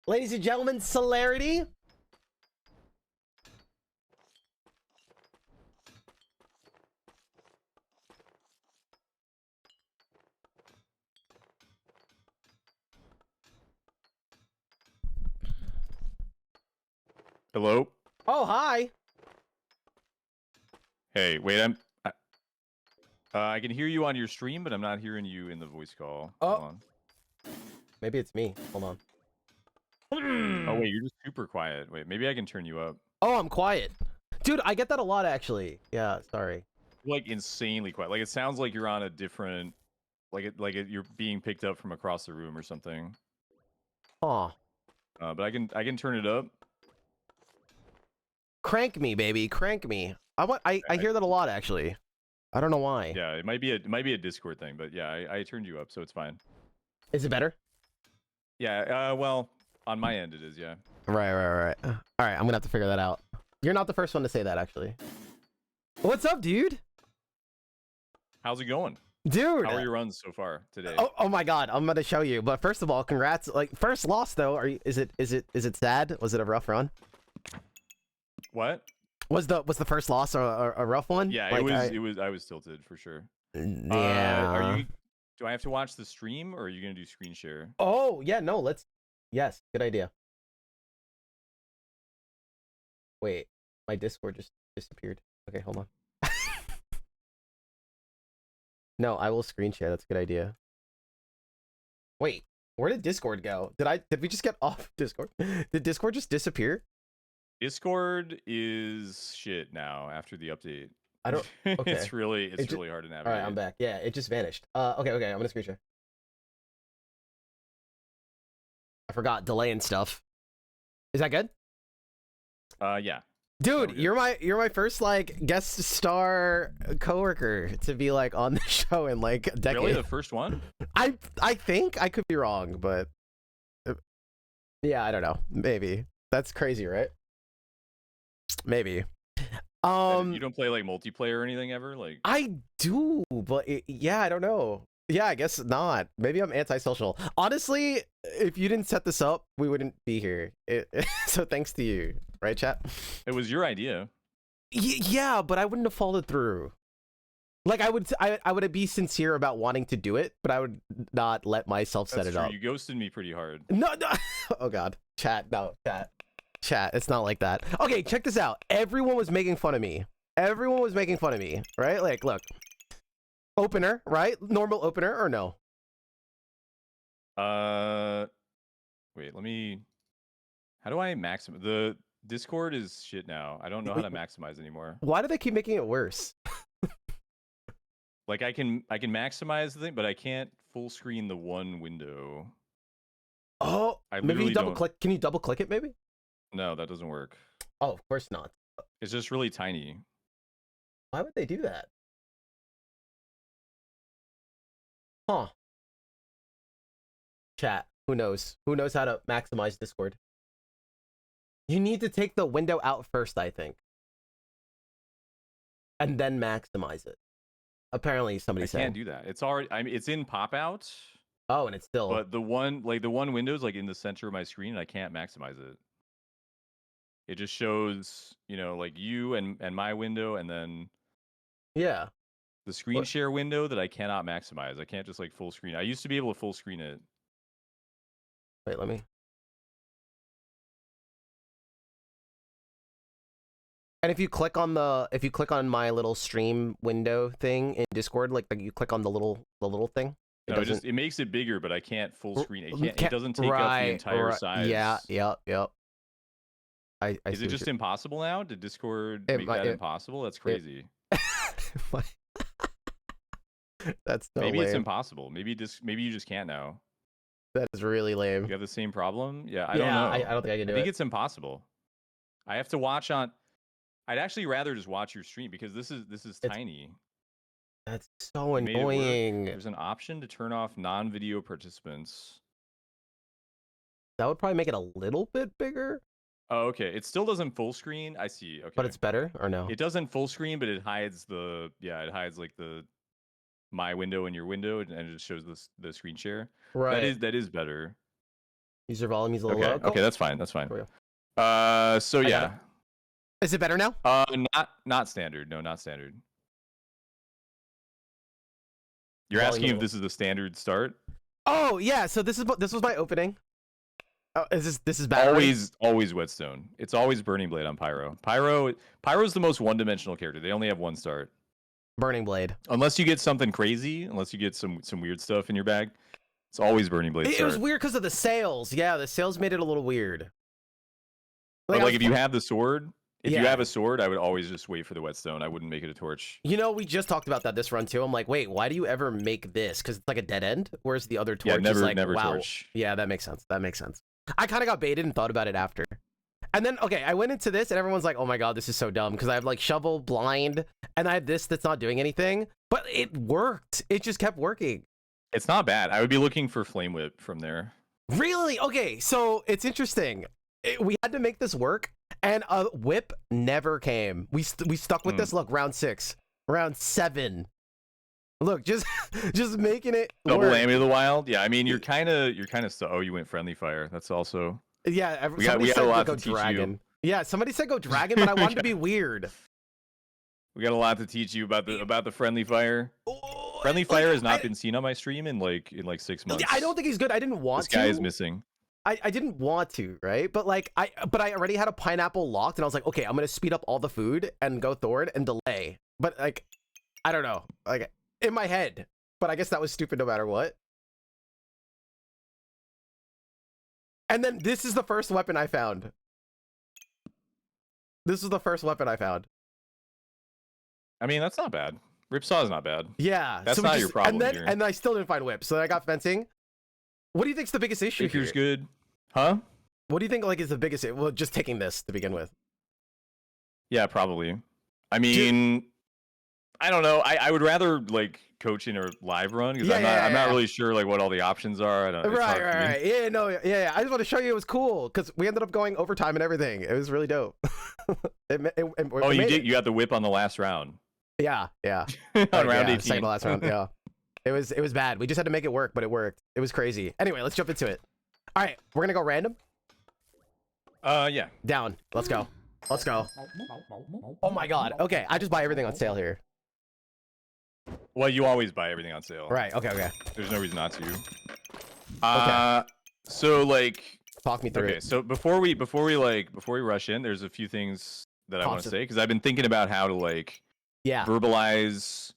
Ladies and gentlemen, Celerity. Hello? Oh, hi. Hey, wait, I can hear you on your stream, but I'm not hearing you in the voice call. Oh. Hold on. Maybe it's me. Hold on. Oh, wait, you're just super quiet. Wait, maybe I can turn you up. Oh, I'm quiet. Dude, I get that a lot, actually. Yeah, sorry. Like, insanely quiet. Like, it sounds like you're on a different... you're being picked up from across the room or something. Aw. But I can turn it up. Crank me, baby. Crank me. I hear that a lot, actually. I don't know why. Yeah, it might be a Discord thing, but yeah, I turned you up, so it's fine. Is it better? Yeah, well, on my end it is, yeah. Right. All right, I'm gonna have to figure that out. You're not the first one to say that, actually. What's up, dude? How's it going? Dude. How are your runs so far today? Oh my God, I'm gonna show you. But first of all, congrats. Like, first loss though. Is it sad? Was it a rough run? What? Was the first loss a rough one? Yeah, like, I was tilted for sure. Yeah. Do I have to watch the stream or are you gonna do screen share? Oh yeah, no. Yes, good idea. Wait, my Discord just disappeared. Okay, hold on. No, I will screen share. That's a good idea. Wait, where did Discord go? Did we just get off Discord? Did Discord just disappear? Discord is shit now after the update. I don't. Okay. it's really hard to navigate. All right, I'm back. Yeah, it just vanished. Okay, I'm gonna screen share. I forgot delay and stuff. Is that good? Yeah. Dude, you're my first like guest star coworker to be like on the show in like a decade. Really, the first one? I think I could be wrong, but yeah, I don't know. Maybe that's crazy, right? Maybe. You don't play like multiplayer or anything ever? Like I do, but yeah, I don't know. Yeah, I guess not. Maybe I'm antisocial. Honestly, if you didn't set this up, we wouldn't be here. So thanks to you, right, chat? It was your idea. Yeah, but I wouldn't have followed through. Like I would be sincere about wanting to do it, but I would not let myself set it up. You ghosted me pretty hard. No. Oh God, chat. No, chat. It's not like that. Okay, check this out. Everyone was making fun of me. Right? Like, look. Opener, right? Normal opener or no? Wait, how do I maximize? The Discord is shit now. I don't know how to maximize anymore. Why do they keep making it worse? Like I can maximize the thing, but I can't full screen the one window. Oh, maybe you double click. Can you double click it maybe? No, that doesn't work. Oh, of course not. It's just really tiny. Why would they do that? Huh. Chat. Who knows? Who knows how to maximize Discord? You need to take the window out first, I think. And then maximize it. Apparently somebody said. I can't do that. It's already it's in pop out. Oh, and it's still. But the one window's like in the center of my screen and I can't maximize it. It just shows, like you and my window and then yeah. The screen share window that I cannot maximize. I can't just like full screen. I used to be able to full screen it. Wait, let me. And if you click on my little stream window thing in Discord, like you click on the little thing. No, it makes it bigger, but I can't full screen it. It doesn't take up the entire size. Yeah, yep. Is it just impossible now? Did Discord make that impossible? That's crazy. That's so maybe lame. It's impossible. Maybe you just can't now. That is really lame. You have the same problem? Yeah, I don't know. I don't think I can do it. I think it's impossible. I have to watch on. I'd actually rather just watch your stream because this is tiny. That's so annoying. There's an option to turn off non-video participants. That would probably make it a little bit bigger. Oh, okay. It still doesn't full screen. I see. Okay. But it's better or no? It doesn't full screen, but it hides it hides like my window and your window, and it just shows the screen share. Right. That is better. User volume is a little Okay. low. Cool. Okay, that's fine. That's fine. For you. So yeah. Is it better now? Not standard. No, not standard. You're Volume asking a if this is the standard start? Oh yeah. So this was my opening. Oh, this is battery? Always whetstone. It's always burning blade on pyro. Pyro's the most one-dimensional character. They only have one start. Burning blade. Unless you get something crazy, unless you get some weird stuff in your bag, it's always burning blade. It was weird because of the sails. Yeah, the sails made it a little weird. Like if you have the sword, if Yeah. you have a sword, I would always just wait for the whetstone. I wouldn't make it a torch. You know, we just talked about that this run too. I'm like, wait, why do you ever make this? Because it's like a dead end. Whereas the other torch is like, never wow. torch. Yeah, that makes sense. That makes sense. I kind of got baited and thought about it after. And then, okay, I went into this and everyone's like, oh my God, this is so dumb. Because I have like shovel, blind, and I have this that's not doing anything. But it worked. It just kept working. It's not bad. I would be looking for flame whip from there. Really? Okay, so it's interesting. We had to make this work, and a whip never came. We stuck with this. Look, round 6, round 7. Look, just making it Double work. Amy of the Wild. Yeah, I mean you're kind of Oh, you went friendly fire. That's also. Yeah, we got a lot to teach dragon. you. Yeah, somebody said go dragon, but I wanted to be weird. We got a lot to teach you about the friendly fire. Friendly fire has not been seen on my stream in like 6 months. I don't think he's good. I didn't want to. This guy is missing. I didn't want to, right? But like I already had a pineapple locked, and I was like, okay, I'm gonna speed up all the food and go Thord and delay. But like, I don't know, like in my head. But I guess that was stupid no matter what. And then this is the first weapon I found. This is the first weapon I found. I mean, that's not bad. Ripsaw is not bad. Yeah, that's not your problem. And I still didn't find whip, so I got fencing. What do you think's the biggest issue here? Rapiers good, huh? What do you think like is the biggest? Well, just taking this to begin with. Yeah, probably. I mean, I don't know. I would rather like coach in a live run because I'm not really sure like what all the options are. I don't, right. Yeah, no, yeah. I just want to show you it was cool because we ended up going overtime and everything. It was really dope. You got the whip on the last round. Yeah. On round 18. Second to last round. Yeah. It was bad. We just had to make it work, but it worked. It was crazy. Anyway, let's jump into it. All right, we're gonna go random. Yeah. Down. Let's go. Let's go. Oh my God. Okay, I just buy everything on sale here. Well, you always buy everything on sale. Right. Okay. There's no reason not to. Okay. So like, talk me through it. So before we rush in, there's a few things that I want to say because I've been thinking about how to like verbalize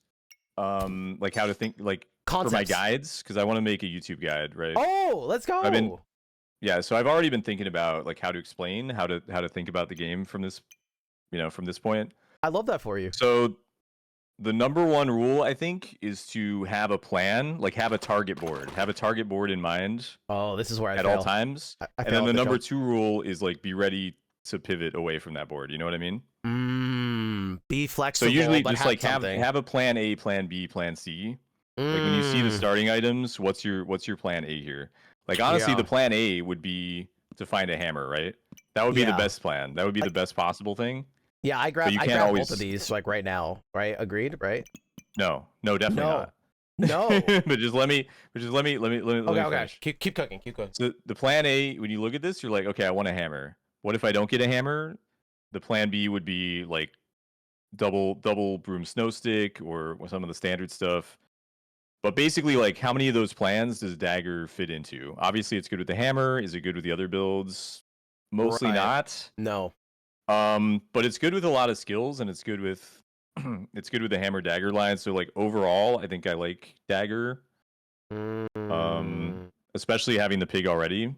like how to think like concepts for my guides because I want to make a YouTube guide, right? Oh, let's go. So I've already been thinking about like how to explain how to think about the game from this point. I love that for you. So the number one rule I think is to have a plan, like have a target board in mind. Oh, this is where I at all times. And then the number 2 rule is like be ready to pivot away from that board. You know what I mean? Be flexible. So usually just like have a plan A, plan B, plan C. Like when you see the starting items, what's your plan A here? Like honestly, the plan A would be to find a hammer, right? That would be the best plan. That would be the best possible thing. Yeah, I grab both of these like right now, right? Agreed, right? No, definitely not. No. but just let me okay. Keep cooking. So the plan A, when you look at this, you're like, okay, I want a hammer. What if I don't get a hammer? The plan B would be like double broom snow stick or some of the standard stuff. But basically, like, how many of those plans does Dagger fit into? Obviously, it's good with the hammer. Is it good with the other builds? Mostly not. No. But it's good with a lot of skills, and it's good with the hammer dagger line. So like overall, I think I like Dagger. Especially having the pig already.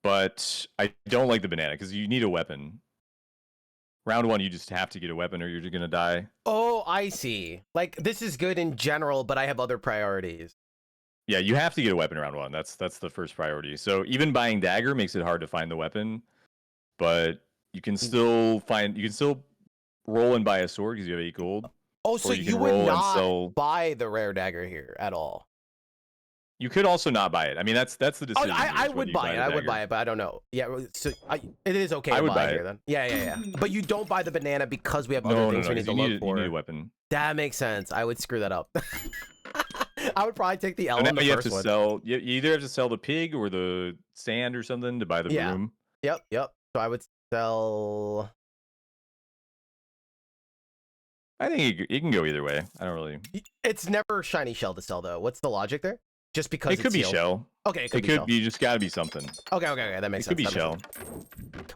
But I don't like the banana because you need a weapon. Round 1, you just have to get a weapon or you're just gonna die. Oh, I see. Like this is good in general, but I have other priorities. Yeah, you have to get a weapon round 1. That's the first priority. So even buying Dagger makes it hard to find the weapon, but you can still roll and buy a sword because you have 8 gold. Oh, so you would not buy the rare Dagger here at all? You could also not buy it. I mean, that's the decision. Oh, I would buy it. I would buy it, but I don't know. Yeah, so it is okay to buy here then. Yeah. But you don't buy the banana because we have other things we need to look for. You need a weapon. That makes sense. I would screw that up. I would probably take the L So on now the you have first to one. sell. You either have to sell the pig or the sand or something to buy the Yeah. broom. Yep. So I would sell. I think it can go either way. I don't really. It's never shiny shell to sell though. What's the logic there? Just because It could it's be sealed? shell. Okay, it could be shell. You just got to be something. Okay. That makes It could sense. be shell.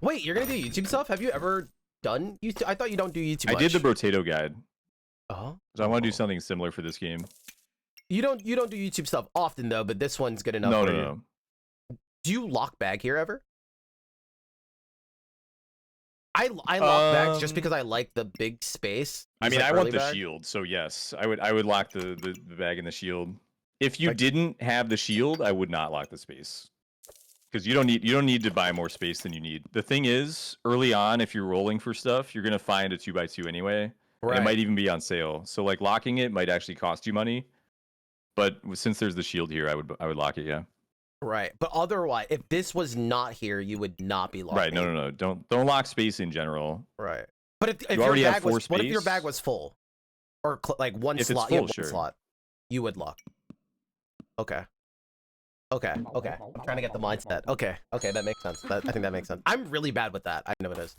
Wait, you're gonna do YouTube stuff? Have you ever done YouTube? I thought you don't do YouTube. I much. did the potato guide. Oh. So I want to do something similar for this game. You don't do YouTube stuff often though, but this one's good enough. No. Do you lock bag here ever? I lock bags just because I like the big space. I mean, like I want the bag. shield, so yes, I would lock the bag and the shield. If you didn't have the shield, I would not lock the space. Because you don't need to buy more space than you need. The thing is, early on, if you're rolling for stuff, you're gonna find a 2x2 anyway. Right. And it might even be on sale. So like locking it might actually cost you money. But since there's the shield here, I would lock it, yeah. Right. But otherwise, if this was not here, you would not be locking. Right, no. Don't lock space in general. Right. But if you your already bag have 4 was space, what if your bag was full? Or like one if slot, full, one slot. You would lock. Okay. I'm trying to get the mindset. Okay, that makes sense. I think that makes sense. I'm really bad with that. I know it is.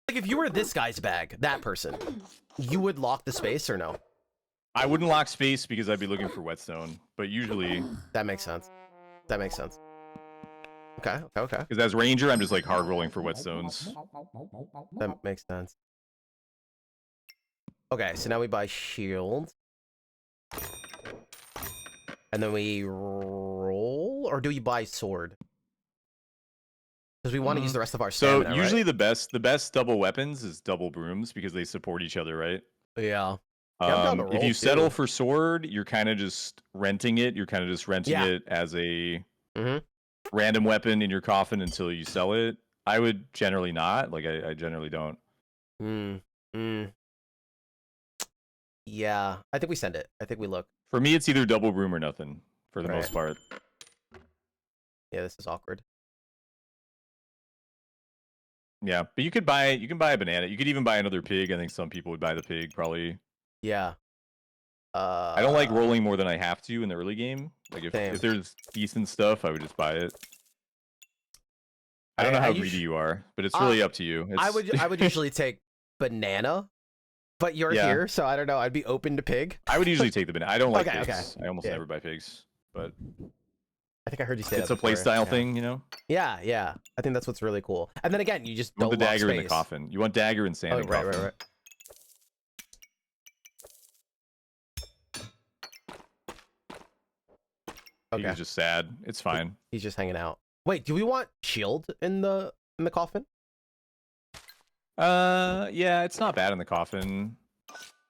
Like if you were this guy's bag, that person, you would lock the space or no? I wouldn't lock space because I'd be looking for whetstone, but usually that makes sense. Okay. Because as ranger, I'm just like hard rolling for whetstones. That makes sense. Okay, so now we buy shield. And then we roll, or do we buy sword? Because we want to use the rest of our stamina, so usually right? the best double weapons is double brooms because they support each other, right? Yeah. If you settle for sword, you're kind of just renting it. You're kind of just renting it as a random weapon in your coffin until you sell it. I would generally not. Like I generally don't. Yeah, I think we send it. I think we look. For me, it's either double broom or nothing for the most part. Yeah, this is awkward. Yeah, but you can buy a banana. You could even buy another pig. I think some people would buy the pig probably. Yeah. I don't like rolling more than I have to in the early game. Like if there's decent stuff, I would just buy it. I don't know how greedy you are, but it's really up to you. I would usually take banana, but you're here, so I don't know. I'd be open to pig. I would usually take the banana. I don't like pigs. Okay. I almost never buy pigs, but I think I heard you say it's a playstyle thing, you know. Yeah. I think that's what's really cool. And then again, you just don't want the dagger in the coffin. You want dagger and sand in coffin. Right. Okay. He's just sad. It's fine. He's just hanging out. Wait, do we want shield in the coffin? Yeah, it's not bad in the coffin.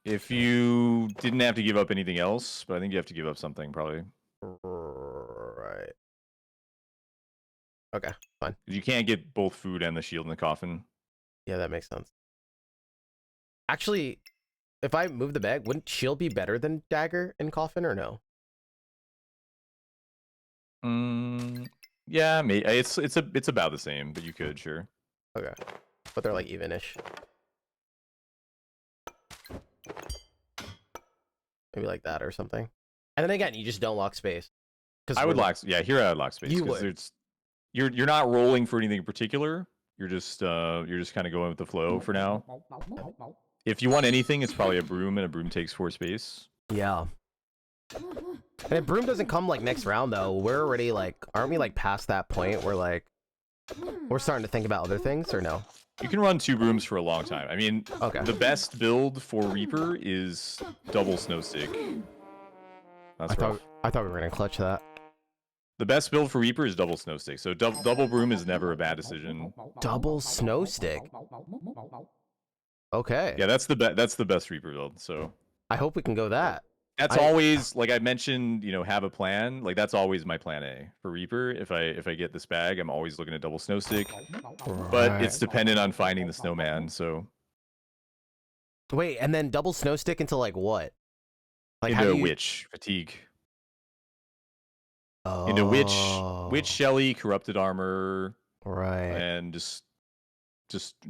If you didn't have to give up anything else, but I think you have to give up something probably. Right. Okay, fine. You can't get both food and the shield in the coffin. Yeah, that makes sense. Actually, if I move the bag, wouldn't shield be better than dagger in coffin or no? Yeah, maybe it's about the same, but you could, sure. Okay, but they're like even-ish. Maybe like that or something. And then again, you just don't lock space. I would lock. Yeah, here I would lock space. You would. You're not rolling for anything in particular. You're just kind of going with the flow for now. If you want anything, it's probably a broom, and a broom takes 4 space. Yeah. And if broom doesn't come like next round though, we're already like, aren't we like past that point where like we're starting to think about other things or no? You can run 2 brooms for a long time. I mean, the best build for Reaper is double snow stick. That's rough. I thought we were gonna clutch that. The best build for Reaper is double snow stick. So double broom is never a bad decision. Double snow stick. Okay. Yeah, that's the best Reaper build. So I hope we can go that. That's always, like I mentioned, you know, have a plan. Like that's always my plan A for Reaper. If I get this bag, I'm always looking at double snow stick. Right. But it's dependent on finding the snowman. So wait, and then double snow stick into like what? Like into witch fatigue. Oh. Into witch Shelly, corrupted armor. Right. And just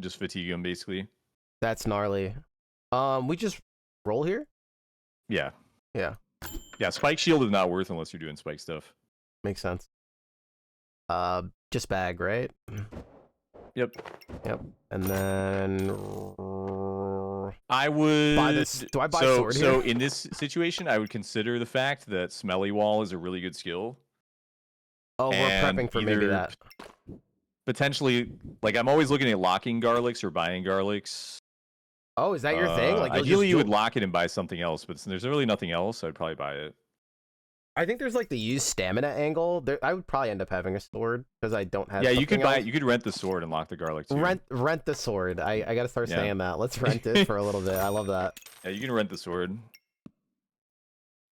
fatigue him basically. That's gnarly. We just roll here? Yeah. Yeah. Yeah, spike shield is not worth unless you're doing spike stuff. Makes sense. Just bag, right? Yep. Yep. And then I would buy this. Do I buy so sword so here? in this situation, I would consider the fact that Smelly Wall is a really good skill. Oh, we're And prepping for maybe either that. potentially, like I'm always looking at locking garlics or buying garlics. Oh, is that your thing? Like you'll Ideally, just you do... would lock it and buy something else, but since there's really nothing else, I'd probably buy it. I think there's like the use stamina angle. There, I would probably end up having a sword because I don't have. Yeah, you could something buy else. it. You could rent the sword and lock the garlic too. Rent the sword. I gotta start Yeah. saying that. Let's rent it for a little bit. I love that. Yeah, you can rent the sword.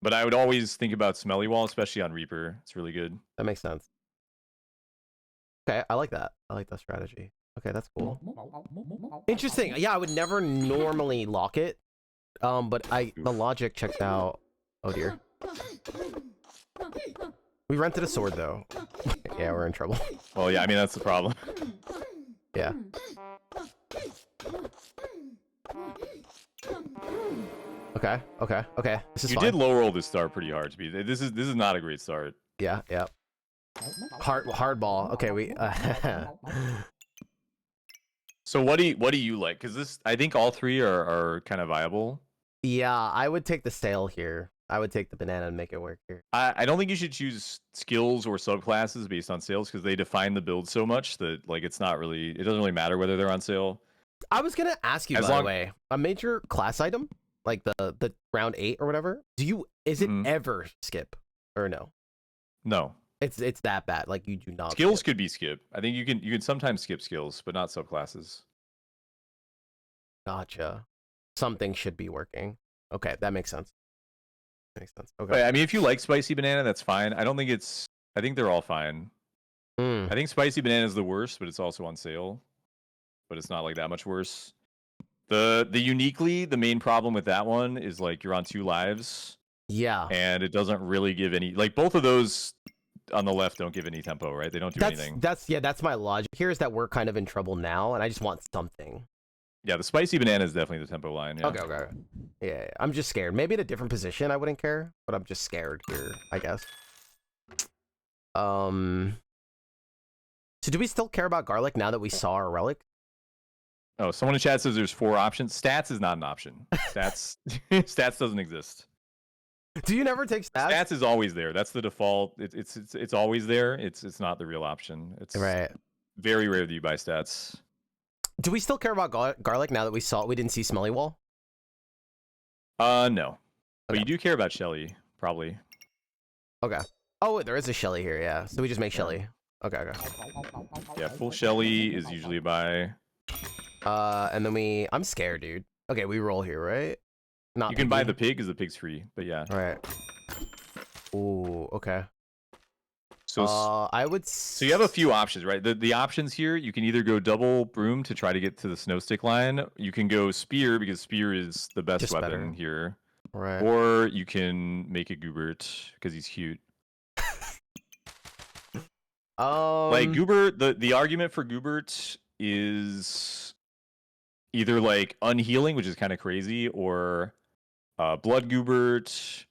But I would always think about Smelly Wall, especially on Reaper. It's really good. That makes sense. Okay, I like that. I like that strategy. Okay, that's cool. Interesting. Yeah, I would never normally lock it. But the logic checks out. Oh dear. We rented a sword though. Yeah, we're in trouble. Well, yeah, I mean that's the problem. Yeah. Okay. This is You fine. did low roll this start pretty hard to be. This is not a great start. Yeah. Hardball. Okay, we. So what do you like? Because this, I think all three are kind of viable. Yeah, I would take the sail here. I would take the banana and make it work here. I don't think you should choose skills or subclasses based on sales because they define the build so much that like it doesn't really matter whether they're on sale. I was gonna ask you, by the way, a major class item like the round 8 or whatever. Is it ever skip or no? No. It's that bad. Like you do not. Skills could be skip. I think you can sometimes skip skills, but not subclasses. Gotcha. Something should be working. Okay, that makes sense. Makes sense. Okay. But, I mean, if you like spicy banana, that's fine. I think they're all fine. I think spicy banana is the worst, but it's also on sale. But it's not like that much worse. The main problem with that one is like you're on 2 lives. Yeah. And it doesn't really give any, like both of those on the left don't give any tempo, right? They don't do anything. That's my logic. Here's that we're kind of in trouble now, and I just want something. Yeah, the spicy banana is definitely the tempo line. Yeah. Okay. Yeah, I'm just scared. Maybe in a different position I wouldn't care, but I'm just scared here, I guess. So do we still care about garlic now that we saw our relic? Oh, someone in chat says there's 4 options. Stats is not an option. Stats stats doesn't exist. Do you never take stats? Stats is always there. That's the default. It's always there. It's not the real option. It's right. Very rare that you buy stats. Do we still care about garlic now that we didn't see Smelly Wall? No. But you do care about Shelly, probably. Okay. Oh, there is a Shelly here, yeah. So we just make Shelly. Okay. Yeah, full Shelly is usually a buy. And then I'm scared, dude. Okay, we roll here, right? Not you can buy the pig because the pig's free, but yeah. All right. Ooh, okay. So So you have a few options, right? The options here, you can either go double broom to try to get to the snow stick line. You can go spear because spear is the best weapon here. Right. Or you can make a Goobert because he's cute. Like Goobert, the argument for Goobert is either like unhealing, which is kind of crazy, or blood Goobert.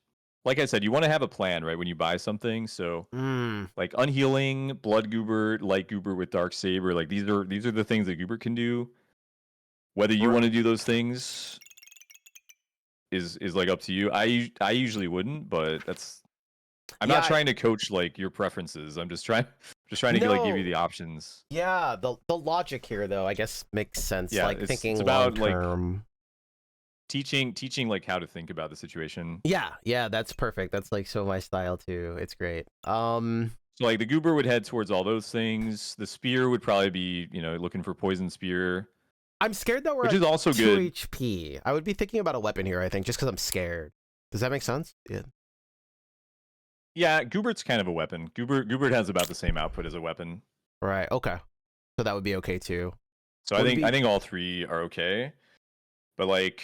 Like I said, you want to have a plan, right, when you buy something. So like unhealing, blood Goobert, light Goobert with dark saber, like these are the things that Goobert can do. Whether you want to do those things is like up to you. I usually wouldn't, but I'm not trying to coach like your preferences. I'm just trying to like give you the options. Yeah, the logic here though, I guess makes sense. Yeah, like thinking it's about long-term. like teaching like how to think about the situation. Yeah, that's perfect. That's like so my style too. It's great. So like the Goober would head towards all those things. The spear would probably be, looking for poison spear. I'm scared that which is also 2 good. HP. I would be thinking about a weapon here, I think, just because I'm scared. Does that make sense? Yeah. Yeah, Goobert's kind of a weapon. Goobert has about the same output as a weapon. Right. Okay. So that would be okay too. So I think all 3 are okay. But like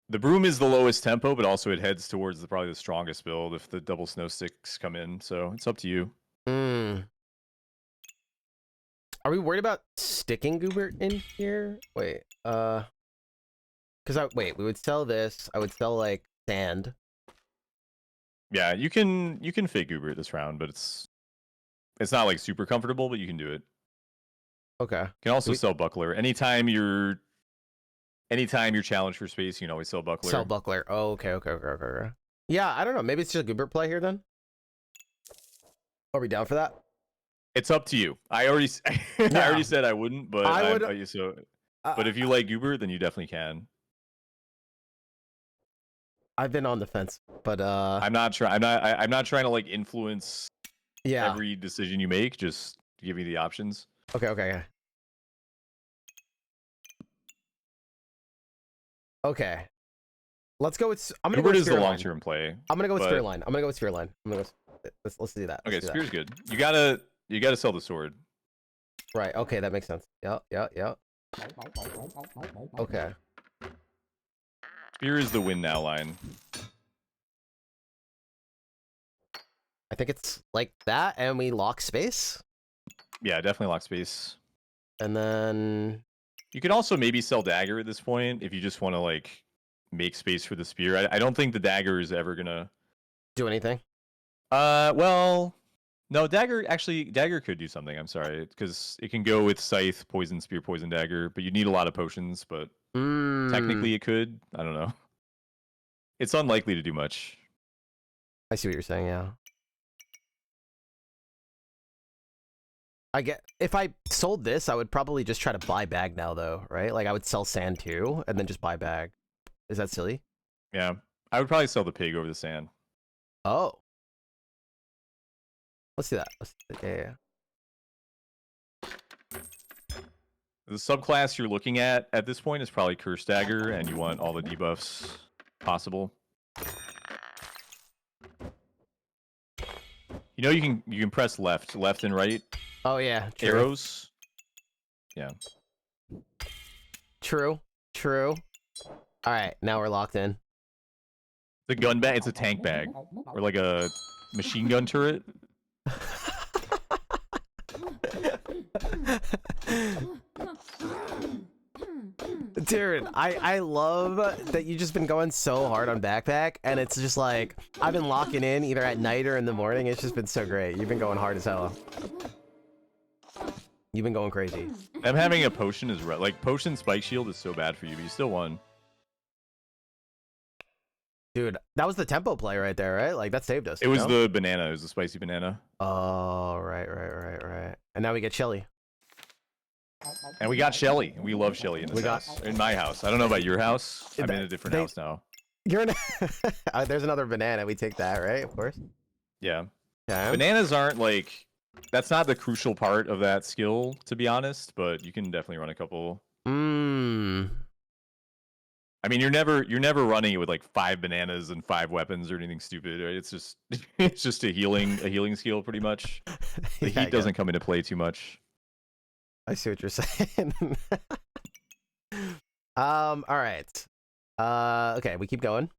the broom is the lowest tempo, but also it heads towards probably the strongest build if the double snow sticks come in. So it's up to you. Are we worried about sticking Goobert in here? Wait, we would sell this. I would sell like sand. Yeah, you can fake Uber this round, but it's not like super comfortable, but you can do it. Okay. You can also sell Buckler. Anytime you're challenged for space, you can always sell Buckler. Sell Buckler. Oh, okay. Yeah, I don't know. Maybe it's just a Goober play here then. Are we down for that? It's up to you. I already I already said I wouldn't, but I would. But if you like Goober, then you definitely can. I've been on the fence, but I'm not trying to like influence every decision you make. Just give me the options. Okay. Let's go with. I'm gonna Goober go with is the Spearline. long-term play. I'm gonna go with Spearline. I'm gonna go with Spearline. Let's do that. Okay, Spear's good. You gotta sell the sword. Right. Okay, that makes sense. Yep. Okay. Spear is the win now line. I think it's like that, and we lock space. Yeah, definitely lock space. And then you can also maybe sell dagger at this point if you just want to like make space for the spear. I don't think the dagger is ever gonna do anything. Well, no, dagger could do something. I'm sorry, because it can go with scythe, poison spear, poison dagger, but you need a lot of potions. But technically, it could. I don't know. It's unlikely to do much. I see what you're saying. Yeah. I get if I sold this, I would probably just try to buy bag now, though, right? Like I would sell sand too, and then just buy bag. Is that silly? Yeah, I would probably sell the pig over the sand. Oh, let's do that. Yeah. The subclass you're looking at this point is probably Curse Dagger, and you want all the debuffs possible. You know, you can press left and right. Oh yeah, true. Arrows. Yeah. True. All right, now we're locked in. The gun bag. It's a tank bag, or like a machine gun turret. Dude, I love that you've just been going so hard on backpack, and it's just like I've been locking in either at night or in the morning. It's just been so great. You've been going hard as hell. You've been going crazy. Them having a potion is like potion spike shield is so bad for you, but you still won. Dude, that was the tempo play right there, right? Like that saved us. It was the banana. It was the spicy banana. Oh, right. And now we get Shelly. And we got Shelly. We love Shelly in this house. In my house. I don't know about your house. I'm in a different house now. You're in. There's another banana. We take that, right? Of course. Yeah. Bananas aren't like. That's not the crucial part of that skill, to be honest. But you can definitely run a couple. I mean, you're never running it with like 5 bananas and 5 weapons or anything stupid, right? It's just a healing skill pretty much. The heat doesn't come into play too much. I see what you're saying. All right. Okay, we keep going.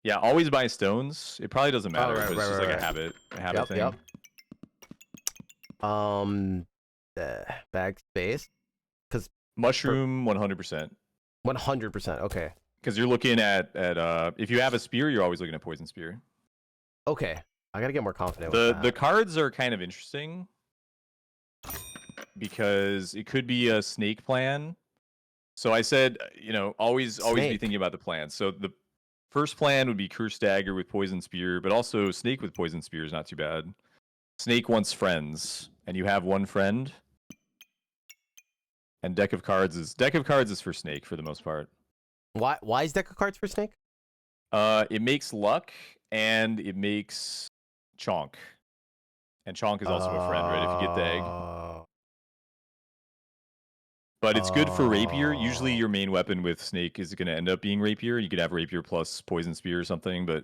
Yeah, always buy stones. It probably doesn't matter. It's just like a habit thing. Bag space. Because mushroom 100%. 100%. Okay. Because you're looking at if you have a spear, you're always looking at poison spear. Okay, I gotta get more confident. The cards are kind of interesting because it could be a snake plan. So I said, always be thinking about the plan. So the first plan would be Curse Dagger with Poison Spear, but also Snake with Poison Spear is not too bad. Snake wants friends, and you have one friend. And deck of cards is for Snake for the most part. Why is deck of cards for Snake? It makes luck and it makes chonk. And chonk is also a friend, right? If you get the egg. But it's good for rapier. Usually your main weapon with Snake is going to end up being rapier. You could have rapier plus poison spear or something, but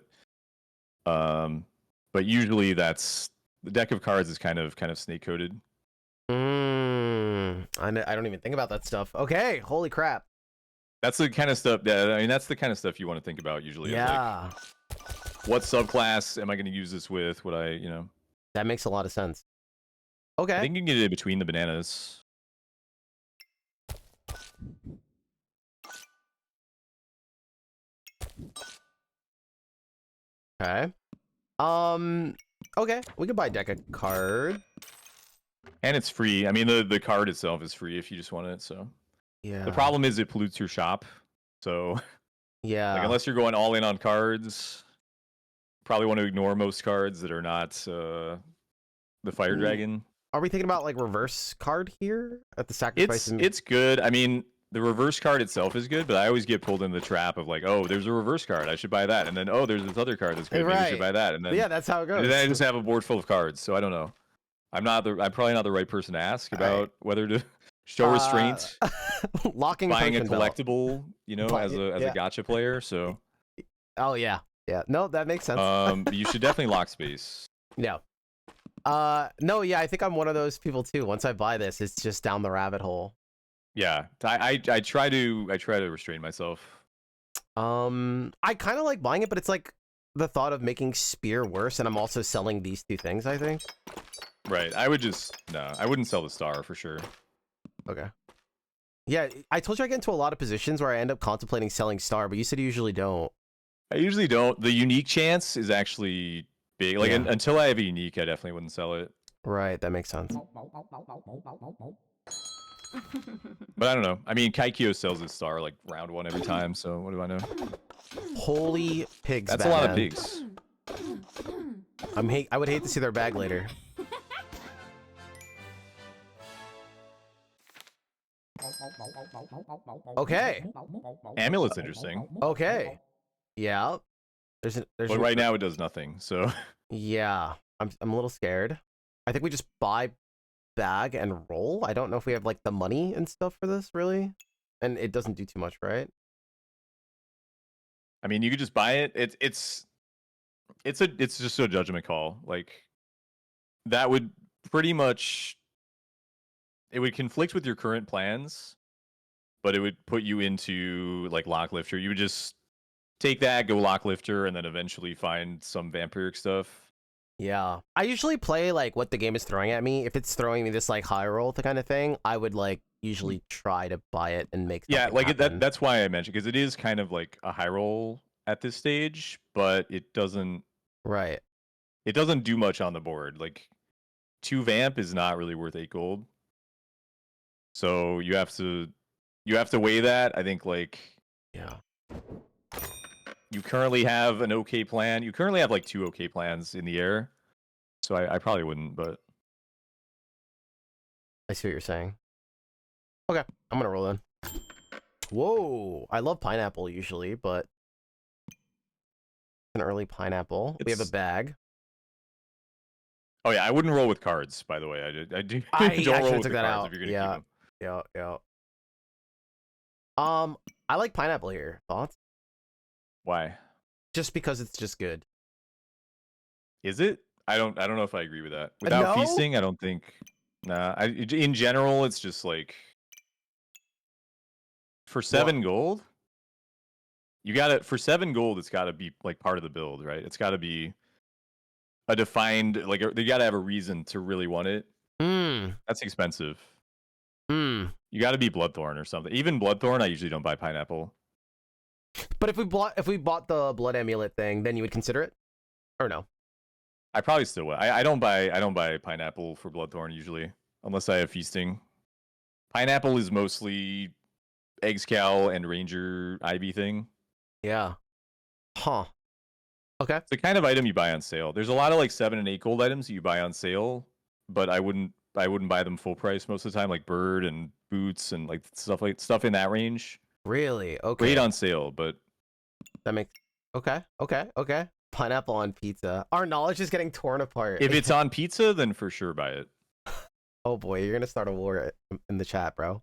usually that's the deck of cards is kind of snake coded. I don't even think about that stuff. Okay, holy crap. That's the kind of stuff that's the kind of stuff you want to think about usually. Yeah. Like, what subclass am I going to use this with? Would I, That makes a lot of sense. Okay. I think you can get it between the bananas. Okay. Okay, we could buy a deck of cards. And it's free. I mean, the card itself is free if you just want it. So Yeah. the problem is it pollutes your shop. So Yeah. like unless you're going all in on cards, probably want to ignore most cards that are not the Fire Ooh. Dragon. Are we thinking about like reverse card here at the sacrifice? It's good. I mean, the reverse card itself is good, but I always get pulled in the trap of like, oh, there's a reverse card, I should buy that, and then oh, there's this other card that's good, maybe I should buy that, and then yeah, that's how it goes. And then I just have a board full of cards, so I don't know. I'm probably not the right person to ask about whether to show restraint. Locking buying a token collectible, you know, as a gacha player. So. Oh yeah, yeah. No, that makes sense. You should definitely lock space. Yeah. No, yeah, I think I'm one of those people too. Once I buy this, it's just down the rabbit hole. Yeah, I try to restrain myself. I kind of like buying it, but it's like the thought of making Spear worse, and I'm also selling these two things, I think. Right. I wouldn't sell the star for sure. Okay. Yeah, I told you I get into a lot of positions where I end up contemplating selling star, but you said you usually don't. I usually don't. The unique chance is actually big. Like until I have a unique, I definitely wouldn't sell it. Right, that makes sense. But I don't know. I mean, Kaikyo sells his star like round 1 every time, so what do I know? Holy pigs! That's Batman. a lot of pigs. I would hate to see their bag later. Okay. Amulet's interesting. Okay. Yeah. But right now it does nothing. So. Yeah, I'm a little scared. I think we just buy bag and roll. I don't know if we have like the money and stuff for this really, and it doesn't do too much, right? I mean, you could just buy it. It's just a judgment call. Like that would pretty much. It would conflict with your current plans, but it would put you into like Lock Lifter. You would just take that, go Lock Lifter, and then eventually find some vampiric stuff. Yeah. I usually play like what the game is throwing at me. If it's throwing me this like high roll kind of thing, I would like usually try to buy it and make that's why I mentioned, because it is kind of like a high roll at this stage, but it doesn't do much on the board. Like 2 vamp is not really worth 8 gold. So you have to weigh that. I think like you currently have an okay plan. You currently have like 2 okay plans in the air. So I probably wouldn't, but I see what you're saying. Okay, I'm gonna roll in. Whoa, I love pineapple usually, but an early pineapple. We have a bag. Oh yeah, I wouldn't roll with cards, by the way. I do. Don't roll with the cards if you're gonna keep them. Yeah. I like pineapple here. Thoughts? Why? Just because it's just good. Is it? I don't know if I agree with that. Without feasting, I don't think. Nah. In general, it's just like for 7 gold. You got it for 7 gold. It's got to be like part of the build, right? It's got to be a defined like they got to have a reason to really want it. That's expensive. You got to be Bloodthorn or something. Even Bloodthorn, I usually don't buy pineapple. But if we bought the blood amulet thing, then you would consider it, or no? I probably still would. I don't buy pineapple for Bloodthorn usually, unless I have feasting. Pineapple is mostly Eggscowl and Ranger Ivy thing. Yeah. Huh. Okay. It's the kind of item you buy on sale. There's a lot of like 7 and 8 gold items that you buy on sale, but I wouldn't buy them full price most of the time, like bird and boots and like stuff in that range. Really? Okay. Great on sale, but that makes okay. Pineapple on pizza. Our knowledge is getting torn apart. If it's on pizza, then for sure buy it. Oh boy, you're gonna start a war in the chat, bro.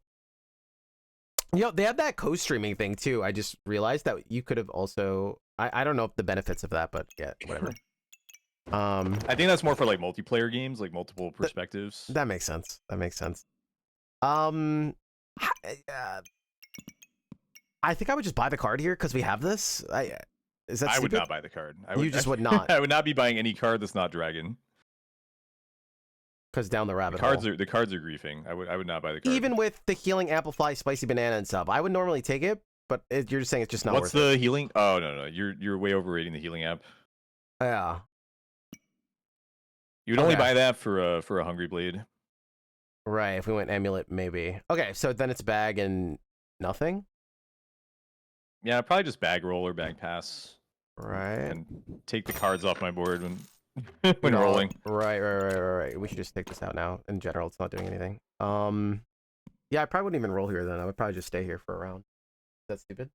Yo, they have that co-streaming thing too. I just realized that you could have also. I don't know if the benefits of that, but yeah, whatever. I think that's more for like multiplayer games, like multiple perspectives. That makes sense. I think I would just buy the card here because we have this. Is that I stupid? would not buy the card. You just would not. I would not be buying any card that's not dragon. Because down the rabbit hole. The cards are griefing. I would not buy the card. Even with the healing amplify, spicy banana and stuff, I would normally take it, but you're just saying it's just not. What's worth the it. healing? Oh no, you're way overrating the healing app. Yeah. You would only Okay. buy that for a hungry blade. Right. If we went amulet, maybe. Okay. So then it's bag and nothing. Yeah, probably just bag roll or bag pass Right. and take the cards off my board when when No, rolling. right. We should just take this out now. In general, it's not doing anything. Yeah, I probably wouldn't even roll here then. I would probably just stay here for a round. Is that stupid?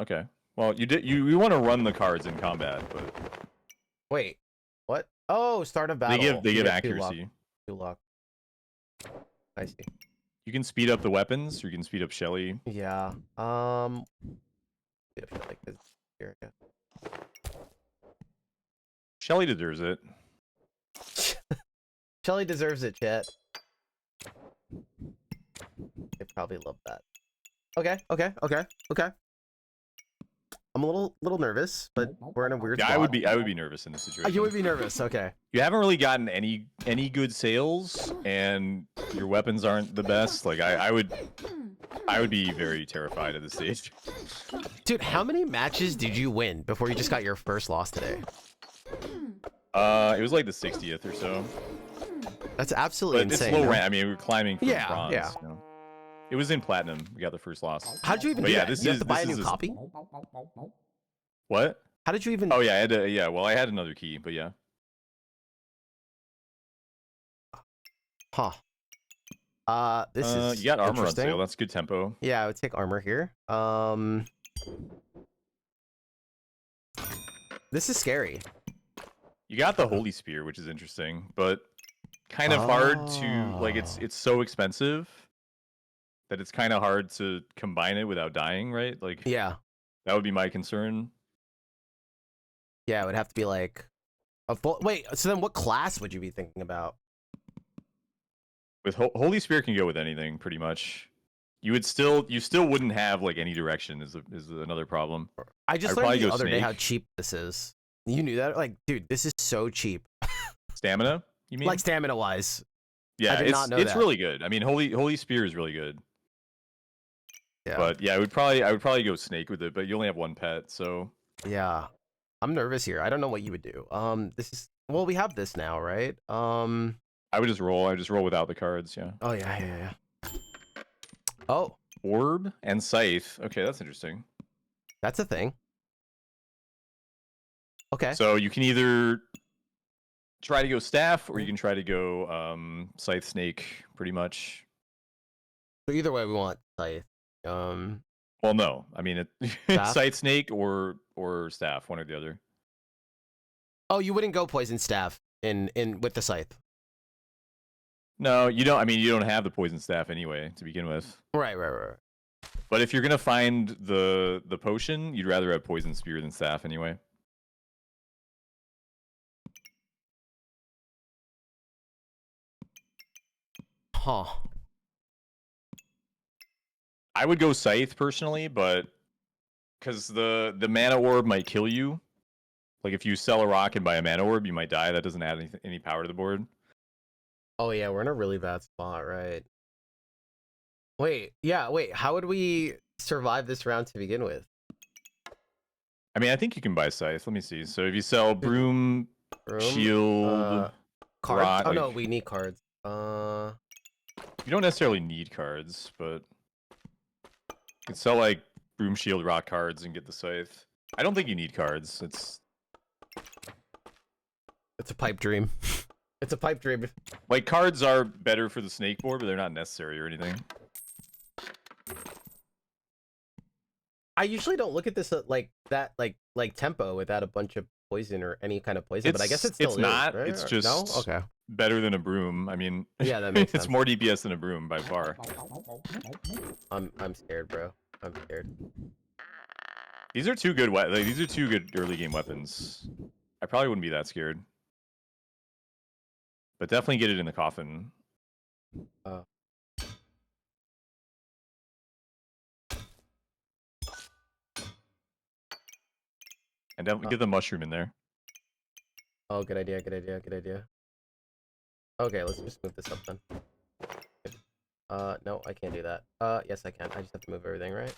Okay. Well, you want to run the cards in combat, but Wait. What? Oh, start of battle. they You give get 2 luck. accuracy. 2 luck. I see. You can speed up the weapons, or you can speed up Shelly. Yeah. Yeah, I feel like this here. Yeah. Shelly deserves it. Shelly deserves it, chat. They probably love that. Okay. I'm a little nervous, but we're in a weird Yeah, spot. I would be nervous in this situation. You would be nervous. Okay. You haven't really gotten any good sales, and your weapons aren't the best. Like I would be very terrified at this stage. Dude, how many matches did you win before you just got your first loss today? It was like the 60th or so. That's absolutely But insane. it's low rank. I mean, we're climbing from Yeah, bronze. yeah. You know? It was in platinum. We got the first loss. How'd you even But do yeah, that? this You have is- to buy a this new is- copy? What? How did you even... Oh yeah, I had to, yeah. Well, I had another key, but yeah. Huh. This is You got armor on interesting. sale. That's good tempo. Yeah, I would take armor here. This is scary. You got the holy spear, which is interesting, but kind of hard to like. Oh. It's so expensive that it's kind of hard to combine it without dying, right? Like Yeah. that would be my concern. Yeah, it would have to be like a full... Wait, so then what class would you be thinking about? With holy spear can go with anything pretty much. You still wouldn't have like any direction is another problem. I just I'd learned probably the go other day how snake. cheap this is. You knew that? Like, dude, this is so cheap. Stamina, you mean? Like stamina wise. Yeah, did not know it's that. really good. I mean, holy spear is really good. Yeah. But yeah, I would probably go snake with it, but you only have one pet, so Yeah. I'm nervous here. I don't know what you would do. This is... Well, we have this now, right? I would just roll. I would just roll without the cards, yeah. Oh, yeah. Oh, Orb and scythe. Okay, that's interesting. that's a thing. Okay. So you can either try to go staff or you can try to go scythe snake, pretty much. So either way, we want scythe. Well, no. I mean, Staff? scythe snake or staff, one or the other. Oh, you wouldn't go poison staff in with the scythe. No, you don't. I mean, you don't have the poison staff anyway to begin with. Right. But if you're gonna find the potion, you'd rather have poison spear than staff anyway. Huh. I would go scythe personally, but because the mana orb might kill you. Like if you sell a rock and buy a mana orb, you might die. That doesn't add any power to the board. Oh, yeah, we're in a really bad spot, right? Wait, how would we survive this round to begin with? I mean, I think you can buy scythe. Let me see. So if you sell broom, shield, cards? rot, Oh, no, like- we need cards. you don't necessarily need cards, but you can sell like broom, shield, rock cards and get the scythe. I don't think you need cards. It's a pipe dream. It's a pipe dream. Like cards are better for the snake board, but they're not necessary or anything. I usually don't look at this like that, like tempo without a bunch of poison or any kind of poison, but I guess it still it's is, not. right? It's Or- just no? Okay. better than a broom. I mean, Yeah, that makes it's sense. more DPS than a broom by far. I'm scared, bro. I'm scared. These are two good these are two good early game weapons. I probably wouldn't be that scared. But definitely get it in the coffin. And definitely get the mushroom in there. Oh, good idea. Okay, let's just move this up then. No, I can't do that. Yes, I can. I just have to move everything, right?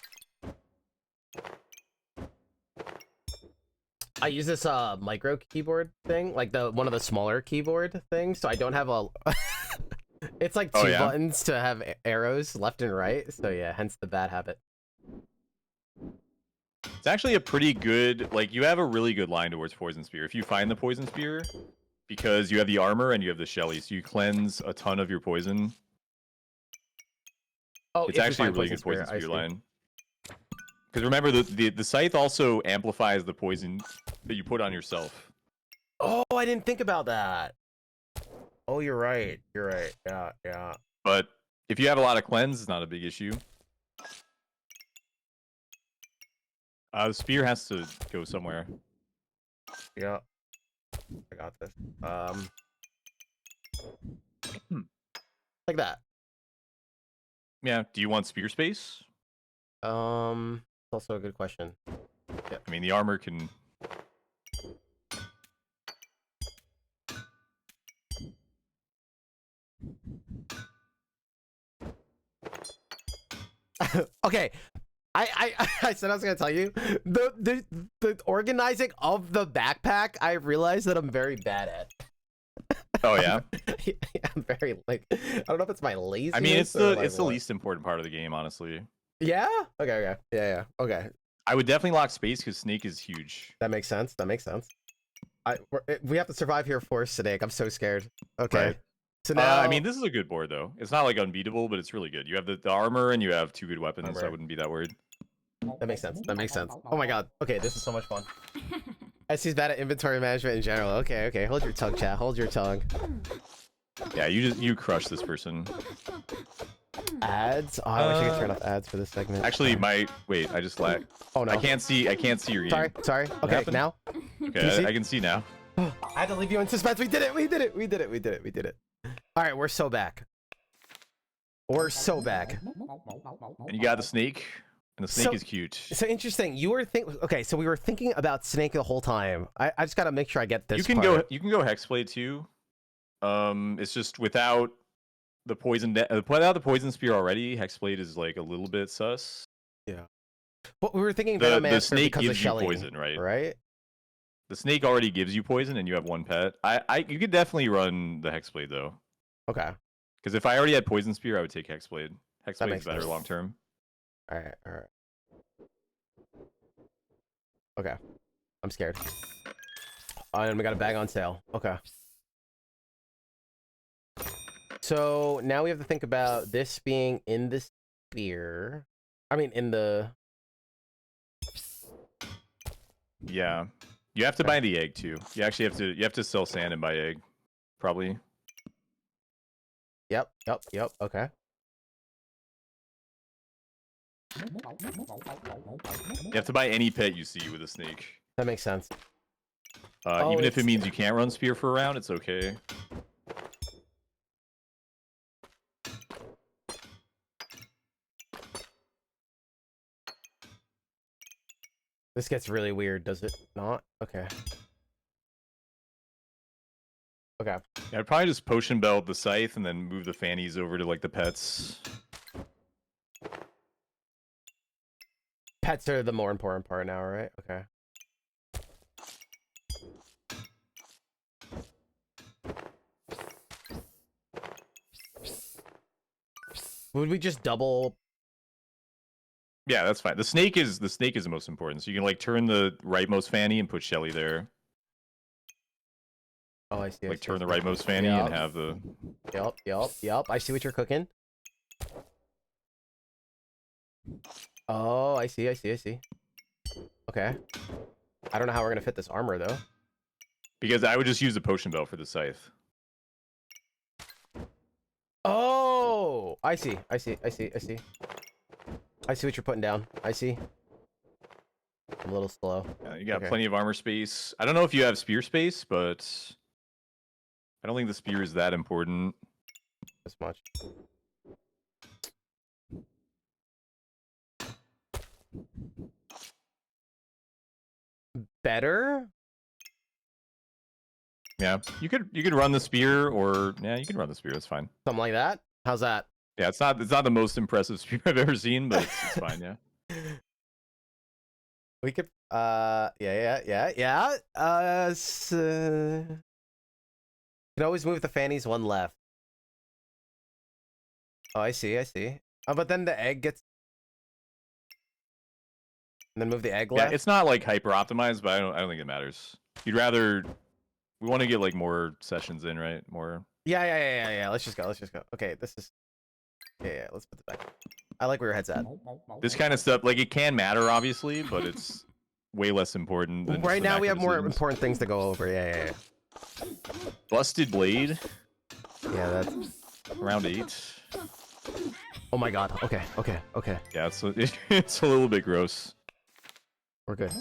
I use this micro keyboard thing, like one of the smaller keyboard things, so I don't have a. It's like two buttons to have arrows left and right, so yeah, hence the bad habit. It's actually a pretty good, like, you have a really good line towards Poison Spear. If you find the Poison Spear, because you have the armor and you have the Shelly, so you cleanse a ton of your poison. Oh, it's actually a really good Poison Spear line. Because remember, the Scythe also amplifies the poison that you put on yourself. Oh, I didn't think about that. Oh, you're right. You're right. Yeah, yeah. But if you have a lot of cleanse, it's not a big issue. The spear has to go somewhere. Yeah. I got this. Like that. Yeah. Do you want spear space? It's also a good question. Yeah. I mean, the armor can. Okay. I said I was gonna tell you the organizing of the backpack. I realized that I'm very bad at. Oh yeah. I'm very like, I don't know if it's my laziness. I mean, it's the least important part of the game, honestly. Yeah. Okay. Yeah. Okay. I would definitely lock space because Snake is huge. That makes sense. We have to survive here for Snake. I'm so scared. Okay. Right. So now, I mean, this is a good board though. It's not like unbeatable, but it's really good. You have the armor and you have 2 good weapons, so I wouldn't be that worried. That makes sense. Oh my god. Okay, this is so much fun. SC's bad at inventory management in general. Okay. Hold your tongue, chat. Hold your tongue. Yeah, you crush this person. Ads? Oh, I wish I could turn off ads for this segment. Actually, wait, I just lagged. Oh no. I can't see your game. Sorry. Okay, now. Okay, I can see now. I had to leave you in suspense. We did it. All right, we're so back. And you got the snake, and the snake is cute. So interesting. You were okay. So we were thinking about Snake the whole time. I just gotta make sure I get this. You can go Hexblade too. It's just without the poison spear already. Hexblade is like a little bit sus. Yeah. But we were thinking the snake gives you poison, right? Right. The snake already gives you poison, and you have 1 pet. You could definitely run the Hexblade though. Okay. Because if I already had poison spear, I would take Hexblade. Hexblade's better long term. All right. Okay. I'm scared. Oh, and we got a bag on sale. Okay. So now we have to think about this being in the sphere. I mean, in the. Yeah. You have to buy the egg too. You actually have to sell sand and buy egg, probably. Yep. Okay. You have to buy any pet you see with a snake. That makes sense. Even if it means you can't run spear for a round, it's okay. This gets really weird, does it not? Okay. Yeah, I'd probably just potion belt the scythe and then move the fannies over to like the pets. Pets are the more important part now, right? Okay. Would we just double? Yeah, that's fine. The snake is the most important. So you can like turn the rightmost fanny and put Shelly there. Oh, I see. Like turn the rightmost fanny and have the. Yep. I see what you're cooking. Oh, I see. Okay. I don't know how we're gonna fit this armor though. Because I would just use the potion belt for the scythe. Oh, I see what you're putting down. I see. I'm a little slow. You got plenty of armor space. I don't know if you have spear space, but I don't think the spear is that important. As much. Better? Yeah, you could run the spear, or you can run the spear. That's fine. Something like that. How's that? Yeah, it's not the most impressive spear I've ever seen, but it's fine. Yeah. We could Yeah. You can always move the fannies one left. Oh, I see. But then the egg gets. And then move the egg Yeah, left. it's not like hyper optimized, but I don't think it matters. You'd rather. We want to get like more sessions in, right? More. Yeah. Let's just go. Okay, this is. Yeah. Let's put it back. I like where your head's at. This kind of stuff, like it can matter, obviously, but it's way less important than Right now we have more decisions. important things to go over. Yeah. Busted blade. Yeah, that's round 8. Oh my god. Okay. Yeah, it's a little bit gross. We're good.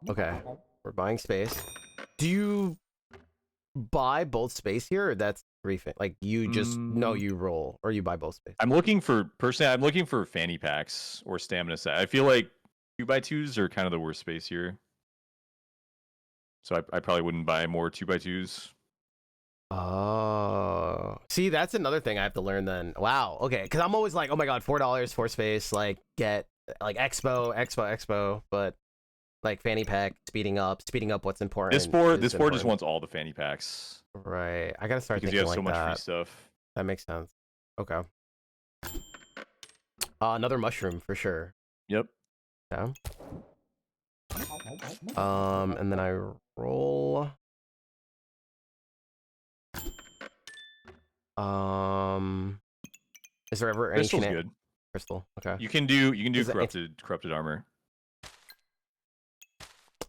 Okay. We're buying space. Do you buy both space here, or that's briefing? Like you just know you roll, or you buy both space? I'm looking for fanny packs or stamina set. I feel like 2x2s are kind of the worst space here. So I probably wouldn't buy more 2x2s. Oh, see, that's another thing I have to learn then. Wow. Okay, because I'm always like, oh my god, $4 for space. Like get like expo, but like fanny pack speeding up what's important. This board just wants all the fanny packs. Right. I gotta start because thinking you have so like much that. free stuff. That makes sense. Okay. Another mushroom for sure. Yep. Yeah. And then I roll. Is there ever any Crystal's good. Crystal? Okay. You can do corrupted armor.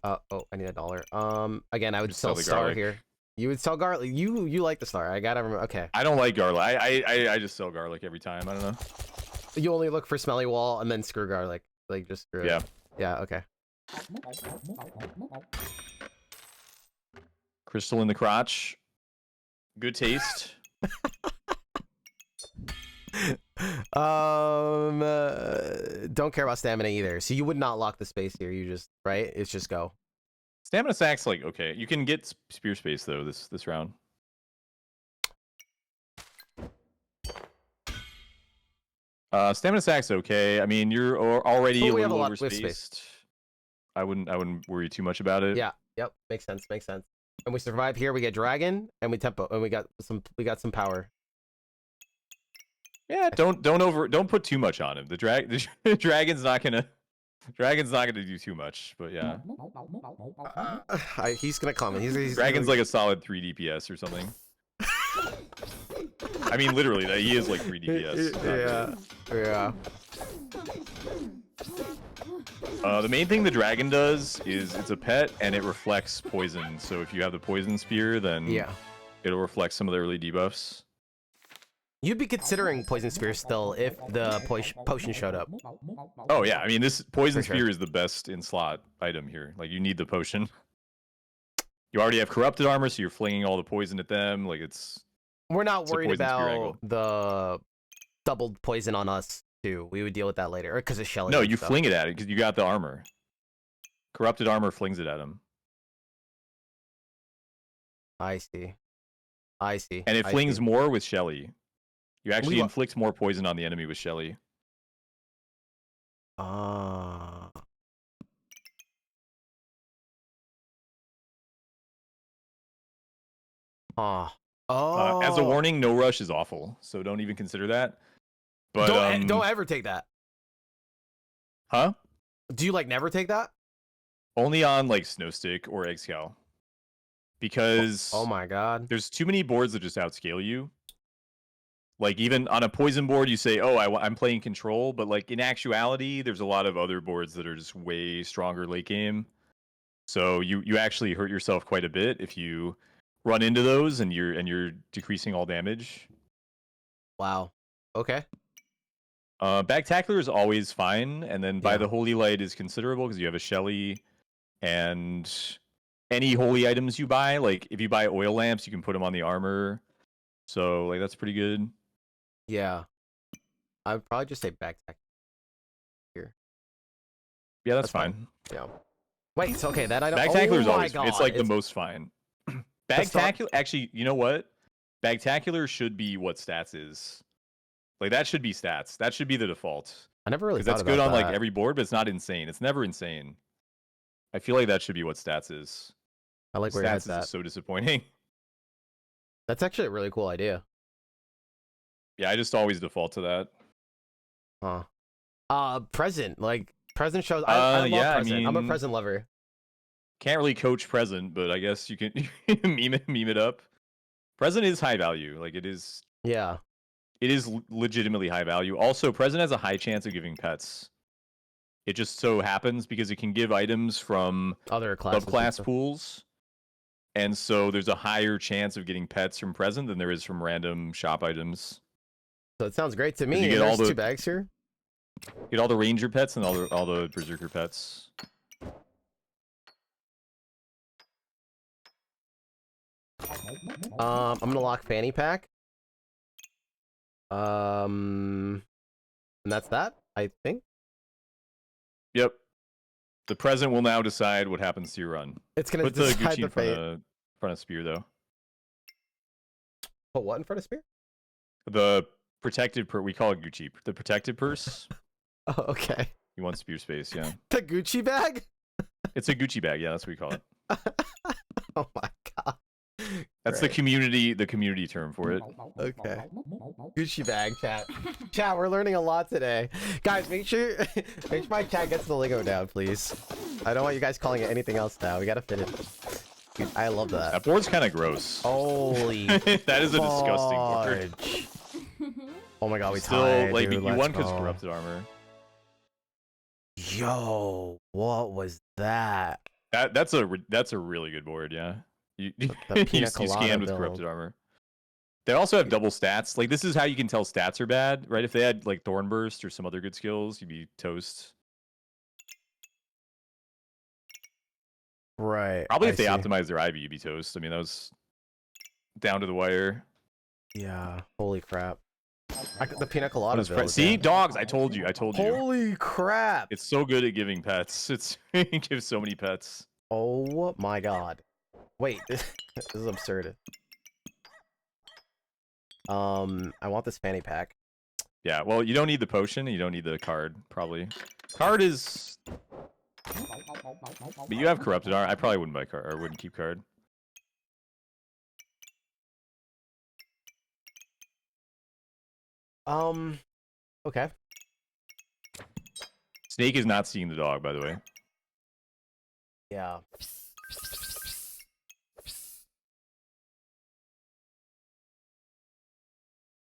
Oh, I need $1. Again, I would Just sell the star garlic. here. You would sell garlic. You like the star. I gotta remember. Okay. I don't like garlic. I just sell garlic every time. I don't know. You only look for smelly wall and then screw garlic. Like just screw it. Yeah. Okay. Crystal in the crotch. Good taste. Don't care about stamina either. So you would not lock the space here. You just right. It's just go. Stamina sack's like okay. You can get spear space though this round. Stamina sack's okay. I mean, you're already a little overspaced. I wouldn't worry too much about it. Yeah. Yep. Makes sense. And we survive here. We get dragon and we tempo and we got some power. Yeah. Don't put too much on him. The dragon's not gonna do too much. But yeah. He's gonna come. He's dragon's like a solid 3 DPS or something. I mean, literally, he is like 3 DPS. Yeah. The main thing the dragon does is it's a pet and it reflects poison. So if you have the poison spear, then it'll reflect some of the early debuffs. You'd be considering poison spear still if the potion showed up. Oh yeah, I mean this poison spear is the best in slot item here. Like you need the potion. You already have corrupted armor, so you're flinging all the poison at them. Like we're not worried about the doubled poison on us too. We would deal with that later, because of Shelly. No, you fling it at it because you got the armor. Corrupted armor flings it at him. I see. And it flings more with Shelly. You actually inflict more poison on the enemy with Shelly. Oh. As a warning, no rush is awful, so don't even consider that. But don't ever take that. Huh? Do you like never take that? Only on like Snowstick or Eggscowl. Because oh my god, there's too many boards that just outscale you. Like even on a poison board, you say, "Oh, I'm playing control," but like in actuality, there's a lot of other boards that are just way stronger late game. So you actually hurt yourself quite a bit if you run into those and you're decreasing all damage. Wow. Okay. Bagtacular is always fine, and then by the Holy Light is considerable because you have a Shelly, and any holy items you buy, like if you buy oil lamps, you can put them on the armor. So like that's pretty good. Yeah. I would probably just say Bagtacular here. Yeah, that's fine. Yeah. Wait, it's okay. That item. Bagtacular is always. God, it's like the most fine. Bagtacular. Actually, you know what? Bagtacular should be what stats is. Like that should be stats. That should be the default. I never really Because thought that's about good on that. like every board, but it's not insane. It's never insane. I feel like that should be what stats is. I like where your Stats head's is at. just so disappointing. That's actually a really cool idea. Yeah, I just always default to that. Present. Like, present shows. I love yeah, present. I'm a mean, present lover. can't really coach present, but I guess you can meme it up. Present is high value. Like it is Yeah. legitimately high value. Also, present has a high chance of giving pets. It just so happens because it can give items from Other classes. subclass pools. And so there's a higher chance of getting pets from present than there is from random shop items. So it sounds great to me. You get There's all the 2 bags here. Get all the ranger pets and all the berserker pets. I'm gonna lock fanny pack. And that's that, I think. Yep. The present will now decide what happens to your run. It's gonna Put the decide Gucci the in front of Spear though. Put what in front of spear? The protected we call it Gucci. The protected purse. Oh, okay. You want Spear space, yeah. The Gucci bag? It's a Gucci bag, yeah, that's what we call it. Oh my god. That's the community term for it. Okay. Gucci bag, chat. Chat, we're learning a lot today. Guys, make sure my chat gets the lingo down, please. I don't want you guys calling it anything else now. We gotta fit it. Dude, I love that. That board's kind of gross. Holy that is a disgusting board. Oh my god, we still tied, like dude. you won because Let's go. corrupted armor. Yo, what was that? That's a really good board, yeah. You scanned with corrupted armor. They also have double stats. Like this is how you can tell stats are bad, right? If they had like Thorn Burst or some other good skills, you'd be toast. Right. Probably if they optimized their Ivy, you'd be toast. I mean, that was down to the wire. Yeah. Holy crap. The pina colada. See, dogs. I told you. Holy crap! It's so good at giving pets. It gives so many pets. Oh my god. Wait, this is absurd. I want this fanny pack. Yeah, well, you don't need the potion. And you don't need the card, probably. Card is... But you have corrupted armor. I probably wouldn't buy card, or wouldn't keep card. Okay. Snake is not seeing the dog, by the way. Yeah.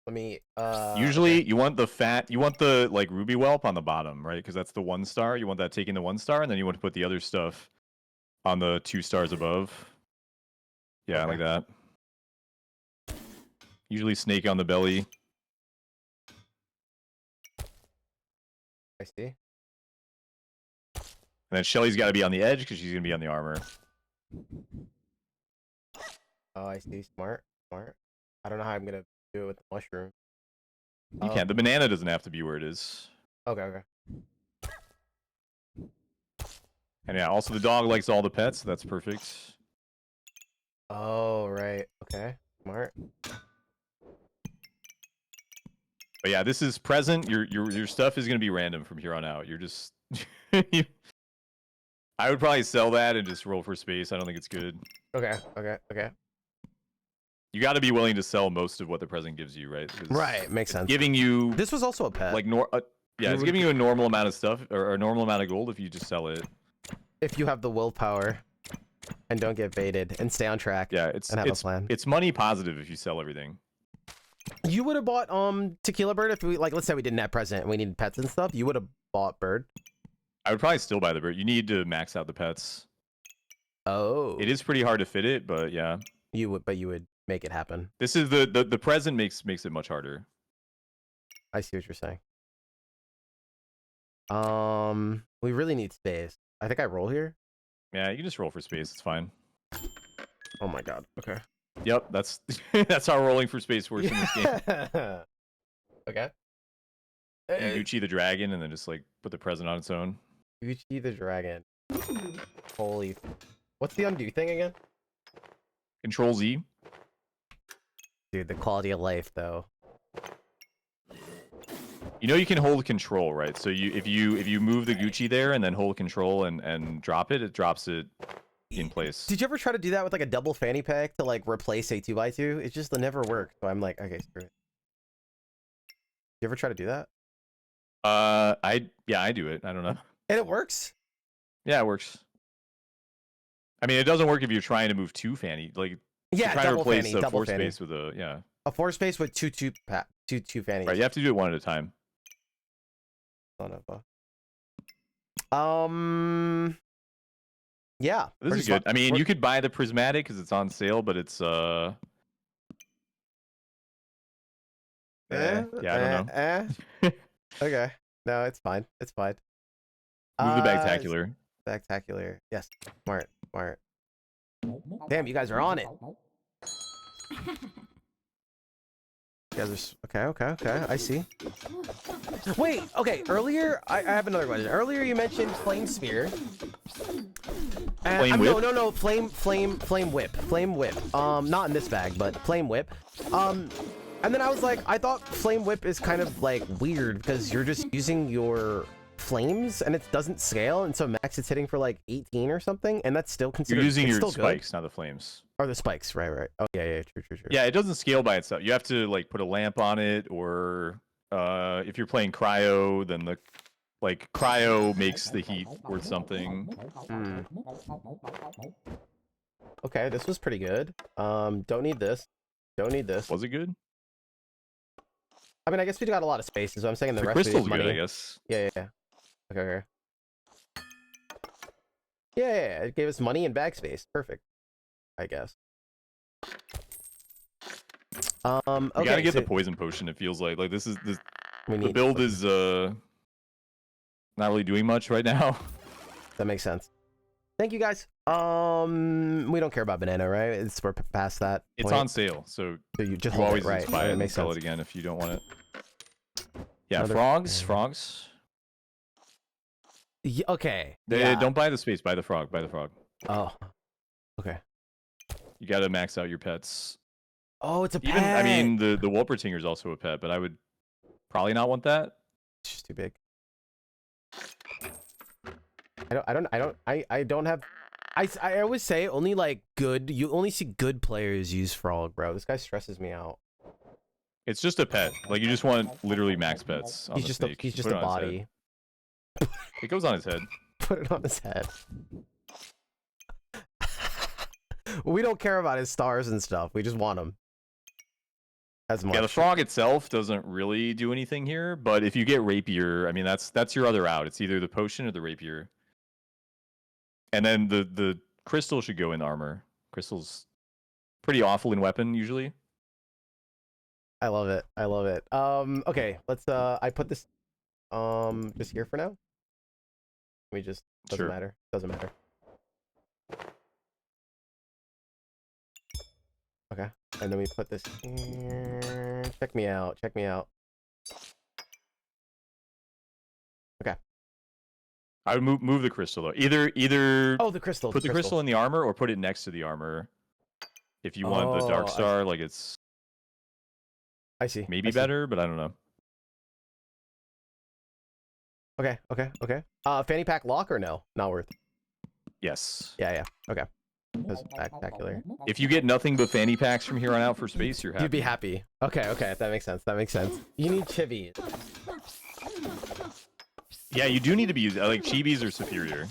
Let me, Usually, okay. you want the, like, ruby whelp on the bottom, right? Because that's the 1 star. You want that taking the 1 star, and then you want to put the other stuff on the 2 stars above. Yeah, okay. Like that. Usually snake on the belly. I see. And then Shelly's got to be on the edge because she's going to be on the armor. Oh, I see. Smart. I don't know how I'm going to do it with the mushroom. You can. The banana doesn't have to be where it is. Okay. And yeah, also the dog likes all the pets, so that's perfect. Oh, right. Okay. Smart. But yeah, this is present. Your stuff is going to be random from here on out. You're just... I would probably sell that and just roll for space. I don't think it's good. Okay. You got to be willing to sell most of what the present gives you, right? Right, makes sense. Giving you... This was also a pet. Like, yeah, it's giving you a normal amount of stuff, or a normal amount of gold if you just sell it. If you have the willpower and don't get baited and stay on track. Yeah, and have a plan. It's money positive if you sell everything. You would have bought Tequila Bird if we, like, let's say we didn't have present and we needed pets and stuff. You would have bought Bird. I would probably still buy the Bird. You need to max out the pets. Oh. It is pretty hard to fit it, but yeah. You would make it happen. This is the present makes it much harder. I see what you're saying. We really need space. I think I roll here. Yeah, you can just roll for space. It's fine. Oh my god. Okay. Yep, that's that's how rolling for space works in this game. Okay. Gucci the dragon, and then just like put the present on its own. Gucci the dragon. Holy. What's the undo thing again? Control Z. Dude, the quality of life though. You know you can hold control, right? So if you move the Gucci there and then hold control and drop it, it drops it in place. Did you ever try to do that with like a double fanny pack to like replace a 2x2? It just never worked. So I'm like, okay, screw it. You ever try to do that? I do it. I don't know. And it works? Yeah, it works. I mean, it doesn't work if you're trying to move two fanny. Like, Yeah, you're trying to double replace fanny, the double floor fanny. space with a A floor space with two fannies. Right, you have to do it one at a time. Son of a. Yeah. This is good. I mean, you could buy the prismatic because it's on sale, but it's yeah, I don't know. Okay. No, it's fine. It's fine. Move the Bagtacular. Spectacular. Yes. Smart. Smart. Damn, you guys are on it. You guys are okay. I see. Wait. Okay. Earlier, I have another question. Earlier, you mentioned flame spear. Flame whip? No. Flame whip. Flame whip. Not in this bag, but flame whip. And then I was like, I thought flame whip is kind of like weird because you're just using your flames and it doesn't scale, and so max it's hitting for like 18 or something, and that's still considered. You're using your spikes, not the flames. Or the spikes, right? Oh yeah, true. Yeah, it doesn't scale by itself. You have to like put a lamp on it, or if you're playing cryo, then the cryo makes the heat worth something. Okay, this was pretty good. Don't need this. Was it good? I mean, I guess we got a lot of spaces, so I'm saying the rest crystal's of money. good, I guess. Yeah. Okay. Yeah, it gave us money and bag space. Perfect. I guess. Okay, you gotta get the poison potion. It feels like this is the build is not really doing much right now. That makes sense. Thank you guys. We don't care about banana, right? We're past that. It's on sale, so you just always right. buy it and makes sell sense. it again if you don't want it. Yeah, Another... frogs. Yeah, okay. Don't buy the space. Buy the frog. Oh. Okay. You gotta max out your pets. Oh, it's a pet. I mean, the Wolpertinger is also a pet, but I would probably not want that. It's just too big. I don't have. I always say only like good. You only see good players use frog, bro. This guy stresses me out. It's just a pet. Like you just want literally max pets. He's just a body. It goes on his head. Put it on his head. We don't care about his stars and stuff. We just want him. As much. Yeah, the frog itself doesn't really do anything here, but if you get rapier, I mean that's your other out. It's either the potion or the rapier. And then the crystal should go in armor. Crystal's pretty awful in weapon usually. I love it. Okay, let's I put this just here for now. We just doesn't matter. Okay. And then we put this here. Check me out. Okay. I would move the crystal though. Either oh, the crystal. Put the crystal in the armor or put it next to the armor. If you want the dark star, like it's I see. Maybe better, but I don't know. Okay. Fanny pack lock or no? Not worth. Yes. Yeah. Okay. That's spectacular. If you get nothing but fanny packs from here on out for space, you're happy. You'd be happy. Okay. That makes sense. You need chibis. Yeah, you do need to be like chibis are superior.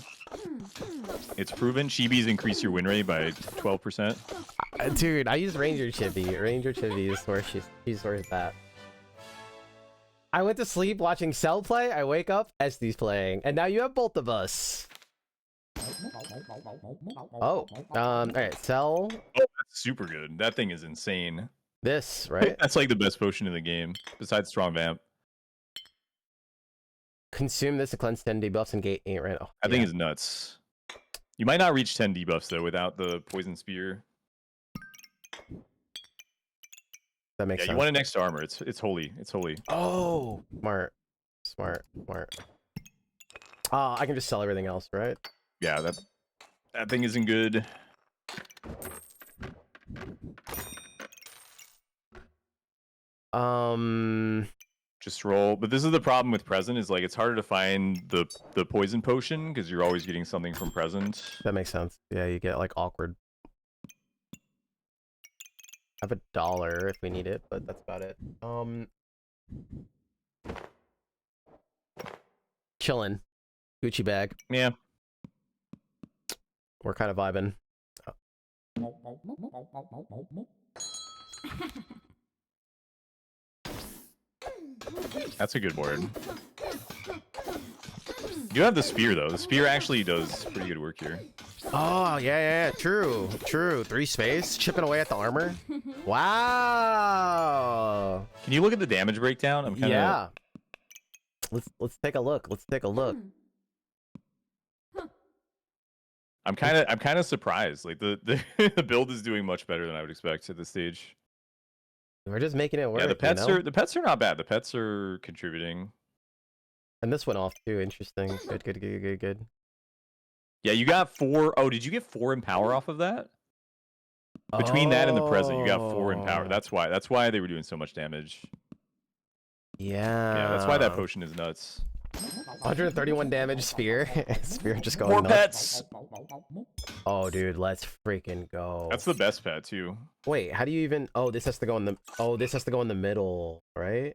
It's proven chibis increase your win rate by 12%. Dude, I use Ranger Chibi. Ranger Chibi is where she's where it's at. I went to sleep watching Cell play. I wake up, Estes playing, and now you have both of us. Oh, all right, Cell. Oh, that's super good. That thing is insane. This, right? That's like the best potion in the game, besides Strong Vamp. Consume this to cleanse 10 debuffs and gate 8 right. Oh, I think it's nuts. You might not reach 10 debuffs though without the poison spear. That makes sense. You want it next to armor. It's holy. Oh, smart. I can just sell everything else, right? Yeah, that thing isn't good. Just roll. But this is the problem with present is like it's harder to find the poison potion because you're always getting something from present. That makes sense. Yeah, you get like awkward. I have $1 if we need it, but that's about it. Chilling. Gucci bag. Yeah. We're kind of vibing. That's a good board. You have the spear though. The spear actually does pretty good work here. Oh, yeah, true. 3 space, chipping away at the armor. Wow. Can you look at the damage breakdown? I'm kind of Yeah. Let's take a look. I'm kind of surprised. Like the the build is doing much better than I would expect at this stage. We're just making it work. Yeah, the pets you know? are not bad. The pets are contributing. And this went off too. Interesting. Good. Yeah, you got 4. Oh, did you get 4 in power off of that? Between that and the present, you got 4 in power. That's why they were doing so much damage. Yeah. Yeah, that's why that potion is nuts. 131 damage spear. Spear just going More nuts. pets. Oh, dude, let's freaking go. That's the best pet too. Wait, how do you even? Oh, this has to go in the. Oh, this has to go in the middle, right?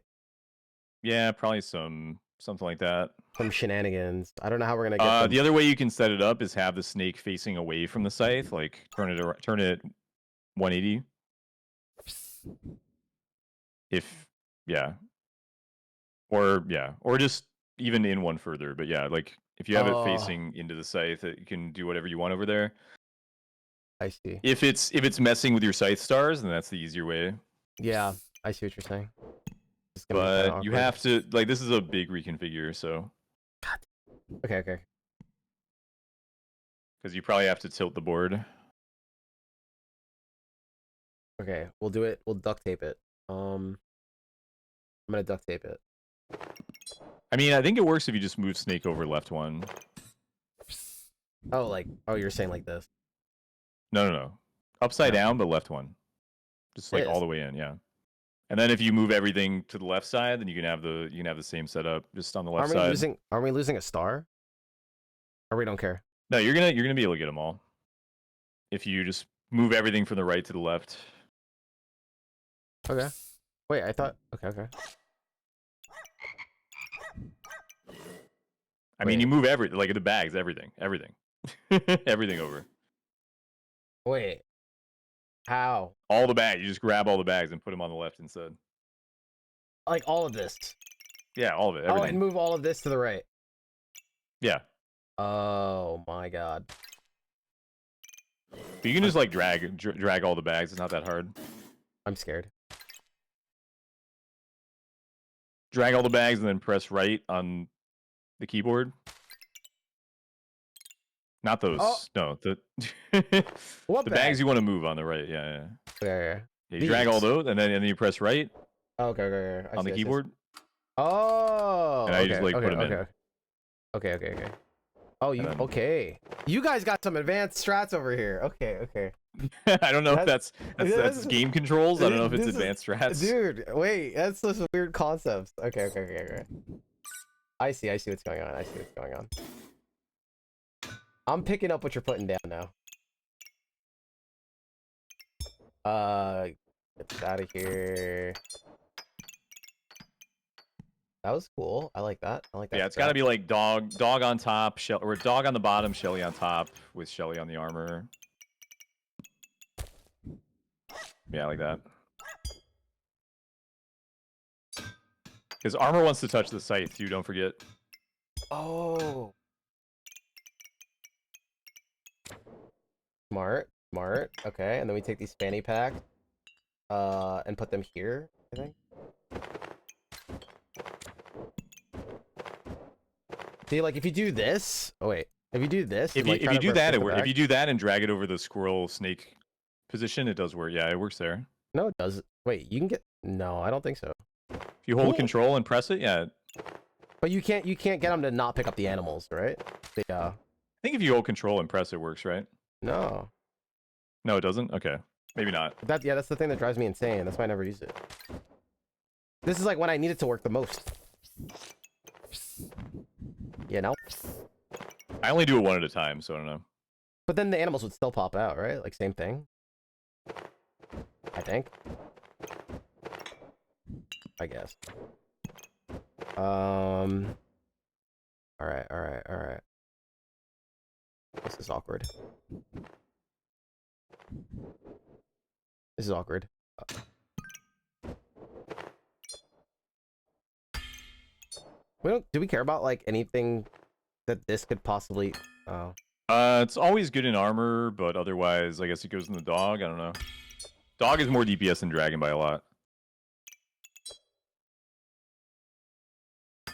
Yeah, probably something like that. Some shenanigans. I don't know how we're gonna get. The other way you can set it up is have the snake facing away from the scythe, like turn it 180. Or just even in one further. But yeah, like if you have it facing into the scythe, you can do whatever you want over there. I see. If it's messing with your scythe stars, then that's the easier way. Yeah, I see what you're saying. But you have to like this is a big reconfigure, so. Okay. Because you probably have to tilt the board. Okay, we'll do it. We'll duct tape it. I'm gonna duct tape it. I mean, I think it works if you just move snake over left one. Oh, you're saying like this? No. Upside down, but left one. Just like all the way in, yeah. And then if you move everything to the left side, then you can have the same setup just on the left side. Are we losing a star? Or we don't care? No, you're gonna be able to get them all. If you just move everything from the right to the left. Okay. Wait, I thought. Okay. I mean, you move everything, like the bags, everything, everything over. Wait. How? All the bags. You just grab all the bags and put them on the left instead. Like all of this? Yeah, all of it. Everything. Oh, and move all of this to the right. Yeah. Oh my god. But you can just like drag all the bags. It's not that hard. I'm scared. Drag all the bags and then press right on the keyboard. Not those. Oh. No, the the bags you want to move on the right. Yeah. Yeah. You drag all those and then you press right. Okay. On the keyboard. Oh. And I just like put them in. Okay. Oh, okay. You guys got some advanced strats over here. Okay. I don't know if that's game controls. I don't know if it's advanced strats. Dude, wait, that's those weird concepts. Okay. I see what's going on. I'm picking up what you're putting down now. Get this out of here. That was cool. I like that. Yeah, it's got to be like dog on top, or dog on the bottom, Shelly on top, with Shelly on the armor. Yeah, like that. Because armor wants to touch the scythe too, don't forget. Oh. Smart. Okay, and then we take these fanny packs, and put them here, I think. See, like if you do this. Oh wait, if you do this. If you do that, it works. If you do that and drag it over the squirrel snake position, it does work. Yeah, it works there. No, it doesn't. Wait, you can get. No, I don't think so. If you hold control and press it, yeah. But you can't get them to not pick up the animals, right? I think if you hold control and press, it works, right? No. No, it doesn't. Okay, maybe not. That's the thing that drives me insane. That's why I never use it. This is like when I need it to work the most. You know? I only do it one at a time, so I don't know. But then the animals would still pop out, right? Like, same thing. I think. I guess. Alright. This is awkward. This is awkward. Do we care about, like, anything that this could possibly... Oh. It's always good in armor, but otherwise, I guess it goes in the dog. I don't know. Dog is more DPS than dragon by a lot. I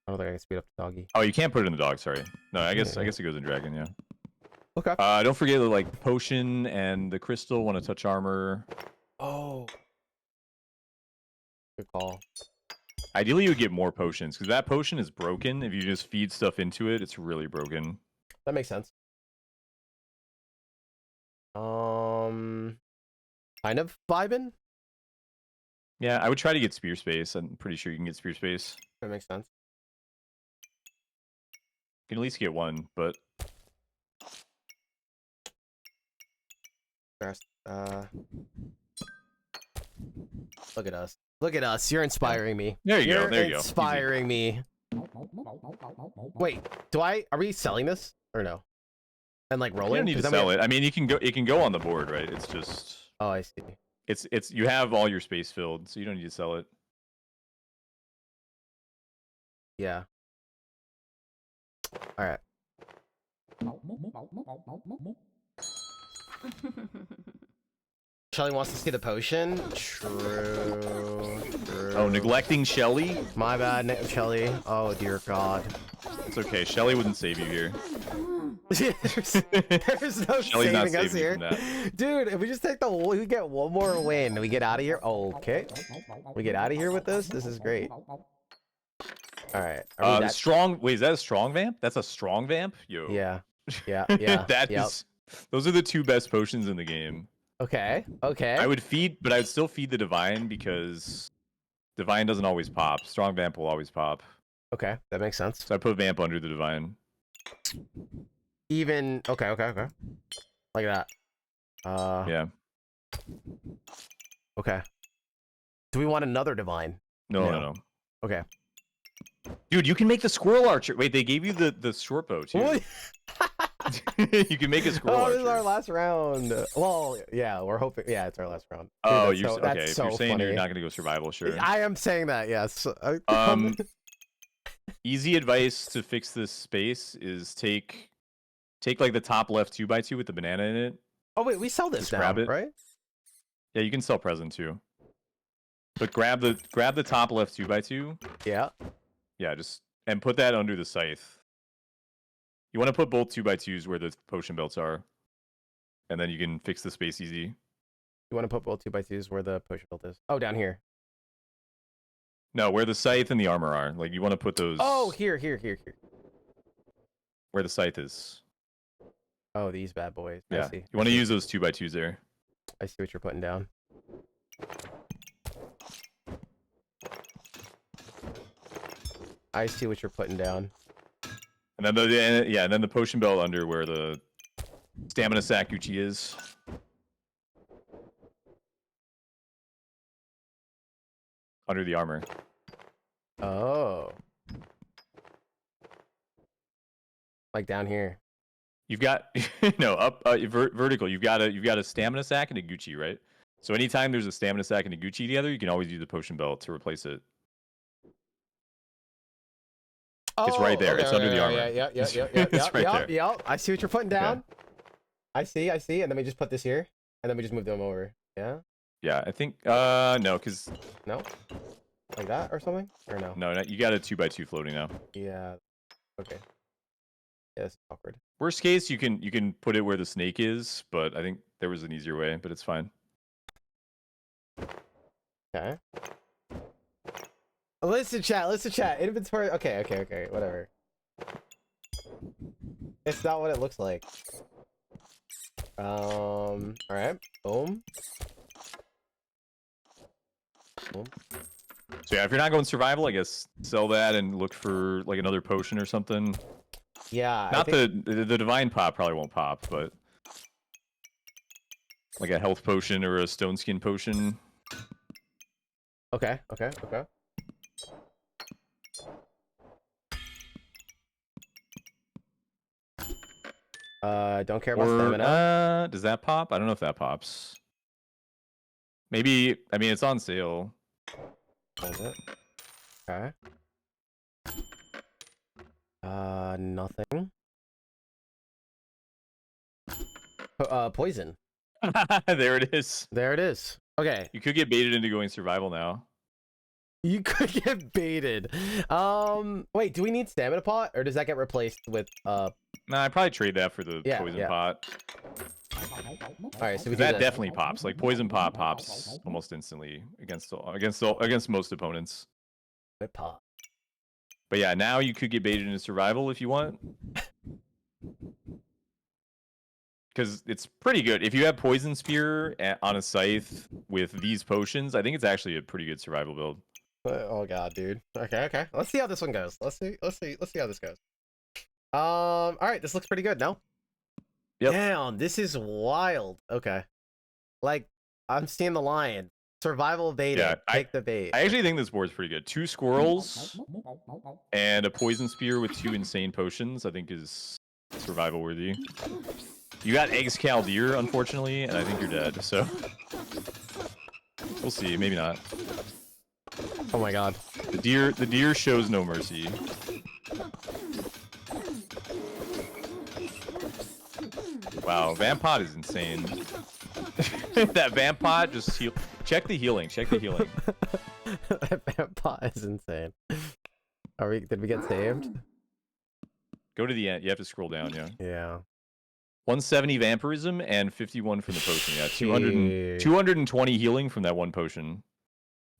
don't think I can speed up the doggy. Oh, you can't put it in the dog. Sorry. No, I guess it goes in dragon. Yeah. Okay. Don't forget the like potion and the crystal want to touch armor. Oh. Good call. Ideally, you would get more potions because that potion is broken. If you just feed stuff into it, it's really broken. That makes sense. Kind of vibing. Yeah, I would try to get spear space. I'm pretty sure you can get spear space. That makes sense. You can at least get one, but look at us. Look at us. You're inspiring me. There you go. There you go. Inspiring me. Wait, are we selling this or no? And like rolling? You don't need to sell it. I mean, it can go on the board, right? It's just. Oh, I see. It's you have all your space filled, so you don't need to sell it. Yeah. All right. Shelly wants to see the potion. True. Oh, neglecting Shelly? My bad, Shelly. Oh dear God. It's okay. Shelly wouldn't save you here. there's no Shelly's not saving us saving you here, from that. dude. If we just take we get one more win, we get out of here. Okay, we get out of here with this. This is great. All right. Strong. Wait, is that a strong vamp? That's a strong vamp. Yo. Yeah. That is. Those are the two best potions in the game. Okay. I would feed, but I would still feed the divine because divine doesn't always pop. Strong vamp will always pop. Okay, that makes sense. So I put vamp under the divine. Even okay. Like that. Yeah. Okay. Do we want another divine? No. Okay. Dude, you can make the squirrel archer. Wait, they gave you the short bow too. What? You can make a squirrel archer. This is our last round. Well, yeah, we're hoping. Yeah, it's our last round. Dude, oh, okay. If you're saying you're not gonna go survival, sure. I am saying that. Yes. Easy advice to fix this space is take like the top left 2x2 with the banana in it. Oh wait, we sell this just now, grab it. right? Yeah, you can sell present too. But grab the top left 2x2. Yeah. Yeah, and put that under the scythe. You want to put both 2x2s where the potion belts are, and then you can fix the space easy. You want to put both 2x2s where the potion belt is? Oh, down here. No, where the scythe and the armor are. Like you want to put those. Oh, here. Where the scythe is. Oh, these bad boys. Yeah. I see. You want to use those 2x2s there. I see what you're putting down. I see what you're putting down. And then the potion belt under where the stamina sack Gucci is. Under the armor. Oh. Like down here. You've got no up vertical. You've got a stamina sack and a Gucci, right? So anytime there's a stamina sack and a Gucci together, you can always use the potion belt to replace it. It's right there. Okay, it's under the armor. Yeah. It's right there. Yeah. I see what you're putting down. Okay. I see. And then we just put this here, and then we just move them over. Yeah. Yeah, I think no, because no, like that or something, or no? No, you got a 2x2 floating now. Yeah. Okay. Yeah, that's awkward. Worst case, you can put it where the snake is, but I think there was an easier way, but it's fine. Okay. Listen, chat. Inventory. Okay. Whatever. It's not what it looks like. All right. Boom. Boom. So yeah, if you're not going survival, I guess sell that and look for like another potion or something. Yeah. Not the divine pot probably won't pop, but like a health potion or a stone skin potion. Okay. Okay. Okay. Don't care about stamina. Does that pop? I don't know if that pops. Maybe. I mean, it's on sale. Hold it. Okay. Nothing. Poison. There it is. There it is. Okay. You could get baited into going survival now. You could get baited. Wait, do we need stamina pot, or does that get replaced with Nah, I'd probably trade that for the poison pot. All right, so that definitely pops. Like poison pot pops almost instantly against most opponents. Good pot. But yeah, now you could get baited into survival if you want. Because it's pretty good. If you have Poison Spear on a Scythe with these potions, I think it's actually a pretty good survival build. Oh god, dude. Okay, okay. Let's see how this one goes. Let's see how this goes. All right, this looks pretty good, no? Yep. Damn, this is wild. Okay. Like, I'm seeing the lion. Survival bait. Yeah, take the bait. I actually think this board's pretty good. 2 squirrels and a Poison Spear with 2 insane potions, I think is survival worthy. You got Eggs Caldeer, unfortunately, and I think you're dead, so we'll see, maybe not. Oh my god. The deer shows no mercy. Wow, Vampot is insane. That Vampot just heal. Check the healing. Check the healing. That Vampot is insane. Did we get saved? Go to the end. You have to scroll down, yeah. Yeah. 170 vampirism and 51 from the potion. Yeah, 220 healing from that one potion.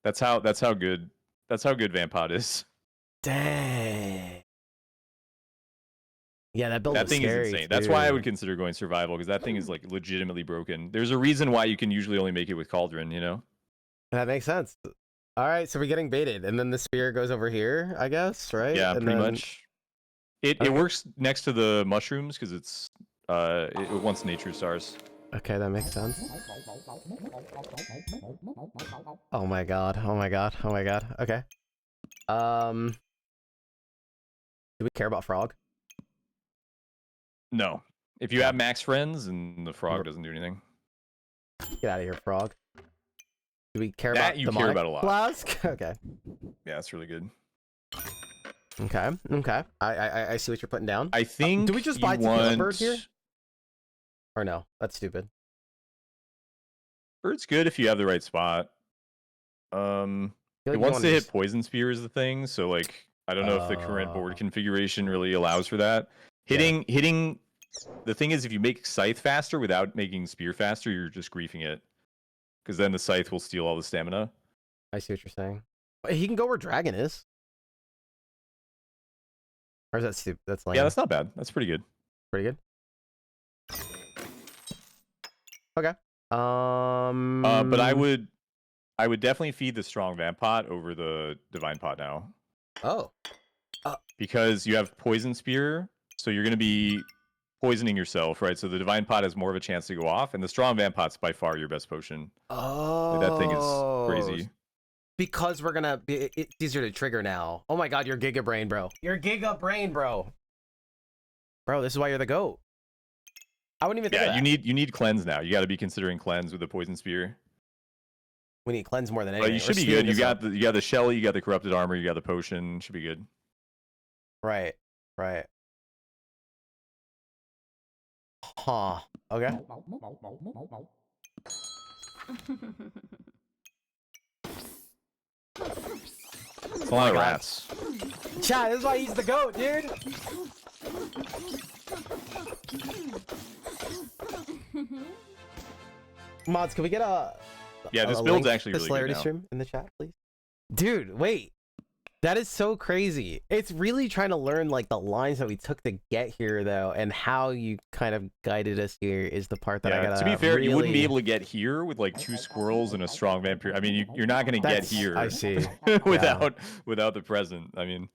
That's how good Vampot is. Dang. Yeah, that build that thing scary, is insane. too. That's why I would consider going survival, because that thing is like legitimately broken. There's a reason why you can usually only make it with Cauldron, you know? That makes sense. All right, so we're getting baited, and then the spear goes over here, I guess, right? Yeah, and pretty much. It works next to the mushrooms because it's it wants nature stars. Okay, that makes sense. Oh my god! Oh my god! Oh my god! Okay. Do we care about frog? No. If you have max friends, and the frog doesn't do anything. Get out of here, frog. Do we care that about you care about a lot? Flask? Okay. Yeah, that's really good. Okay. Okay. I see what you're putting down. I think. Do we just buy two bird here? Or no? That's stupid. Bird's good if you have the right spot. It wants to hit Poison Spear is the thing, so like I don't know if the current board configuration really allows for that. Hitting the thing is, if you make Scythe faster without making Spear faster, you're just griefing it. Because then the Scythe will steal all the stamina. I see what you're saying. He can go where Dragon is. Or is that stupid? That's lame. Yeah, that's not bad. That's pretty good. Pretty good. Okay. But I would definitely feed the strong Vampot over the Divine Pot now. Oh. Because you have Poison Spear, so you're going to be poisoning yourself, right? So the Divine Pot has more of a chance to go off, and the strong Vampot's by far your best potion. Oh. Like, that thing is crazy. Because we're gonna be, it's easier to trigger now. Oh my god, you're Giga Brain, bro. You're Giga Brain, bro. Bro, this is why you're the GOAT. I wouldn't even think of that. you need cleanse now. You got to be considering cleanse with the Poison Spear. We need cleanse more than anything. But you should be good. You got the Shelly, you got the corrupted armor, you got the potion. Should be good. Right. Right. Huh. Okay. It's a lot of rats. Chat, this is why he's the GOAT, dude. Mods, can we get a this build's actually the really Celerity good now. stream in the chat, please? Dude, wait. That is so crazy. It's really trying to learn like the lines that we took to get here, though, and how you kind of guided us here is the part that I gotta. To be fair, really... you wouldn't be able to get here with like 2 squirrels and a strong vampire. I mean, you're not going to get here. I see. without the present. I mean,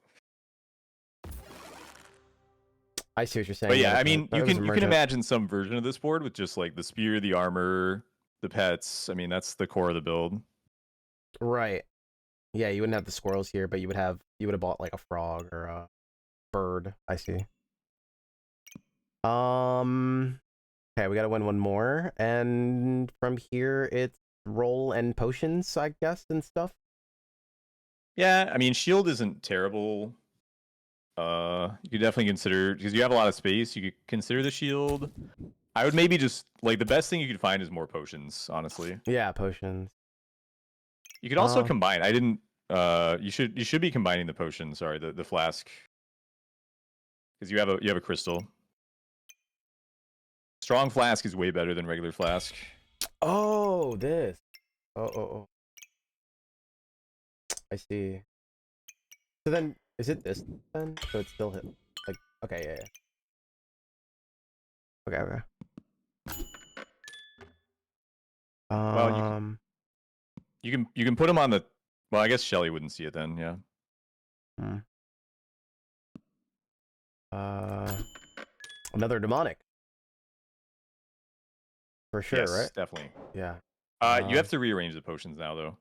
I see what you're saying. but yeah, I mean, you can imagine some version of this board with just like the spear, the armor, the pets. I mean, that's the core of the build. Right. Yeah, you wouldn't have the squirrels here, but you would have bought like a frog or a bird. I see. Okay, we gotta win one more, and from here it's roll and potions, I guess, and stuff. Yeah, I mean, shield isn't terrible. You could definitely consider, because you have a lot of space, you could consider the shield. I would maybe just like the best thing you could find is more potions, honestly. Yeah, potions. You could also combine. I didn't. You should be combining the potion. Sorry, the flask, because you have a crystal. Strong flask is way better than regular flask. Oh, this. Oh. I see. So then, is it this then? So it's still hit. Like, okay, yeah. Okay. Well, you can put them on the. Well, I guess Shelly wouldn't see it then. Yeah. Another demonic. For sure, yes, right? Definitely. Yeah. You have to rearrange the potions now, though.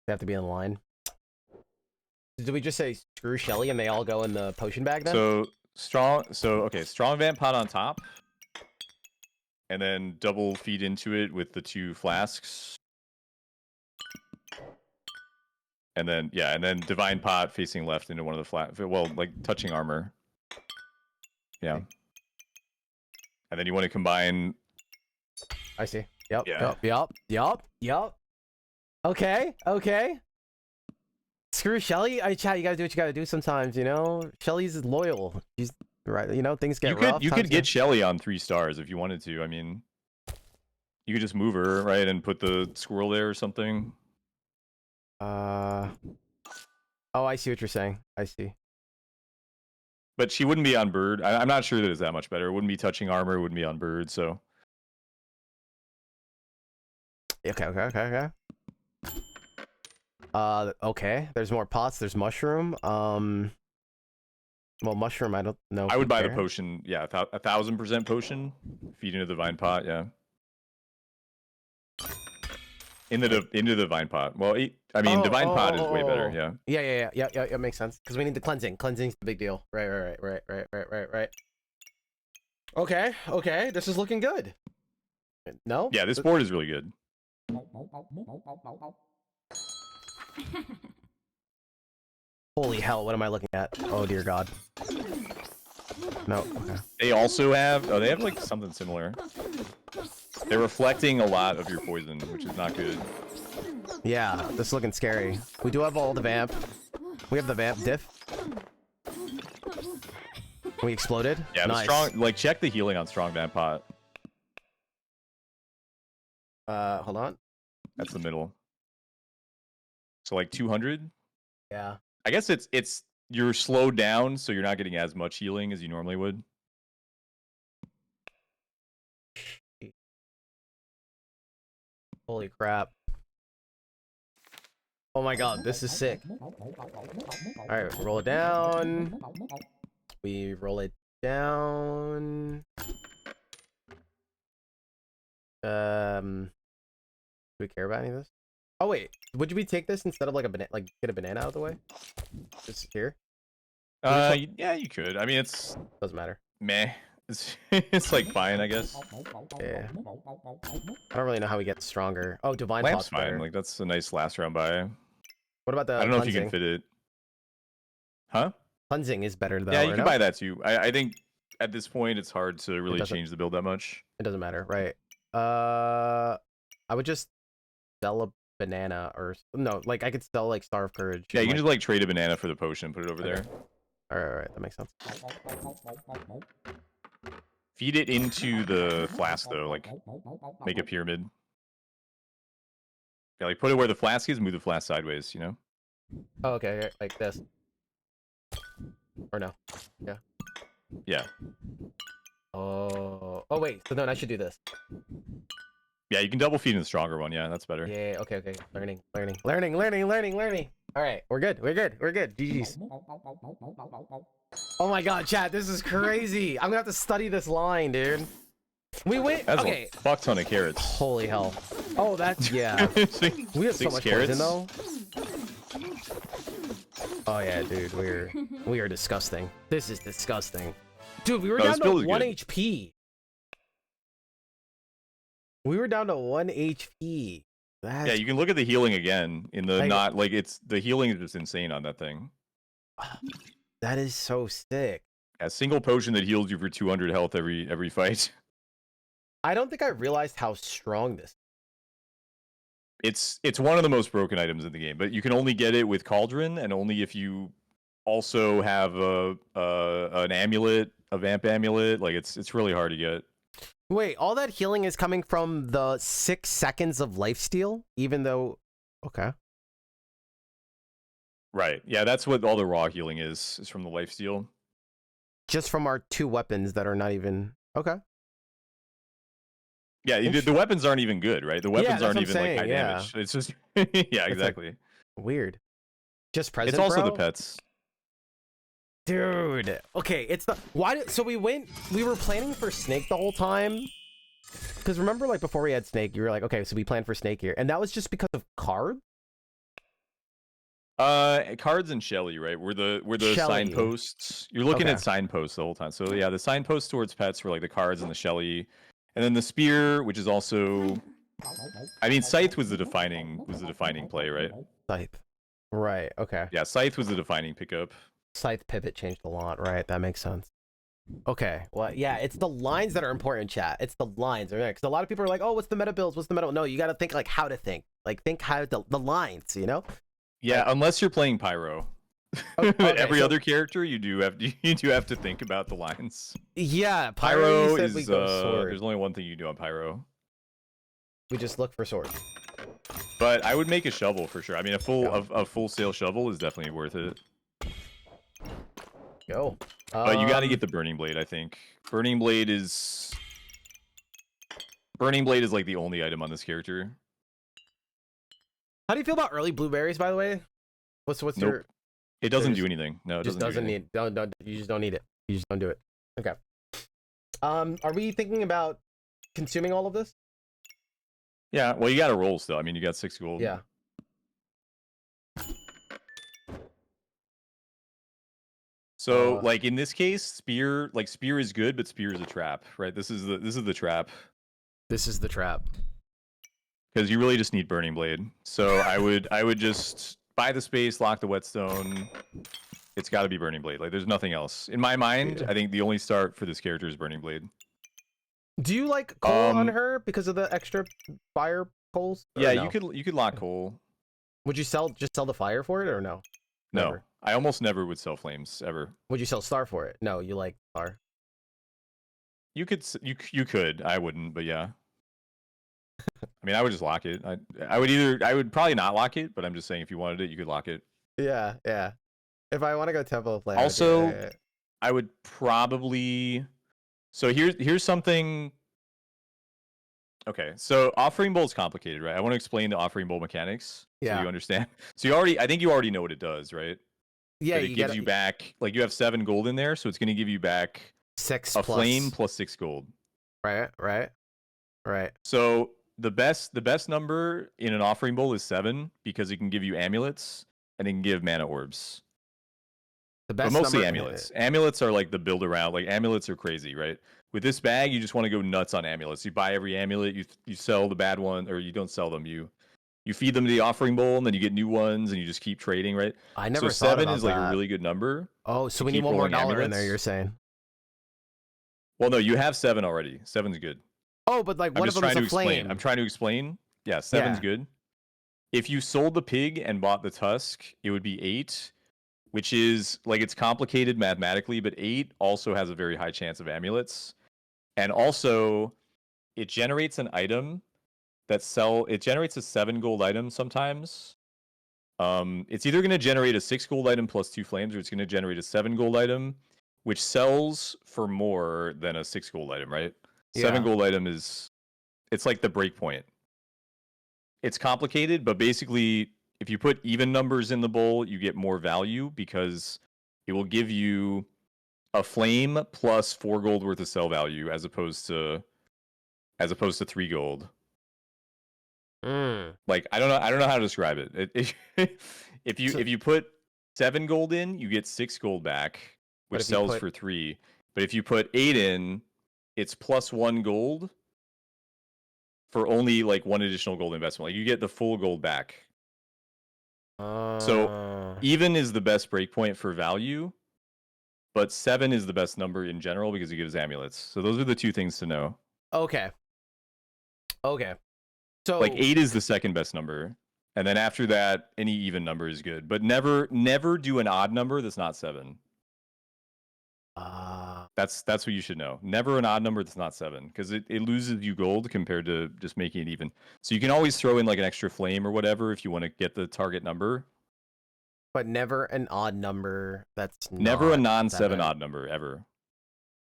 They have to be in line. Did we just say screw Shelly and they all go in the potion bag then? So strong vamp pot on top, and then double feed into it with the 2 flasks, and then divine pot facing left into one of the like touching armor. Yeah. And then you want to combine. I see. Yep. Yeah. Yep. Okay. Screw Shelly. Chat. You gotta do what you gotta do sometimes. You know, Shelly's loyal. She's right. You know, things get rough. You could get Shelly on 3 stars if you wanted to. I mean, you could just move her right and put the squirrel there or something. Oh, I see what you're saying. I see. But she wouldn't be on bird. I'm not sure that it's that much better. It wouldn't be touching armor. It wouldn't be on bird. So. Okay. Okay. There's more pots. There's mushroom. Well, mushroom. I don't know. I would buy the potion. Yeah, 1000% potion. Feed into the divine pot. Yeah. Into the divine pot. Well, I mean, divine pot is way better. Yeah. Yeah. Makes sense because we need the cleansing. Cleansing's the big deal. Right. Okay. This is looking good. No. Yeah, this board is really good. Holy hell, what am I looking at? Oh dear god. No, okay. They also have, they have like something similar. They're reflecting a lot of your poison, which is not good. Yeah, this is looking scary. We do have all the vamp. We have the vamp diff. We exploded? Yeah, nice. Strong, like check the healing on strong vamp pot. Hold on. That's the middle. So like 200? Yeah. I guess it's you're slowed down, so you're not getting as much healing as you normally would. Holy crap. Oh my god, this is sick. Alright, roll it down. We roll it down. Do we care about any of this? Oh wait, would we take this instead of like a banana? Like get a banana out of the way? Just here? Yeah, you could. I mean, it's doesn't matter. Meh. It's like fine, I guess. Yeah. I don't really know how we get stronger. Oh, divine Lamp's pot's fine. better. Like that's a nice last round buy. What about the? I don't know cleansing? if you can fit it. Huh? Cleansing is better though. Yeah, you can buy that too. I think at this point it's hard to really It change the build that much. It doesn't matter, right? I would just sell a banana or no, like I could sell like Star of Courage. Yeah, you can just like trade a banana for the potion and put it over there. All right, that makes sense. Feed it into the flask though, like make a pyramid. Yeah, like put it where the flask is, move the flask sideways, you know? Oh, okay, like this. Or no? Yeah. Yeah. Oh. Oh wait. So then I should do this. Yeah, you can double feed in the stronger one. Yeah, that's better. Yeah. Okay. Okay. Learning. All right. We're good. GG's. Oh my god, chat. This is crazy. I'm gonna have to study this line, dude. We went. That's Okay. a fuck ton of carrots. Holy hell. Oh, that's yeah. We have so much poison though. Oh yeah, dude. We are disgusting. This is disgusting. Dude, we were down to 1 HP. We were down to 1 HP. That's... Yeah, you can look at the healing again in the the healing is just insane on that thing. That is so sick. A single potion that heals you for 200 health every fight. I don't think I realized how strong this. It's one of the most broken items in the game, but you can only get it with Cauldron, and only if you also have an amulet, a vamp amulet. Like it's really hard to get. Wait, all that healing is coming from the 6 seconds of lifesteal, even though... Okay. Right. Yeah, that's what all the raw healing is from the lifesteal. Just from our 2 weapons that are not even... Okay. Yeah, the weapons aren't even good, right? The weapons aren't even like high damage. It's just... yeah, exactly. Like, weird. Just present, It's also bro? the pets. Dude, okay, it's the so we were planning for Snake the whole time, because remember, like, before we had Snake, you were like, okay, so we planned for Snake here, and that was just because of cards. Cards and Shelly, right? Were the signposts. You're looking at signposts the whole time. So yeah, the signposts towards pets were like the cards and the Shelly, and then the spear, which is also, I mean, Scythe was the defining play, right? Scythe, right? Okay. Yeah, Scythe was the defining pickup. Scythe pivot changed a lot, right? That makes sense. Okay, well, yeah, it's the lines that are important, chat. It's the lines, right? Because a lot of people are like, oh, what's the meta builds? What's the meta? No, you got to think like how to think. Like think how the lines, you know? Yeah, like, unless you're playing Pyro. Okay, every other character, you do have to think about the lines. Yeah, Pyro is there's only one thing you do on Pyro. We just look for sword. But I would make a shovel for sure. I mean, a full sail shovel is definitely worth it. Go. But you got to get the Burning Blade, I think. Burning Blade is like the only item on this character. How do you feel about early blueberries, by the way? What's your... It doesn't do anything. No, it doesn't need... Don't, you just don't need it. You just don't do it. Okay. Are we thinking about consuming all of this? Yeah, well, you got to roll still. I mean, you got 6 gold. Yeah. So, like in this case, spear is good, but spear is a trap, right? This is the trap. This is the trap. Because you really just need Burning Blade. So I would just buy the space, lock the whetstone. It's got to be Burning Blade. Like there's nothing else in my mind. Yeah. I think the only start for this character is Burning Blade. Do you like coal on her because of the extra fire coals? Yeah, no? you could lock coal. Would you sell the fire for it or no? Never. No, I almost never would sell flames ever. Would you sell star for it? No, you like star. You could. I wouldn't, but yeah. I mean, I would just lock it. I would probably not lock it, but I'm just saying if you wanted it, you could lock it. Yeah, yeah. If I want to go Temple of Flame. Also, I would probably. So here's something. Okay, so Offering Bowl is complicated, right? I want to explain the Offering Bowl mechanics so you understand. So I think you already know what it does, right? Yeah, it gives you back, like you have 7 gold in there, so it's going to give you back 6 a flame plus 6 gold. Right. So the best number in an Offering Bowl is 7 because it can give you amulets and it can give mana orbs. But mostly amulets. Amulets are like the build around. Like amulets are crazy, right? With this bag, you just want to go nuts on amulets. You buy every amulet, you sell the bad one, or you don't sell them. You feed them to the Offering Bowl, and then you get new ones, and you just keep trading, right? I never so thought 7 about is like that. a really good number. Oh, so we need one more dollar in there, you're saying? Well, no, you have 7 already. 7's good. Oh, but like one of them is a flame. I'm trying to explain. Yeah, 7's good. If you sold the pig and bought the tusk, it would be 8, which is like it's complicated mathematically, but 8 also has a very high chance of amulets. And also, it generates an item it generates a 7 gold item sometimes. It's either going to generate a 6 gold item plus 2 flames, or it's going to generate a 7 gold item, which sells for more than a 6 gold item, right? 7 gold item it's like the break point. It's complicated, but basically, if you put even numbers in the bowl, you get more value because it will give you a flame plus 4 gold worth of sell value as opposed to 3 gold. Like I don't know how to describe it. If you put 7 gold in, you get 6 gold back, which sells for 3. But if you put 8 in, it's plus 1 gold for only like 1 additional gold investment. Like you get the full gold back. So even is the best breakpoint for value, but 7 is the best number in general because it gives amulets. So those are the 2 things to know. Okay. So like 8 is the second best number, and then after that, any even number is good. But never do an odd number that's not 7. That's what you should know. Never an odd number that's not 7, because it loses you gold compared to just making it even. So you can always throw in like an extra flame or whatever if you want to get the target number. But never an odd number that's never a non-7 odd number ever.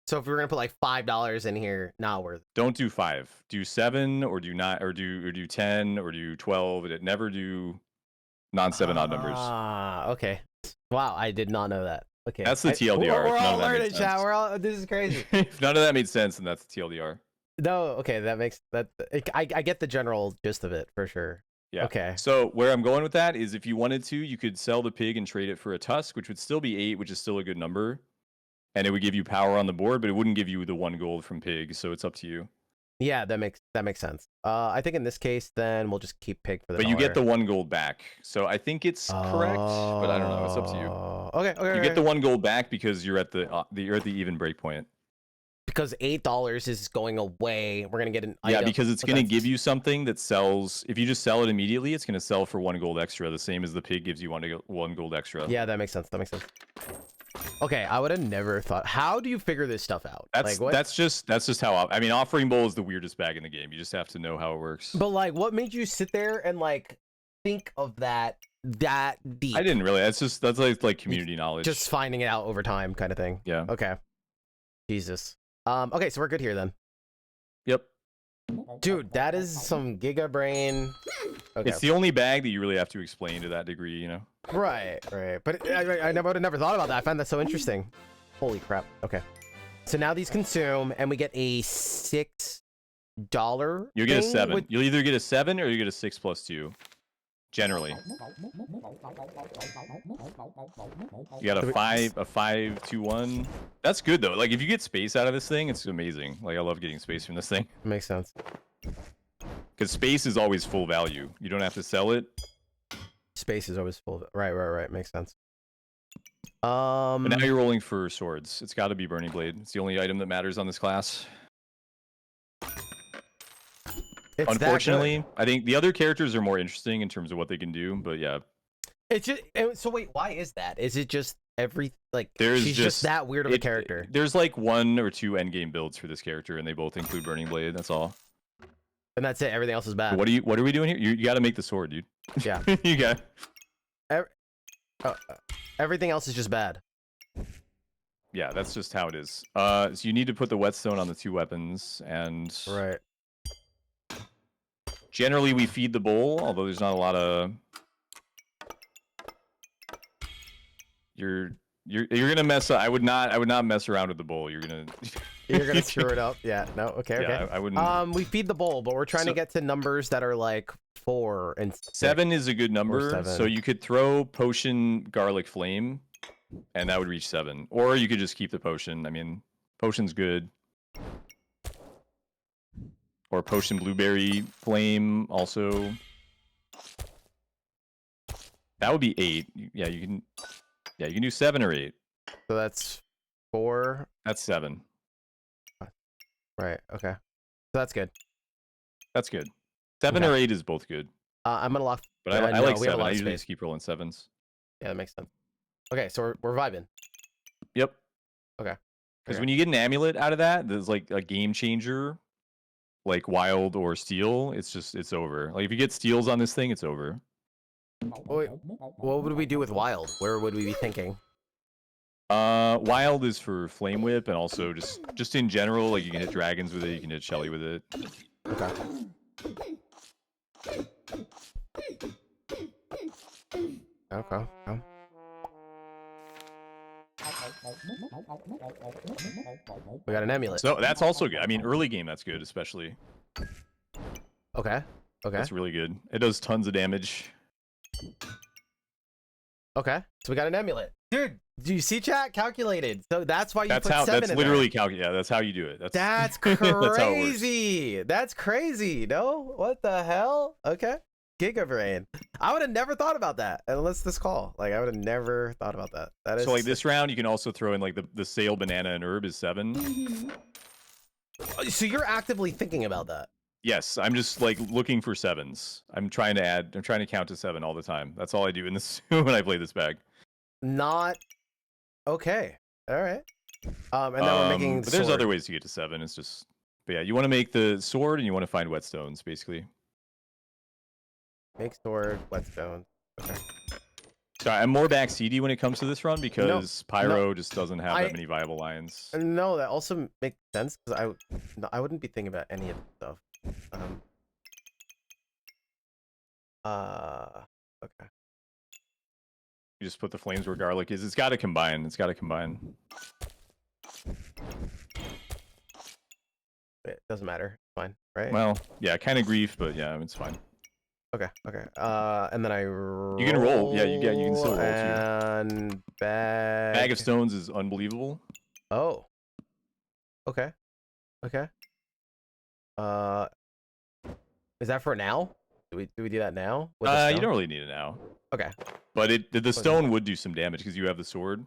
So if we were gonna put like $5 in here, not worth it. Don't do 5. Do 7 or do 9 or do 10 or do 12. It never do non-7 odd numbers. Okay. Wow, I did not know that. Okay. That's the TLDR. We're all learning, chat. We're all. This is crazy. If none of that made sense, then that's the TLDR. No, okay, that makes that. I get the general gist of it for sure. Yeah. Okay. So where I'm going with that is, if you wanted to, you could sell the pig and trade it for a tusk, which would still be 8, which is still a good number, and it would give you power on the board, but it wouldn't give you the 1 gold from pig. So it's up to you. Yeah, that makes sense. I think in this case, then we'll just keep pig for the. But you get the 1 gold back, so I think it's correct, but I don't know. It's up to you. Okay. You get the 1 gold back because you're at the even break point. Because $8 is going away. We're gonna get an item. Yeah, because it's gonna give you something that sells. If you just sell it immediately, it's gonna sell for 1 gold extra, the same as the pig gives you 1 gold extra. Yeah, that makes sense. Okay, I would have never thought. How do you figure this stuff out? That's just how. I mean, offering bowl is the weirdest bag in the game. You just have to know how it works. But like, what made you sit there and like think of that deep? I didn't really. That's like community knowledge. Just finding it out over time, kind of thing. Yeah. Okay. Jesus. Okay, so we're good here then. Yep. Dude, that is some Giga Brain. Okay. It's the only bag that you really have to explain to that degree, you know? Right. But I would have never thought about that. I find that so interesting. Holy crap. Okay. So now these consume, and we get a $6. You get a 7. You'll either get a 7 or you get a 6 plus 2. Generally. You got a 5, 2, 1. That's good though. Like if you get space out of this thing, it's amazing. Like I love getting space from this thing. Makes sense. Because space is always full value. You don't have to sell it. Space is always full. Right. Makes sense. But now you're rolling for swords. It's got to be Burning Blade. It's the only item that matters on this class. Unfortunately, I think the other characters are more interesting in terms of what they can do, but yeah. It's just so wait, why is that? Is it just she's just that weird of a character? There's like 1 or 2 endgame builds for this character, and they both include Burning Blade. That's all. And that's it. Everything else is bad. What are we doing here? You got to make the sword, dude. Yeah. You got. Everything else is just bad. Yeah, that's just how it is. So you need to put the whetstone on the 2 weapons, and right. Generally, we feed the bowl, although there's not a lot of. You're gonna mess up. I would not mess around with the bowl. You're gonna screw it up. Yeah. No. Okay. Yeah, okay. I wouldn't. We feed the bowl, but we're trying to get to numbers that are like 4 and 6. 7 is a good number. So you could throw potion garlic flame, and that would reach 7. Or you could just keep the potion. I mean, potion's good. Or potion blueberry flame also. That would be 8. Yeah, you can. Yeah, you can do 7 or 8. So that's 4. That's 7. Right. Okay. So that's good. That's good. 7 or 8 is both good. I'm gonna lock. But I like 7. I usually just keep rolling 7s. Yeah, that makes sense. Okay, so we're vibing. Yep. Okay. Because when you get an amulet out of that, there's like a game changer, like wild or steel. It's over. Like if you get steals on this thing, it's over. Wait, what would we do with wild? Where would we be thinking? Wild is for flame whip, and also just in general, like you can hit dragons with it, you can hit Shelly with it. Okay. Okay. Okay. We got an amulet. So that's also good. I mean, early game that's good, especially. Okay. Okay. That's really good. It does tons of damage. Okay. So we got an amulet. Dude, do you see chat? Calculated. So that's why you That's put how. 7 That's in literally there. Yeah, that's how you do it. That's crazy. That's crazy. No? What the hell? Okay. Giga brain. I would have never thought about that unless this call. Like I would have never thought about that. That is So like this round, you can also throw in like the sail, banana, and herb is 7. So you're actively thinking about that. Yes, I'm just like looking for 7s. I'm trying to count to 7 all the time. That's all I do in this when I play this bag. Not okay. All right. And then we're making but there's sword. other ways to get to 7. It's just, but yeah, you want to make the sword and you want to find whetstones, basically. Make sword, whetstone. Okay. So I'm more backseaty when it comes to this run because Pyro just doesn't have that many viable lines. No, that also makes sense because I wouldn't be thinking about any of this stuff. Okay. You just put the flames where garlic is. It's got to combine. It's got to combine. It doesn't matter. It's fine, right? Well, yeah, kind of grief, but yeah, it's fine. Okay. Okay. And then you can roll. Yeah, you can still roll too. And bag of stones is unbelievable. Oh. Okay. Okay. Is that for now? Do we do that now? You don't really need it now. Okay. But the stone would do some damage because you have the sword.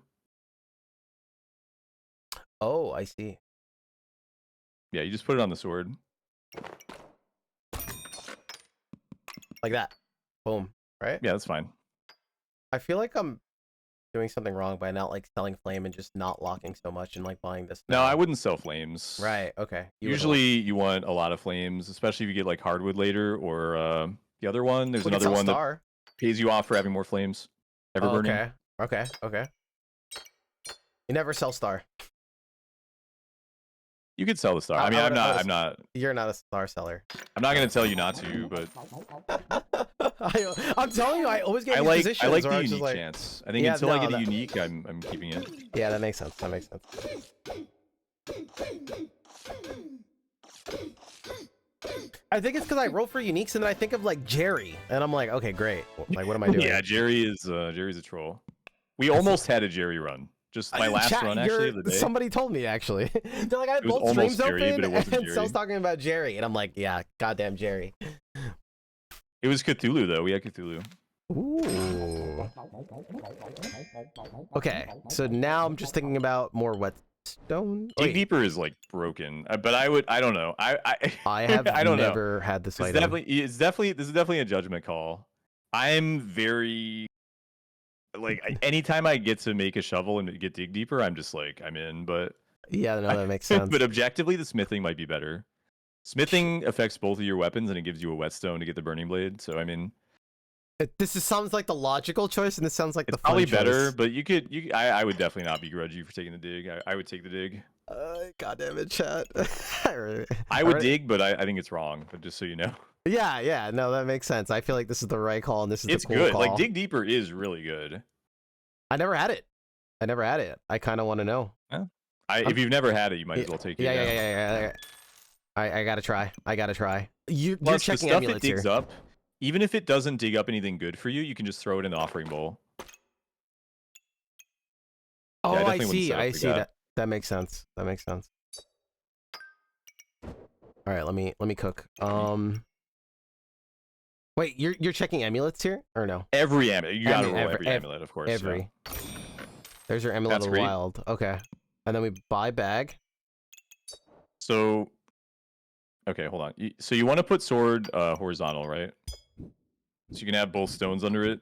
Oh, I see. Yeah, you just put it on the sword. Like that. Boom. Right? Yeah, that's fine. I feel like I'm doing something wrong by not like selling flame and just not locking so much and like buying this. No, I wouldn't sell flames. Right. Okay. Usually you want a lot of flames, especially if you get like hardwood later or the other one. There's another one that pays you off for having more flames. Everburning. Okay. Okay. Okay. You never sell star. You could sell the star. I mean, I'm not. You're not a star seller. I'm not going to tell you not to, but I'm telling you, I always get I like the unique chance. I think until I get a unique, I'm keeping it. Yeah, that makes sense. That makes sense. I think it's because I roll for uniques and then I think of like Jerry, and I'm like, okay, great. Like, what am I doing? Yeah, Jerry's a troll. We almost had a Jerry run. Just my last run, actually, of the day. Somebody told me, actually. They're like, I had both streams open, and Cell's talking about Jerry. And I'm like, yeah, goddamn Jerry. It was Cthulhu, though. We had Cthulhu. Ooh. Okay, so now I'm just thinking about more whetstone. Dig Deeper is, like, broken. But I don't know. I have never had this item. This is definitely a judgment call. I'm very... Like, anytime I get to make a shovel and get Dig Deeper, I'm just like, I'm in, but... Yeah, no, that makes sense. But objectively, the smithing might be better. Smithing affects both of your weapons, and it gives you a whetstone to get the burning blade, so, I mean... sounds like the logical choice, and this sounds like the fun probably choice. better, but I would definitely not begrudge you for taking the dig. I would take the dig. God damn it, chat. I would dig, but I think it's wrong, but just so you know. Yeah, no, that makes sense. I feel like this is the right call, and this is the cool good. call. Like, Dig Deeper is really good. I never had it. I kind of want to know. Yeah. If you've never had it, you might as well take it. Yeah. I gotta try. You're Plus, checking the stuff amulets it digs here. up, even if it doesn't dig up anything good for you, you can just throw it in the offering bowl. Oh, I see. That makes sense. All right, let me cook. Wait, you're checking amulets here or no? Every amulet. You gotta roll every amulet, of course. Every. Yeah. There's your amulet of wild. Okay, and then we buy bag. So, okay, hold on. So you want to put sword horizontal, right? So you can have both stones under it.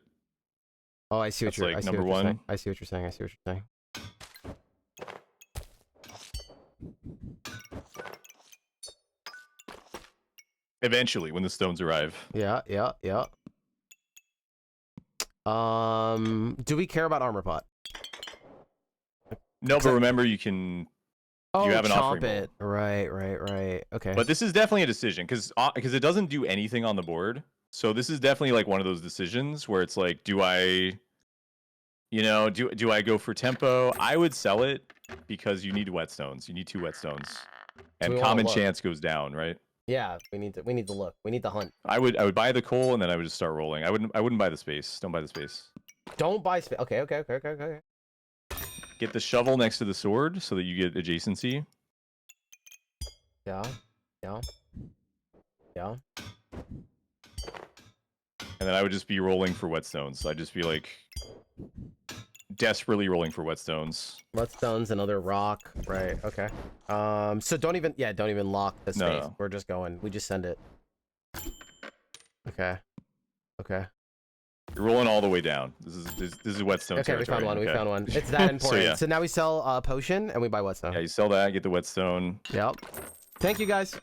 Oh, I see what you're. Like number one. I see what you're saying. Eventually, when the stones arrive. Yeah. Do we care about armor pot? No, but remember you can. Oh, you have an chomp offering it. Right. Okay. But this is definitely a decision because it doesn't do anything on the board. So this is definitely like one of those decisions where it's like, do I, do I go for tempo? I would sell it because you need whetstones. You need 2 whetstones, and common chance goes down, right? Yeah, we need to look. We need to hunt. I would buy the coal and then I would just start rolling. I wouldn't buy the space. Don't buy the space. Don't buy space. Okay. Get the shovel next to the sword so that you get adjacency. Yeah. And then I would just be rolling for whetstones. I'd just be like desperately rolling for whetstones. Whetstones, another rock. Right. Okay. So don't even lock the space. No. We're just going. We just send it. Okay. You're rolling all the way down. This is whetstone. Okay, we found one. It's that important. So now we sell a potion and we buy whetstone. Yeah, you sell that, get the whetstone. Yep. Thank you guys.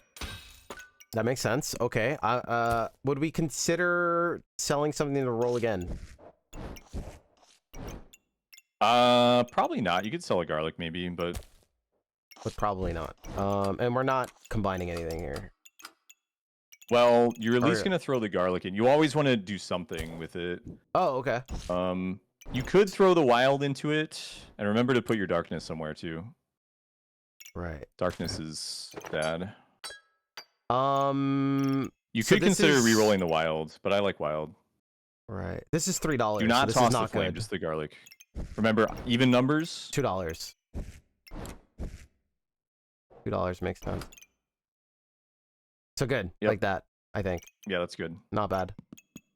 That makes sense. Okay. Would we consider selling something to roll again? Probably not. You could sell a garlic maybe, but probably not. And we're not combining anything here. Well, you're at least gonna throw the garlic in. You always want to do something with it. Oh, okay. You could throw the wild into it, and remember to put your darkness somewhere too. Right. Darkness is bad. You could consider re-rolling the wild, but I like wild. Right. This is $3. Do not so toss the flame, just the garlic. Remember, even numbers. $2. $2 makes sense. So good, like that, I think. Yeah, that's good. Not bad.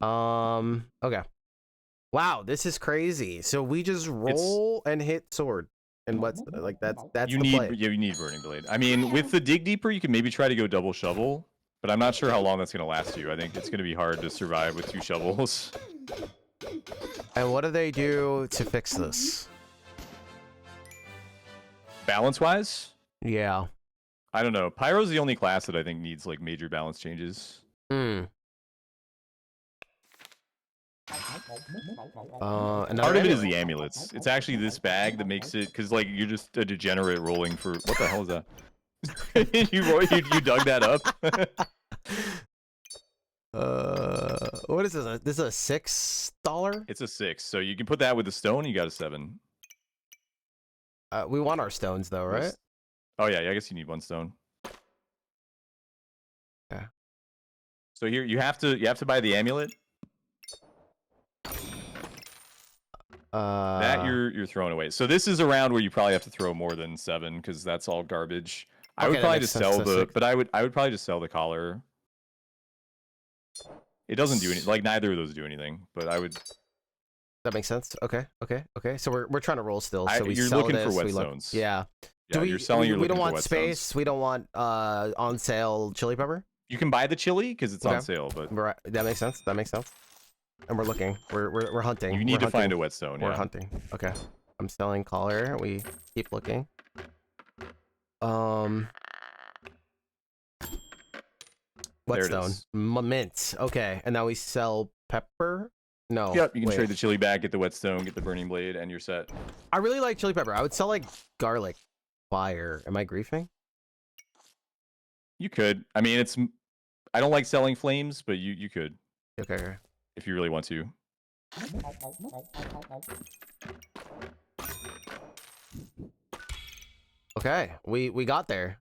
Okay. Wow, this is crazy. So we just roll and hit sword, and what's like that's you the need play. you need burning blade. I mean, with the dig deeper, you can maybe try to go double shovel, but I'm not sure how long that's gonna last you. I think it's gonna be hard to survive with 2 shovels. And what do they do to fix this? Balance wise? Yeah. I don't know. Pyro's the only class that I think needs like major balance changes. And part of it is the amulets. It's actually this bag that makes it, because like you're just a degenerate rolling for what the hell is that? you dug that up. What is this? This is a $6? It's a 6, so you can put that with the stone. You got a 7. We want our stones though, right? Oh yeah, I guess you need 1 stone. Yeah. So here you have to buy the amulet. That you're throwing away. So this is a round where you probably have to throw more than 7 because that's all garbage. Okay, I would probably just sell I would probably just sell the collar. It doesn't do anything. Like neither of those do anything, but I would. That makes sense. Okay. So we're trying to roll still. So you're sell looking this, for whetstones. Yeah. Yeah, you're selling. We don't want whetstones. space. We don't want on sale chili pepper. You can buy the chili because it's on sale, but right. That makes sense. And we're looking. We're hunting. You need to find a whetstone. We're hunting. Okay. I'm selling collar. We keep looking. Whetstone. Mint. Okay. And now we sell pepper. No. Yep. You can trade the chili back, get the whetstone, get the burning blade, and you're set. I really like chili pepper. I would sell like garlic. Fire. Am I griefing? You could. I mean, I don't like selling flames, but you could. Okay. If you really want to. Okay, we got there,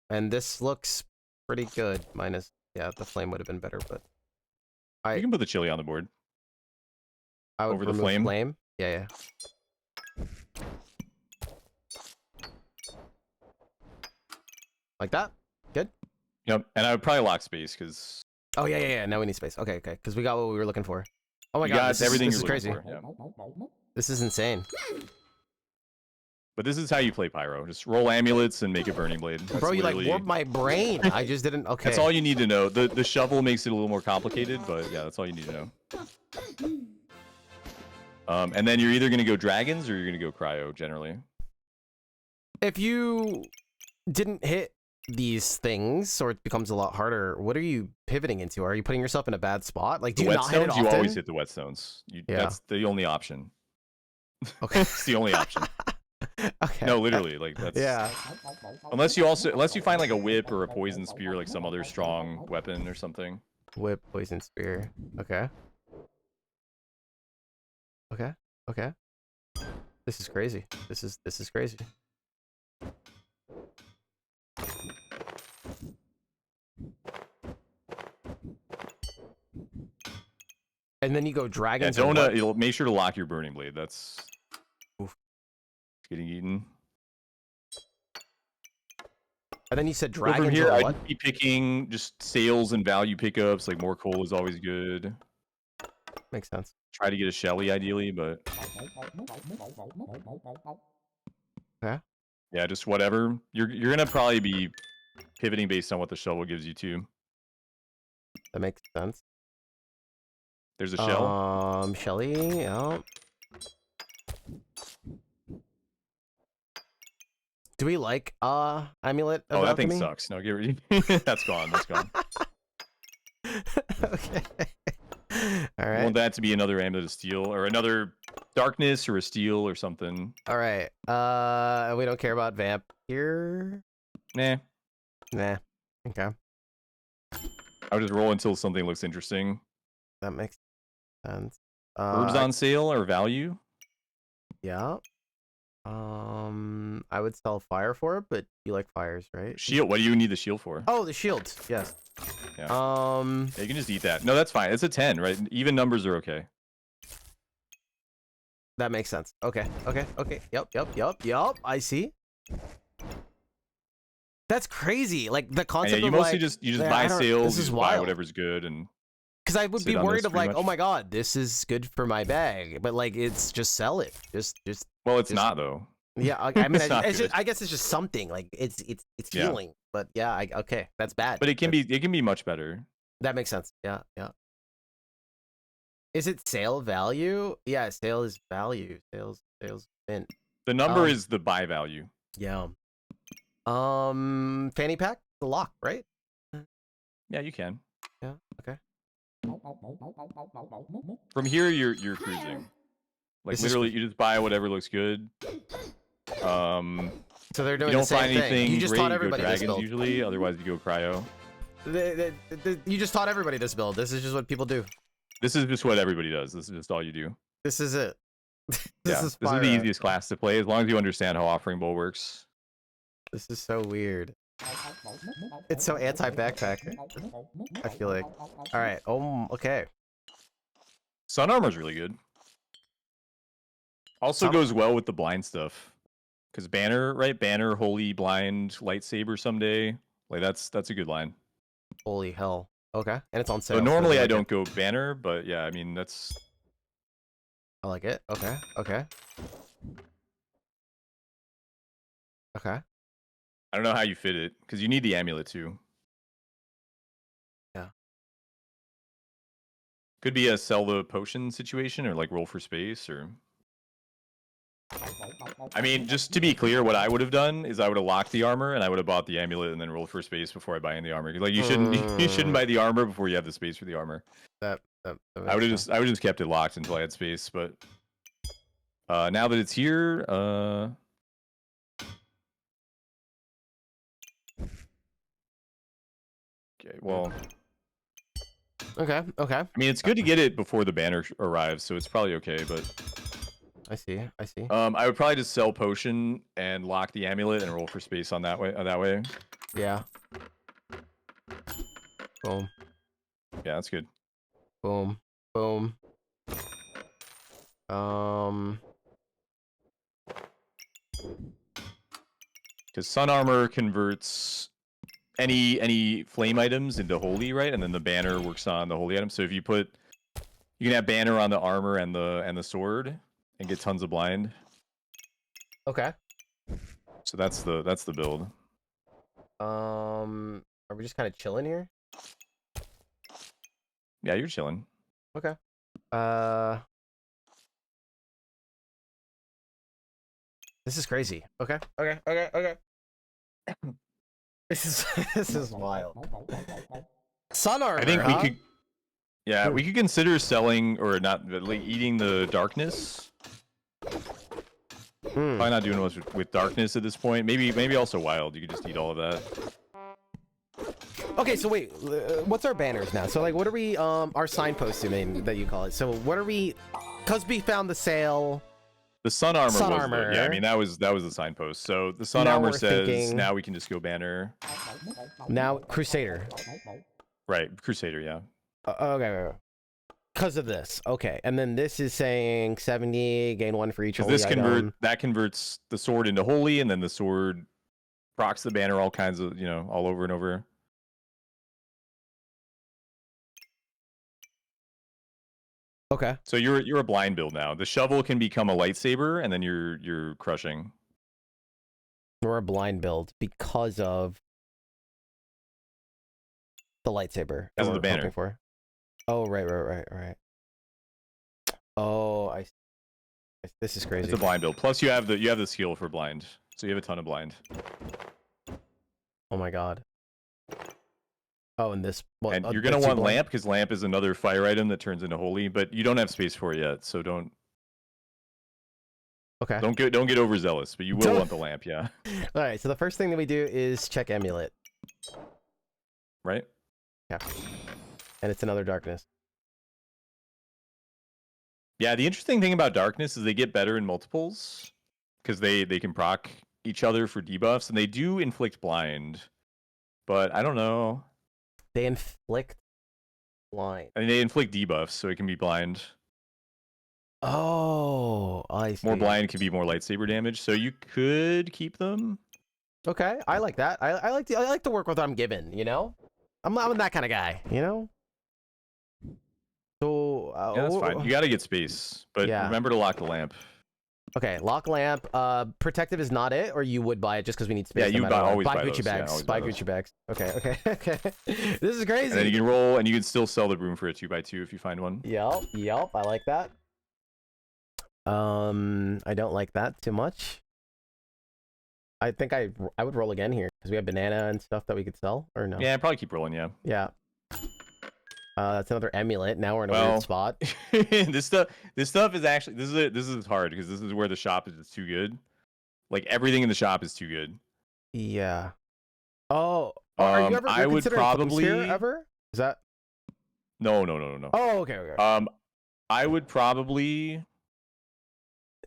and this looks pretty good. Minus, yeah, the flame would have been better, but you can put the chili on the board. I would over the flame. Yeah. Like that. Good. Yep, and I would probably lock space because. Oh yeah. Now we need space. Okay, because we got what we were looking for. Oh my god, this is crazy. Yeah. This is insane. But this is how you play Pyro. Just roll amulets and make a burning blade. That's bro, you like warped my brain. I just didn't. Okay. That's all you need to know. The shovel makes it a little more complicated, but yeah, that's all you need to know. And then you're either gonna go dragons or you're gonna go cryo generally. If you didn't hit these things, or it becomes a lot harder, what are you pivoting into? Are you putting yourself in a bad spot? Like, do The you not hit it whetstones, you always often? hit the whetstones. Yeah. That's the only option. Okay. It's the only option. Okay. No, literally, like that's Yeah. unless you find like a whip or a poison spear, like some other strong weapon or something. Whip, poison spear. Okay. Okay. Okay. This is crazy. This is crazy. And then you go Yeah, dragons. don't and what? you'll make sure to lock your burning blade. That's Oof. it's getting eaten. And then you said But dragons. from here, or I'd what? be picking just sales and value pickups. Like more coal is always good. Makes sense. Try to get a Shelly ideally, but Okay. yeah, just whatever. You're gonna probably be pivoting based on what the shovel gives you too. That makes sense. There's a shell. Shelly. Yeah. Do we like amulet of Oh, that thing alchemy? sucks. No, get rid. That's gone. That's gone. Okay. All You right. want that to be another amulet of steel or another darkness or a steel or something. All right. We don't care about vamp here. Nah. Nah. Okay. I would just roll until something looks interesting. That makes sense. Herbs on sale or value? Yeah. I would sell fire for it, but you like fires, right? Shield. What do you need the shield for? Oh, the shields. Yes. Yeah. Yeah, you can just eat that. No, that's fine. It's a 10, right? Even numbers are okay. That makes sense. Okay. Okay. Okay. Yep. I see. That's crazy. Like the And concept yeah, you of mostly like, just yeah, buy sales. this You is just buy wild. whatever's good and. Because I would be sit on worried this of pretty like, much. oh my god, this is good for my bag, but like it's just sell it. Just. Well, it's just, not though. Yeah. I mean, It's not it's good. just, I guess it's just something like it's Yeah. healing. But yeah, okay, that's bad. But it can be much better. That makes sense. Yeah. Is it sale value? Yeah, sale is value. Sales mint. The number is the buy value. Yeah. Fanny pack, the lock, right? Yeah, you can. Yeah. Okay. From here, you're cruising. Like This literally, you just buy whatever looks good. So they're You doing don't the same find thing. anything You just great. taught You go everybody this dragons build. usually. Otherwise, you go cryo. You just taught everybody this build. This is just what people do. This is just what everybody does. This is just all you do. This is it. This is the easiest class to play as long as you understand how offering bowl works. This is so weird. It's so anti-backpack. I feel like. All right. Okay. Sun armor's really good. Also goes well with the blind stuff. Because banner, right? Banner, holy, blind, lightsaber someday. Like that's a good line. Holy hell. Okay. And it's on sale. So normally you I like don't it? go banner, but yeah, I mean that's. I like it. Okay. Okay. Okay. I don't know how you fit it because you need the amulet too. Yeah. Could be a sell the potion situation or like roll for space or. I mean, just to be clear, what I would have done is I would have locked the armor and I would have bought the amulet and then rolled for space before I buy in the armor. Like you shouldn't buy the armor before you have the space for the armor. That I would have just kept it locked until I had space. But now that it's here, okay, well. Okay. I mean, it's good to get it before the banner arrives, so it's probably okay. But I see. I would probably just sell potion and lock the amulet and roll for space on that way. Yeah. Boom. Yeah, that's good. Boom. Because sun armor converts any flame items into holy, right? And then the banner works on the holy item. So if you can have banner on the armor and the sword and get tons of blind. Okay. So that's the build. Are we just kind of chilling here? Yeah, you're chilling. Okay. This is crazy. Okay. This is wild. Sun armor, I think huh? we could. Yeah, we could consider selling or not, but like eating the darkness. Probably not doing much with darkness at this point. Maybe also wild. You could just eat all of that. Okay, so wait, what's our banners now? So like, what are we? Our signposts, you mean that you call it? So what are we? Cause we found the sale. The sun armor Sun was armor. yeah, I mean that was the signpost. So the sun Now armor we're says thinking- now we can just go banner. Now Crusader. Right, Crusader, yeah. Okay. Because of this, okay, and then this is saying 70, gain 1 for each. Because this converts the sword into holy, and then the sword procs the banner all kinds of all over and over. Okay. So you're a blind build now. The shovel can become a lightsaber, and then you're crushing. We're a blind build because of the lightsaber. Because of the banner. For. Oh right. Oh, this is crazy. It's a blind build. Plus you have the skill for blind, so you have a ton of blind. Oh my god. Oh, and this. Well, and you're gonna want lamp because lamp is another fire item that turns into holy, but you don't have space for it yet, so don't. Okay. Don't get overzealous, but you will want the lamp, yeah. All right. So the first thing that we do is check amulet. Right. Yeah. And it's another darkness. Yeah, the interesting thing about darkness is they get better in multiples because they can proc each other for debuffs, and they do inflict blind, but I don't know. They inflict blind. I mean, they inflict debuffs, so it can be blind. Oh, I see. More blind can be more lightsaber damage, so you could keep them. Okay, I like that. I like to work with what I'm given. You know, I'm that kind of guy. You know. So yeah, that's fine. You got to get space, but remember to lock the lamp. Okay, lock lamp. Protective is not it, or you would buy it just because we need space. Yeah, you always buy Gucci those. bags. Yeah, buy Gucci bags. Okay. This is crazy. And then you can roll, and you can still sell the broom for a 2x2 if you find one. Yep. I like that. I don't like that too much. I think I would roll again here because we have banana and stuff that we could sell, or no? Yeah, probably keep rolling. Yeah. Yeah. That's another amulet. Now we're in a weird spot. this stuff is actually this is hard because this is where the shop is too good. Like everything in the shop is too good. Yeah. Oh, are you ever? I would probably ever. Is that? No. Oh, okay. I would probably.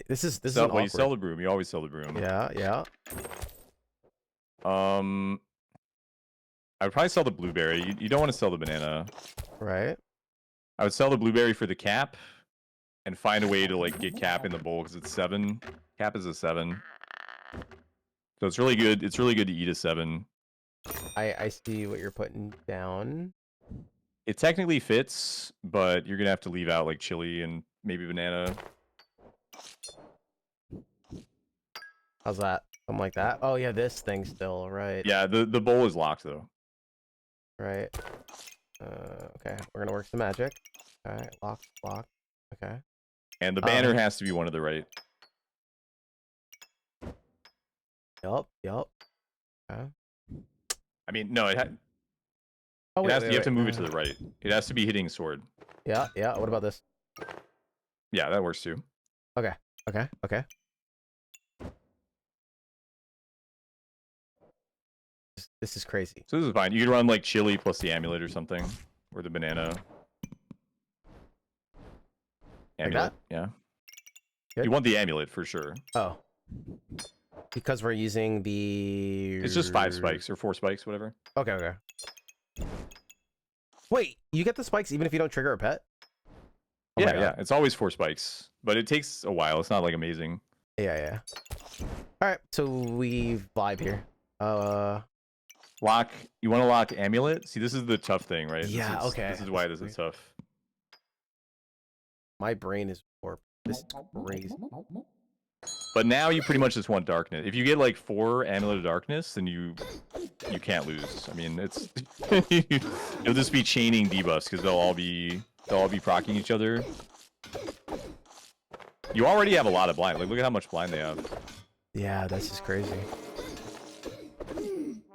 This is you sell the broom. You always sell the broom. Yeah. I would probably sell the blueberry. You don't want to sell the banana. Right. I would sell the blueberry for the cap and find a way to like get cap in the bowl because it's 7. Cap is a 7. So it's really good. It's really good to eat a 7. I see what you're putting down. It technically fits, but you're gonna have to leave out like chili and maybe banana. How's that? Something like that. Oh yeah, this thing still, right? Yeah, the bowl is locked though. Right. Okay, we're gonna work some magic. Alright, lock. Okay. And the banner has to be one to the right. Yup. Okay. I mean, no, you have to move it to the right. It has to be hitting sword. Yeah. What about this? Yeah, that works too. Okay. This is crazy. So this is fine. You could run like chili plus the amulet or something, or the banana. Amulet, yeah. Good. You want the amulet for sure. Oh. Because we're using the... It's just 5 spikes or 4 spikes, whatever. Okay. Wait, you get the spikes even if you don't trigger a pet? Oh yeah. It's always 4 spikes, but it takes a while. It's not like amazing. Yeah. All right, so we vibe here. Lock. You want to lock amulet? See, this is the tough thing, right? Yeah. Okay. This is why this is tough. My brain is warped. This is crazy. But now you pretty much just want darkness. If you get like 4 amulet of darkness, then you can't lose. I mean, it's you'll just be chaining debuffs because they'll all be proccing each other. You already have a lot of blind. Like, look at how much blind they have. Yeah, that's just crazy.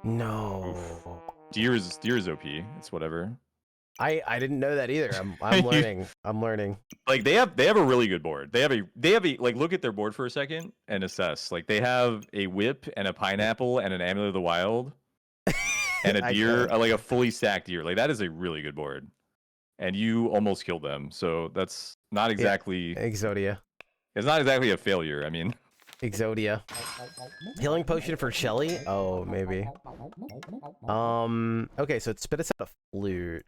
No. Deer's OP. It's whatever. I didn't know that either. I'm learning. I'm learning. Like they have a really good board. They have a like look at their board for a second and assess. Like they have a whip and a pineapple and an amulet of the wild and a deer, like a fully stacked deer. Like that is a really good board. And you almost killed them. So that's not exactly Exodia. It's not exactly a failure. I mean, Exodia. Healing potion for Shelly? Oh, maybe. Okay, so it spit us out a flute.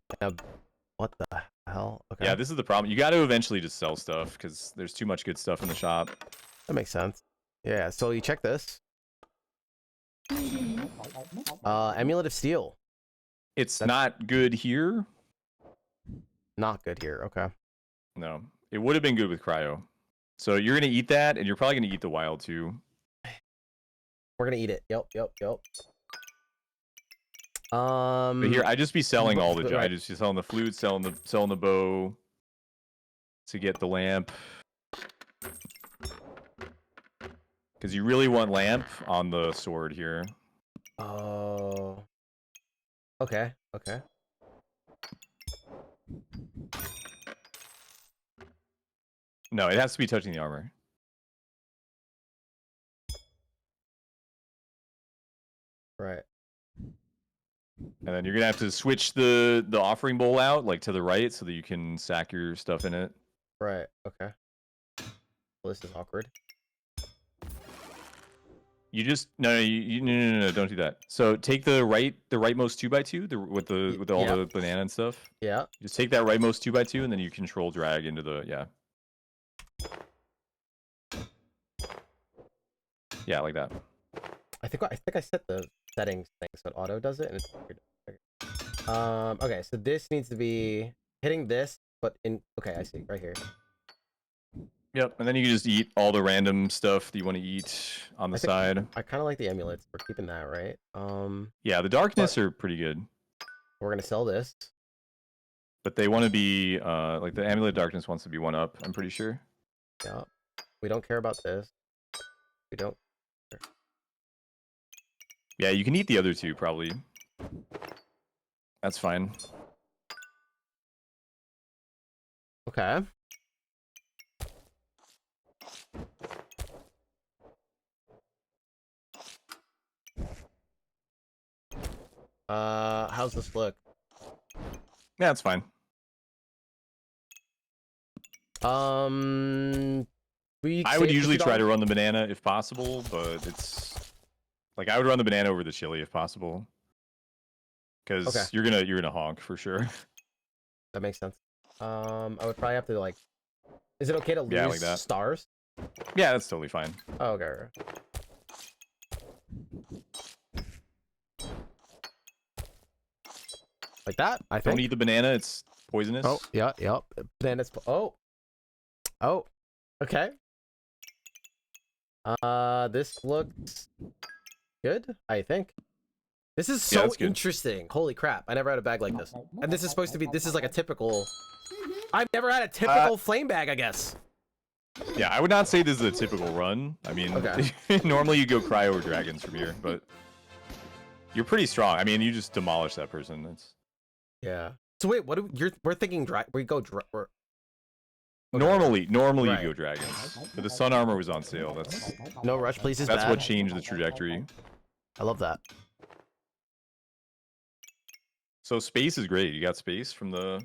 What the hell? Okay. yeah, this is the problem. You got to eventually just sell stuff because there's too much good stuff in the shop. That makes sense. Yeah, so you check this. Amulet of Steel. That's not good here. Not good here. Okay. No, it would have been good with cryo. So you're gonna eat that, and you're probably gonna eat the wild too. We're gonna eat it. Yep. But here, I just be selling all the. Right. I just be selling the flute, selling the bow, to get the lamp. Because you really want lamp on the sword here. Oh. Okay. No, it has to be touching the armor. Right. And then you're gonna have to switch the offering bowl out like to the right so that you can sack your stuff in it. Right. Okay. Well, this is awkward. You just no, don't do that. So take the rightmost 2x2 with all the banana and stuff. Yeah. Just take that rightmost 2x2 and then you control drag into the yeah, like that. I think I set the settings thing so it auto does it and it's weird. Okay, so this needs to be hitting this, but in okay, I see right here. Yep, and then you can just eat all the random stuff that you want to eat on the side. I kind of like the amulets. We're keeping that, right? Yeah, the darkness are pretty good. We're gonna sell this. But they want to be like the amulet of darkness wants to be 1-up. I'm pretty sure. Yeah. We don't care about this. We don't. Yeah, you can eat the other two probably. That's fine. Okay. How's this look? Yeah, it's fine. I would usually try to run the banana if possible, but it's like I would run the banana over the chili if possible. Because you're gonna honk for sure. That makes sense. I would probably have to like. Is it okay to lose like that. stars? Yeah, that's totally fine. Oh, okay. Like that, I think. Don't eat the banana; it's poisonous. Oh, yeah, yep. Bananas. Oh, okay. This looks good, I think. This is so interesting. Holy crap! I never had a bag like this. And this is supposed to be. This is like a typical. I've never had a typical flame bag, I guess. Yeah, I would not say this is a typical run. I mean, normally you go cryo or dragons from here, but you're pretty strong. I mean, you just demolish that person. It's yeah. So wait, what? We're thinking we go. Normally you go dragons, but the sun armor was on sale. That's no rush, please. That's bad. What changed the trajectory. I love that. So space is great. You got space from the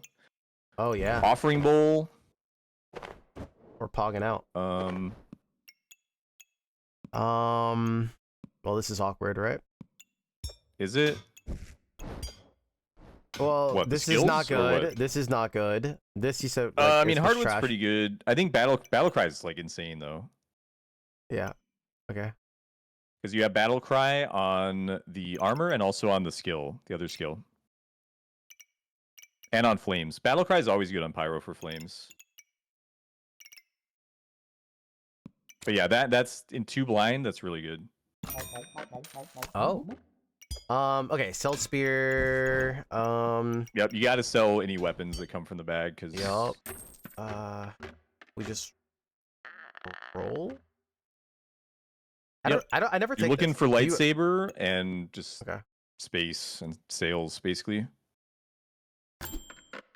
offering bowl. We're pogging out. Well, this is awkward, right? Is it? Well, what, this is not good. This is not good. This you said. Like, I mean, hardwood's pretty good. I think battle cry is like insane though. Yeah. Okay. Because you have battle cry on the armor and also on the skill, the other skill, and on flames. Battle cry is always good on pyro for flames. But yeah, that's in 2 blind. That's really good. Oh. Okay, sell spear. Yep, you got to sell any weapons that come from the bag because. Yep. We just roll. I never. You're looking for lightsaber and just space and sails, basically.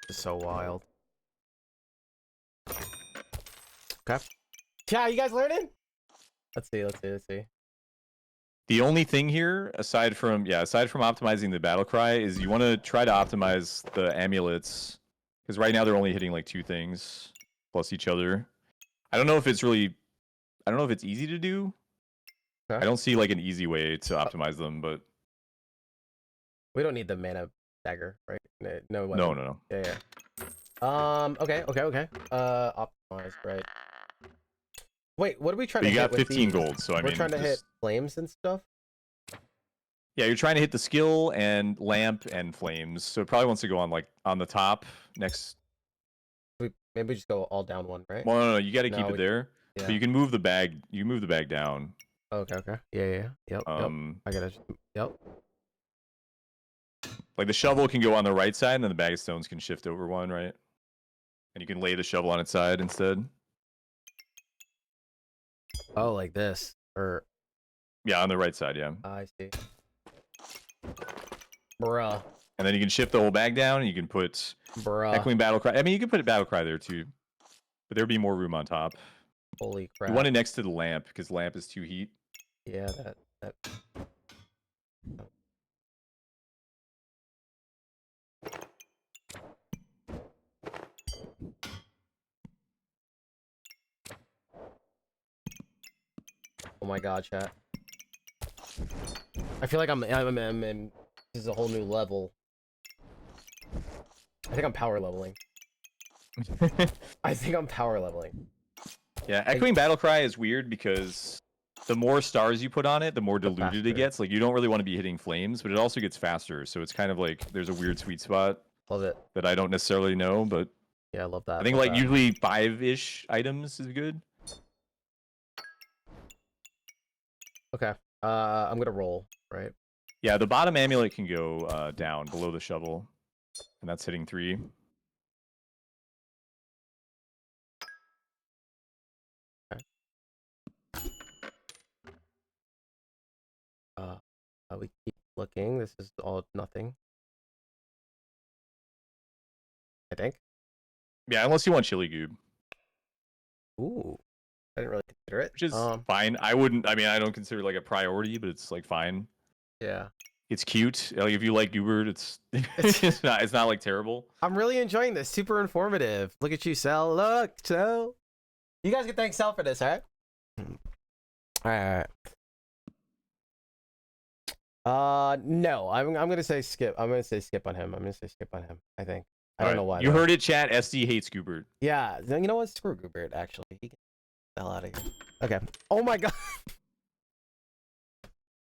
It's so wild. Okay. Yeah, you guys learning? Let's see. The only thing here, aside from optimizing the battle cry, is you want to try to optimize the amulets, because right now they're only hitting like 2 things plus each other. I don't know if it's easy to do. Okay. I don't see like an easy way to optimize them, but we don't need the mana dagger, right? No. No. Yeah. Okay. Optimize, right? Wait, what are we trying But to you hit got with 15 these? gold, so I mean, we're trying to hit flames and stuff. Yeah, you're trying to hit the skill and lamp and flames. So it probably wants to go on like on the top next. Maybe we just go all down one, right? Well, no, you got to keep it there. Yeah. But you can move the bag. You can move the bag down. Okay. Yeah. Yep. I gotta. Yep. Like the shovel can go on the right side, and then the bag of stones can shift over one, right? And you can lay the shovel on its side instead. Oh, like this, or yeah, on the right side, yeah. I see. Bruh. And then you can shift the whole bag down, and you can put Echoing Battle Cry. I mean, you can put a Battle Cry there too, but there'd be more room on top. Holy crap! You want it next to the lamp because lamp is 2 heat. Yeah, that. Oh my god, chat. I feel like I'm in. This is a whole new level. I think I'm power leveling. Yeah, Echoing Battle Cry is weird because the more stars you put on it, the more diluted it gets. Like, you don't really want to be hitting flames, but it also gets faster. So it's kind of like there's a weird sweet spot. Love it. That I don't necessarily know, but yeah, I love that. I think like usually 5-ish items is good. Okay. I'm gonna roll, right? Yeah, the bottom amulet can go down below the shovel, and that's hitting 3. We keep looking. This is all nothing. I think. Yeah, unless you want chili goob. Ooh, I didn't really consider it. Which is fine. I don't consider it like a priority, but it's like fine. Yeah. It's cute. Like if you like Goobert, it's not like terrible. I'm really enjoying this. Super informative. Look at you, Cell. Look, Cell. You guys can thank Cell for this, all right? All right. No, I'm gonna say skip. I'm gonna say skip on him. I think. I don't know why. You heard it, chat. SD hates Goobert. Yeah. You know what? Screw Goobert. Actually, he can get the hell out of here. Okay. Oh my god.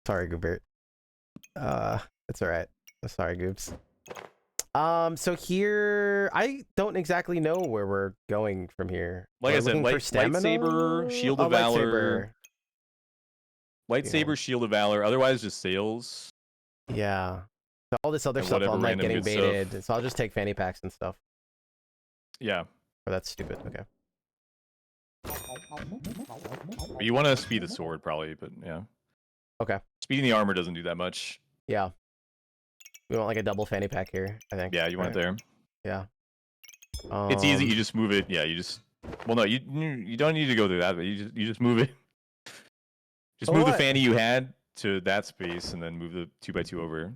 Sorry, Goobert. It's all right. Sorry, Goops. So here, I don't exactly know where we're going from here. Like I said, lightsaber, shield of valor. Lightsaber, shield of valor. Otherwise, just sails. Yeah. So all this other stuff, I'm like getting baited. Stuff. So I'll just take fanny packs and stuff. Yeah. Or that's stupid. Okay. But you want to speed the sword, probably, but yeah. Okay. Speeding the armor doesn't do that much. Yeah. We want like a double fanny pack here, I think. Yeah, you want it there. Yeah. It's easy. You just move it. Yeah, you just. Well, no, you don't need to go through that, but you just move it. Just move the fanny you had to that space, and then move the 2x2 over.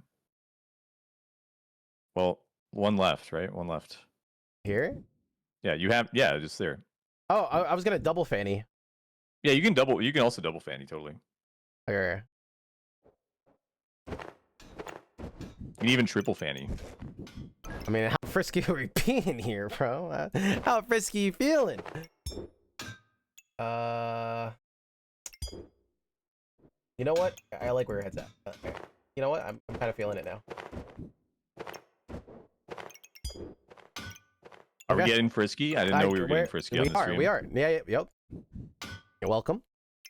Well, one left, right? One left. Here? Yeah, you have. Yeah, just there. Oh, I was gonna double fanny. Yeah, you can double. You can also double fanny totally. Okay. You can even triple fanny. I mean, how frisky are we being here, bro? How frisky you feeling? You know what? I like where your head's at. Okay. You know what? I'm kind of feeling it now. Are we getting frisky? I didn't know we were getting frisky on the stream. We are. Yeah, yep. You're welcome.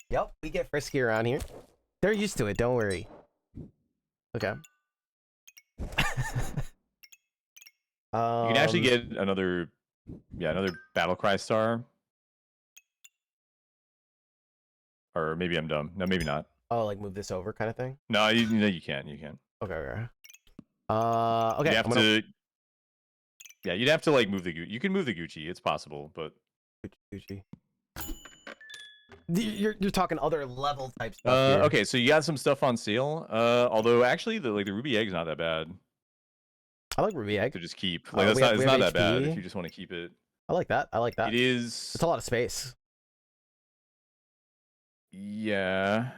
Yep, we get frisky around here. They're used to it, don't worry. Okay. You can actually get another battle cry star. Or maybe I'm dumb. No, maybe not. Oh, like move this over kind of thing? No, you can't. You can't. Okay. Okay. You have I'm gonna... to. Yeah, you'd have to like move the Gucci. You can move the Gucci. It's possible, but Gucci. You're talking other level type stuff here. okay. So you got some stuff on sale. Although actually, the ruby egg's not that bad I like ruby egg. to just keep. Like that's We not. It's have not that bad if HP. you just want to keep it. I like that. I like that. It is. It's a lot of space. Yeah.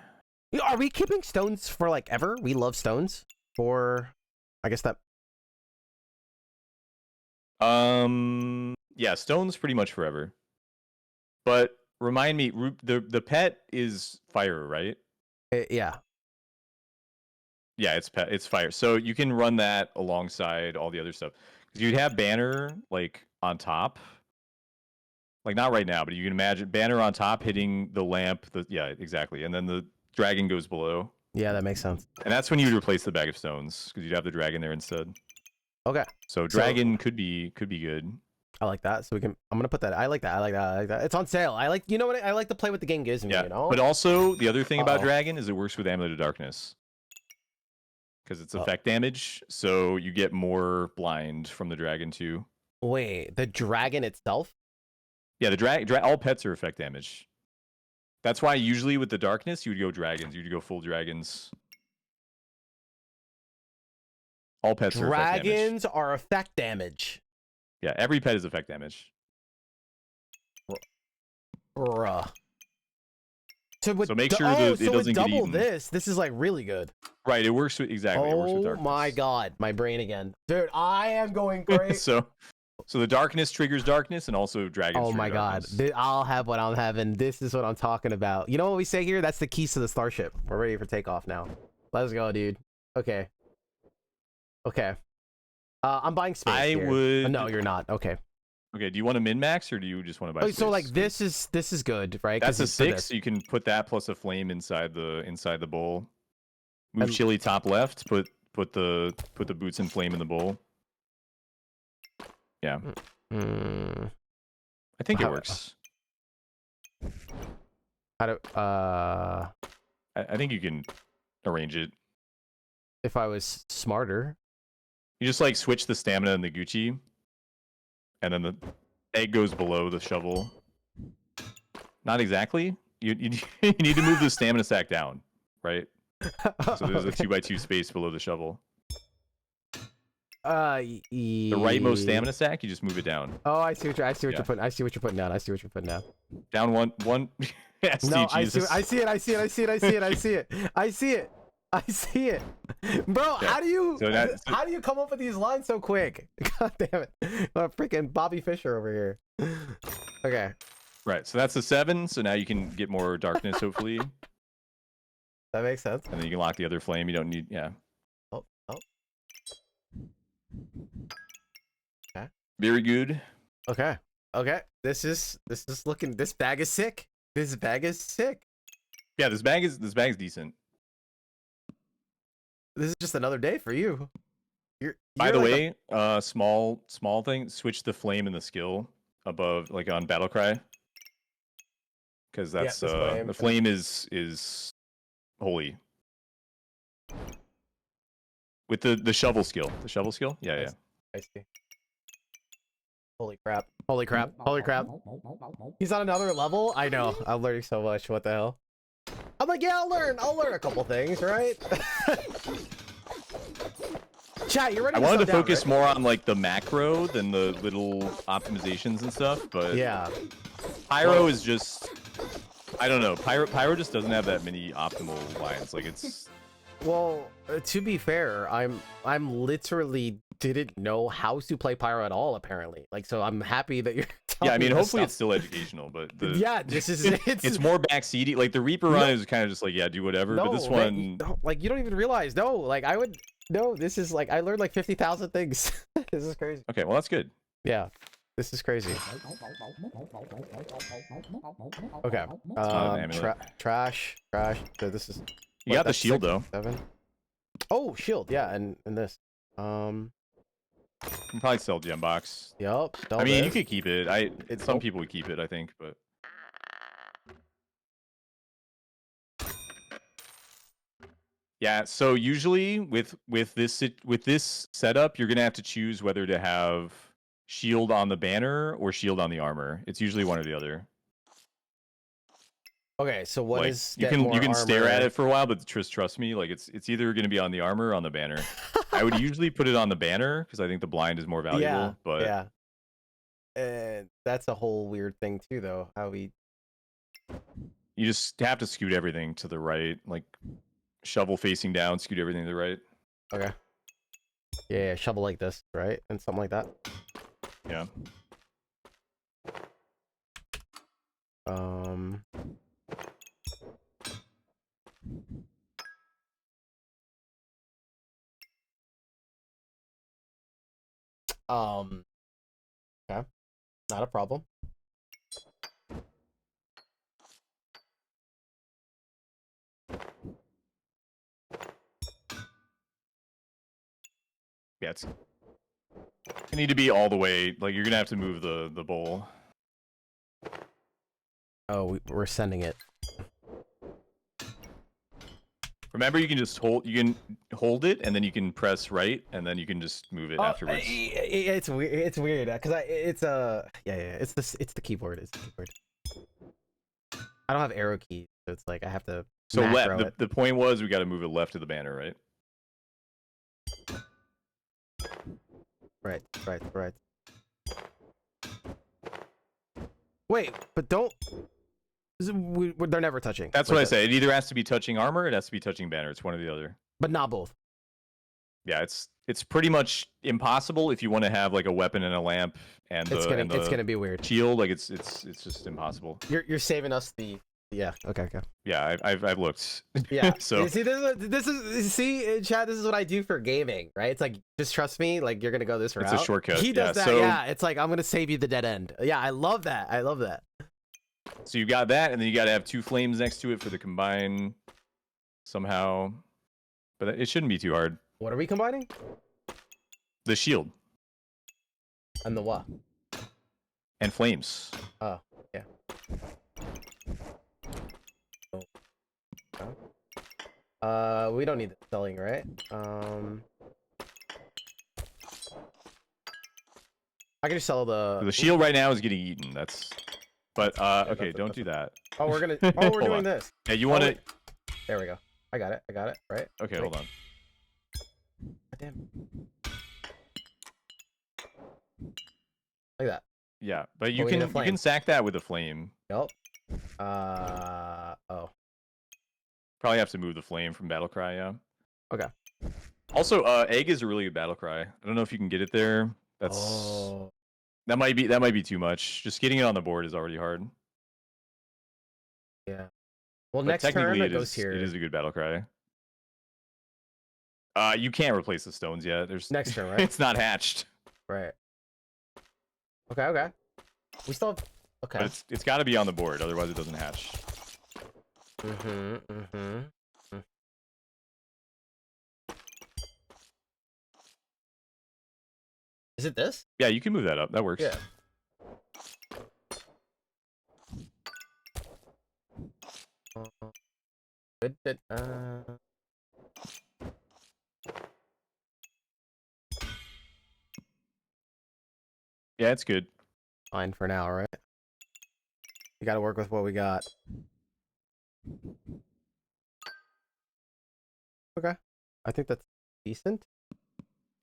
Are we keeping stones for like ever? We love stones. For, I guess that. Yeah, stone's pretty much forever. But remind me, the pet is fire, right? Yeah. Yeah, it's fire. So you can run that alongside all the other stuff. Because you'd have banner like on top. Like not right now, but you can imagine banner on top hitting the lamp. Yeah, exactly. And then the dragon goes below. Yeah, that makes sense. And that's when you would replace the bag of stones because you'd have the dragon there instead. Okay. So dragon could be good. I like that. So we can. I'm gonna put that. I like that. I like that. I like that. It's on sale. I like. You know what? I like to play what the game gives me. Yeah. You know. But also the other thing about dragon is it works with Amulet of Darkness. Because it's effect damage, so you get more blind from the dragon too. Wait, the dragon itself? Yeah, the all pets are effect damage. That's why usually with the darkness you would go dragons. You'd go full dragons. All pets dragons are effect damage. Yeah, every pet is effect damage. Bruh. So make sure it doesn't double get eaten. This is like really good. Right, it works with exactly. It works with darkness. My god, my brain again, dude. I am going crazy. so the darkness triggers darkness, and also dragons. Oh my god, I'll have what I'm having. This is what I'm talking about. You know what we say here? That's the keys to the starship. We're ready for takeoff now. Let's go, dude. Okay. Okay. I'm buying space. I here. would. No, you're not. Okay. Okay. Do you want a min max or do you just want to buy? So like this is good, right? That's a 6. So you can put that plus a flame inside the bowl. Move chili top left. Put the boots and flame in the bowl. Yeah. I think it works. How do I think you can arrange it. If I was smarter. You just like switch the stamina and the Gucci, and then the egg goes below the shovel. Not exactly. You need to move the stamina stack down, right? So there's a 2x2 space below the shovel. The rightmost stamina stack, you just move it down. Oh, I see what you're putting. I see what you're putting down. I see what you're putting down. Down one. Yeah, Steve, no, Jesus. I see it. Bro, yeah. how do you come up with these lines so quick? God damn it. Freaking Bobby Fischer over here. Okay. Right, so that's a 7, so now you can get more darkness, hopefully. That makes sense. And then you can lock the other flame. You don't need, yeah. Oh. Okay. Very good. Okay. This bag is sick. This bag is sick. Yeah, this bag is decent. This is just another day for you. By the way, small thing, switch the flame and the skill above, like on Battlecry. Because that's the flame is holy. With the shovel skill. The shovel skill? Yeah. I see. Holy crap. He's on another level? I know. I'm learning so much. What the hell? I'm like, yeah, I'll learn a couple things, right? Chat, you're ready. I wanted to focus more on like the macro than the little optimizations and stuff, but yeah. Pyro is just, I don't know. Pyro just doesn't have that many optimal lines. Like it's. Well, to be fair, I'm literally didn't know how to play Pyro at all, apparently. Like, so I'm happy that you're. Yeah, I mean, hopefully it's still educational, but this is it's more backseaty. Like the Reaper run is kind of just like, yeah, do whatever. No, but this one, like, you don't even realize. No, like I would. No, this is like I learned like 50,000 things. This is crazy. Okay, well that's good. Yeah, this is crazy. Okay. Trash. So this is. You got the shield though. 7. Oh, shield. Yeah, and this. You can probably sell gem box. Yep. I mean, you could keep it. Some people would keep it, I think, but. Yeah, so usually with this setup, you're gonna have to choose whether to have shield on the banner or shield on the armor. It's usually one or the other. Okay, so what Like is you get can more stare at armor? it for a while, but trust me, like it's either gonna be on the armor or on the banner. I would usually put it on the banner because I think the blind is more Yeah, valuable, but yeah. And that's a whole weird thing too, though. How we you just have to scoot everything to the right, like shovel facing down, scoot everything to the right. okay. Yeah, shovel like this, right, and something like that. Yeah. Um. Okay, not a problem. Yeah, it's you need to be all the way. Like you're gonna have to move the bowl. Oh, we're sending it. Remember, you can just hold. You can hold it, and then you can press right, and then you can just move it afterwards. It's weird. It's weird because it's yeah. It's the keyboard. It's the keyboard. I don't have arrow keys, so it's like I have to So macro left. it. The point was we got to move it left of the banner, right? Right. Wait, but don't. They're never touching. That's what I say. It either has to be touching armor, or it has to be touching banner. It's one or the other. But not both. Yeah, it's pretty much impossible if you want to have like a weapon and a lamp and It's the gonna be weird. shield. Like it's just impossible. You're saving us the. Yeah. Okay. Yeah, I've looked. Yeah. So see, this is see, chat. This is what I do for gaming, right? It's like just trust me. Like you're gonna go this route. it's a shortcut. He does yeah, that. so, Yeah. It's like I'm gonna save you the dead end. Yeah. I love that. So you got that, and then you got to have two flames next to it for the combine somehow. But it shouldn't be too hard. What are we combining? The shield And the what? and flames. Oh, yeah. We don't need the selling, right? I can just sell the shield right now is getting eaten. But okay, that's don't do that. Oh, we're gonna. Oh, we're doing on. this. Yeah, you want to? There we go. I got it. Right. Okay, hold on. Damn. Like that. Yeah, but you we need a can sack that with a flame. Yep. Oh. Probably have to move the flame from battle cry. Yeah. Okay. Also, egg is a really good battle cry. I don't know if you can get it there. That might be too much. Just getting it on the board is already hard. Yeah. Well, But next turn technically, it goes here. It is a good battle cry. You can't replace the stones yet. There's next turn, right? It's not hatched. Right. Okay. We still have... Okay. But it's got to be on the board, otherwise it doesn't hatch. Is it this? Yeah, you can move that up. That works. Yeah. Good. Yeah, it's good. Fine for now, right? We got to work with what we got. Okay. I think that's decent.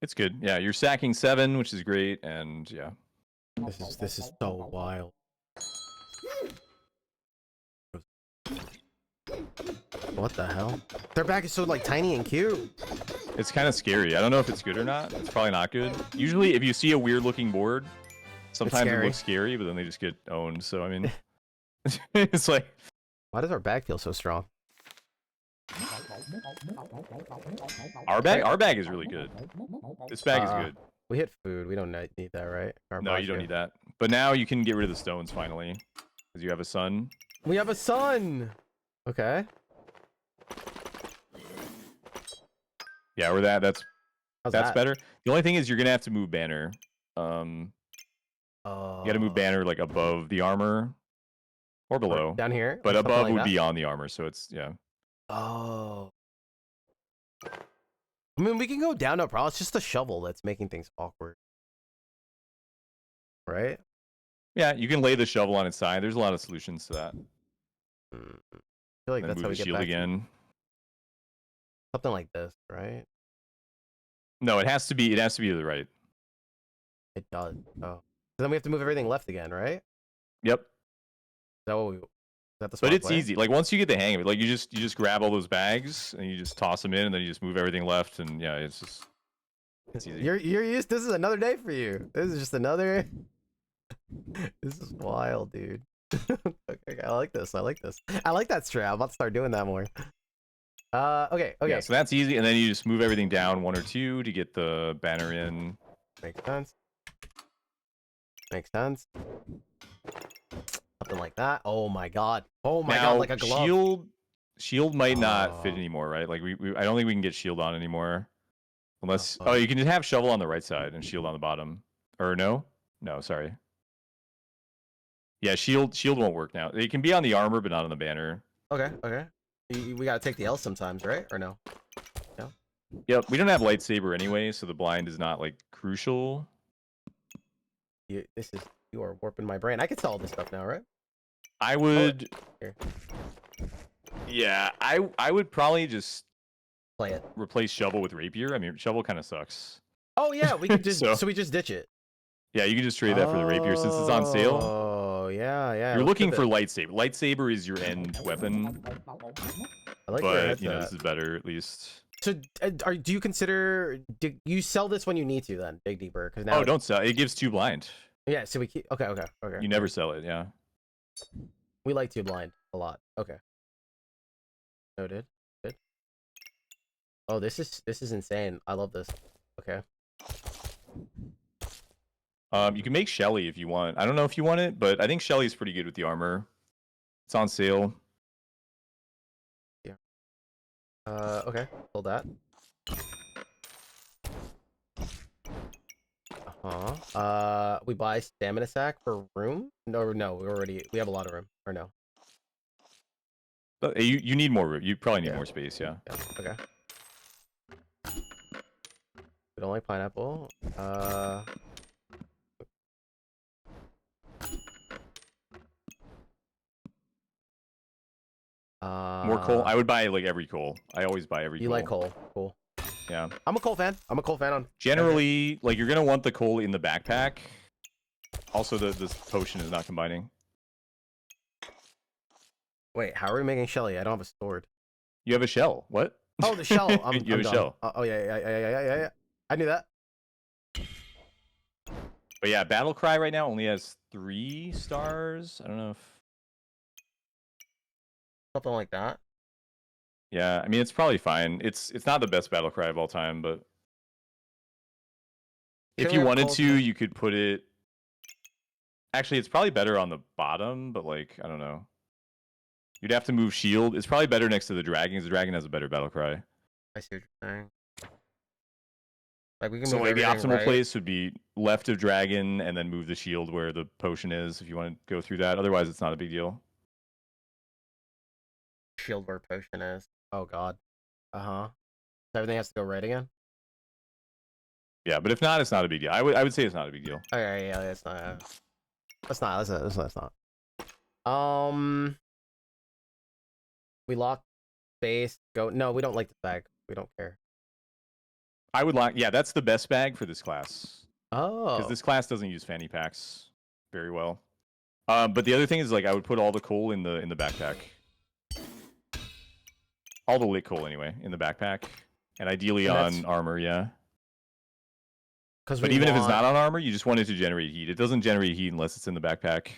It's good. Yeah, you're sacking 7, which is great, and yeah. This is so wild. What the hell? Their back is so like tiny and cute. It's kind of scary. I don't know if it's good or not. It's probably not good. Usually, if you see a weird looking board, sometimes it looks scary, but then they just get owned. So I mean, it's like, why does our bag feel so strong? Our bag is really good. This bag is good. We hit food. We don't need that, right? No, you don't need that. But now you can get rid of the stones finally, because you have a sun. We have a sun. Okay. Yeah, or that's better. The only thing is you're gonna have to move banner. You got to move banner like above the armor or below. Down here. But above like would that? be on the armor, so it's yeah. Oh. I mean, we can go down, no problem. It's just the shovel that's making things awkward. Right? Yeah, you can lay the shovel on its side. There's a lot of solutions to that. I feel like Then that's move how we the get shield back again. to something like this, right? No, it has to be to the right. It does. Oh. So then we have to move everything left again, right? Yep. Is that what we... Is that the But smart it's play? easy. Like once you get the hang of it, like you just grab all those bags and you just toss them in, and then you just move everything left, and yeah, it's easy. You're used. This is another day for you. This is just another. This is wild, dude. Okay, I like this. I like this. I like that strat. I'm about to start doing that more. Okay. Yeah, so that's easy, and then you just move everything down 1 or 2 to get the banner in. Makes sense. Makes sense. Something like that. Oh my god. Oh my god, like a glove. Shield might not fit anymore, right? Like I don't think we can get shield on anymore. Unless Oh, you can just have shovel on the right side and shield on the bottom. Or no? No, sorry. Yeah, shield won't work now. It can be on the armor, but not on the banner. Okay. We gotta take the L sometimes, right? Or no? No. Yep, we don't have lightsaber anyway, so the blind is not like crucial. You are warping my brain. I can tell all this stuff now, right? I would. Here. Yeah, I would probably just Play it. replace shovel with rapier. I mean, shovel kind of sucks. Oh yeah, we could just So we just ditch it. Yeah, you can just trade that for the rapier since it's on sale. Oh yeah. You're looking for lightsaber. Lightsaber is your end weapon. I like But you know, this is better at least. So, do you consider? Do you sell this when you need to? Then dig deeper, because now. Oh, don't sell. It gives 2 blind. Yeah, so we keep. Okay. You never sell it. Yeah. We like 2 blind a lot. Okay. Noted. Good. Oh, this is insane. I love this. Okay. You can make Shelly if you want. I don't know if you want it, but I think Shelly's pretty good with the armor. It's on sale. Yeah. Okay. Hold that. We buy stamina sack for room? No, we have a lot of room. Or no? But you need more room. You probably need more space, yeah. Okay. We don't like pineapple. More coal. I would buy like every coal. I always buy every coal. You like coal. Cool. Yeah. I'm a coal fan. On Generally, like you're gonna want the coal in the backpack. Also, this potion is not combining. Wait, how are we making Shelly? I don't have a sword. You have a shell. What? Oh, the shell. You I'm have a done. shell. Oh yeah. I knew that. But yeah, Battle Cry right now only has 3 stars. I don't know if Something like that. Yeah, I mean it's probably fine. It's not the best Battle Cry of all time, but if you wanted to, you could put it. Actually, it's probably better on the bottom, but like I don't know. You'd have to move shield. It's probably better next to the dragon because the dragon has a better Battle Cry. I see what you're saying. Like we can So move like the optimal right? place would be left of dragon and then move the shield where the potion is if you want to go through that. Otherwise, it's not a big deal. Shield where potion is. Oh god. So everything has to go right again. Yeah, but if not, it's not a big deal. I would say it's not a big deal. Okay, yeah, it's not. That's not. We lock base. Go. No, we don't like the bag. We don't care. I would like. Yeah, that's the best bag for this class. Oh. Because this class doesn't use fanny packs very well. But the other thing is like I would put all the coal in the backpack. All the lit coal anyway in the backpack, and ideally on armor. Yeah. But even if it's not on armor, you just want it to generate heat. It doesn't generate heat unless it's in the backpack.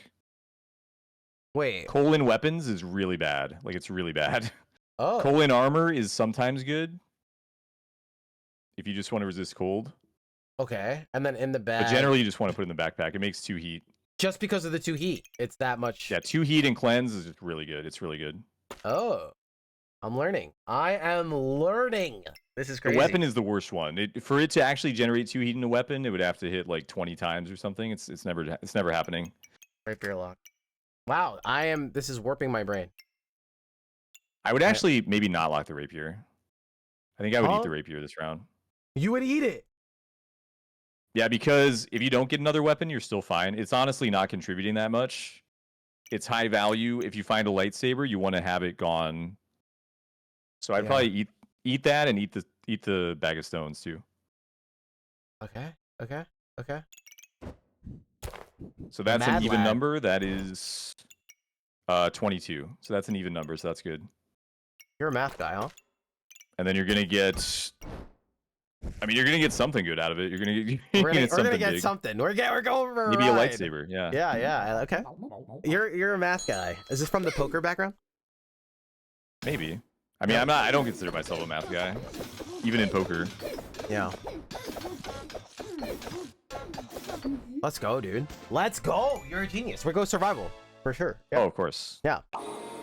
Wait. Coal in weapons is really bad. Like, it's really bad. Oh. Coal in armor is sometimes good. If you just want to resist cold. Okay. And then in the bag. But generally, you just want to put it in the backpack. It makes 2 heat. Just because of the 2 heat. It's that much. Yeah, 2 heat and cleanse is just really good. It's really good. Oh. I'm learning. I am learning. This is crazy. The weapon is the worst one. For it to actually generate 2 heat in a weapon, it would have to hit like 20 times or something. It's never happening. Rapier lock. Wow, this is warping my brain. I would actually maybe not lock the rapier. I think I would eat Huh? the rapier this round. You would eat it. Yeah, because if you don't get another weapon, you're still fine. It's honestly not contributing that much. It's high value. If you find a lightsaber, you want to have it gone. So I'd probably eat that and eat the bag of stones too. Okay. Okay. Okay. So that's an Mad even lad. number. That is 22. So that's an even number. So that's good. You're a math guy, huh? And then you're gonna get. I mean, you're gonna get something good out of it. You're gonna get. We're gonna something get big. something. We're going for a Maybe a ride. lightsaber. Yeah. Yeah. Yeah. Okay. You're a math guy. Is this from the poker background? Maybe. I mean, I don't consider myself a math guy, even in poker. Yeah. Let's go, dude. Let's go. You're a genius. We're go survival for sure. Yeah. Oh, of course. Yeah.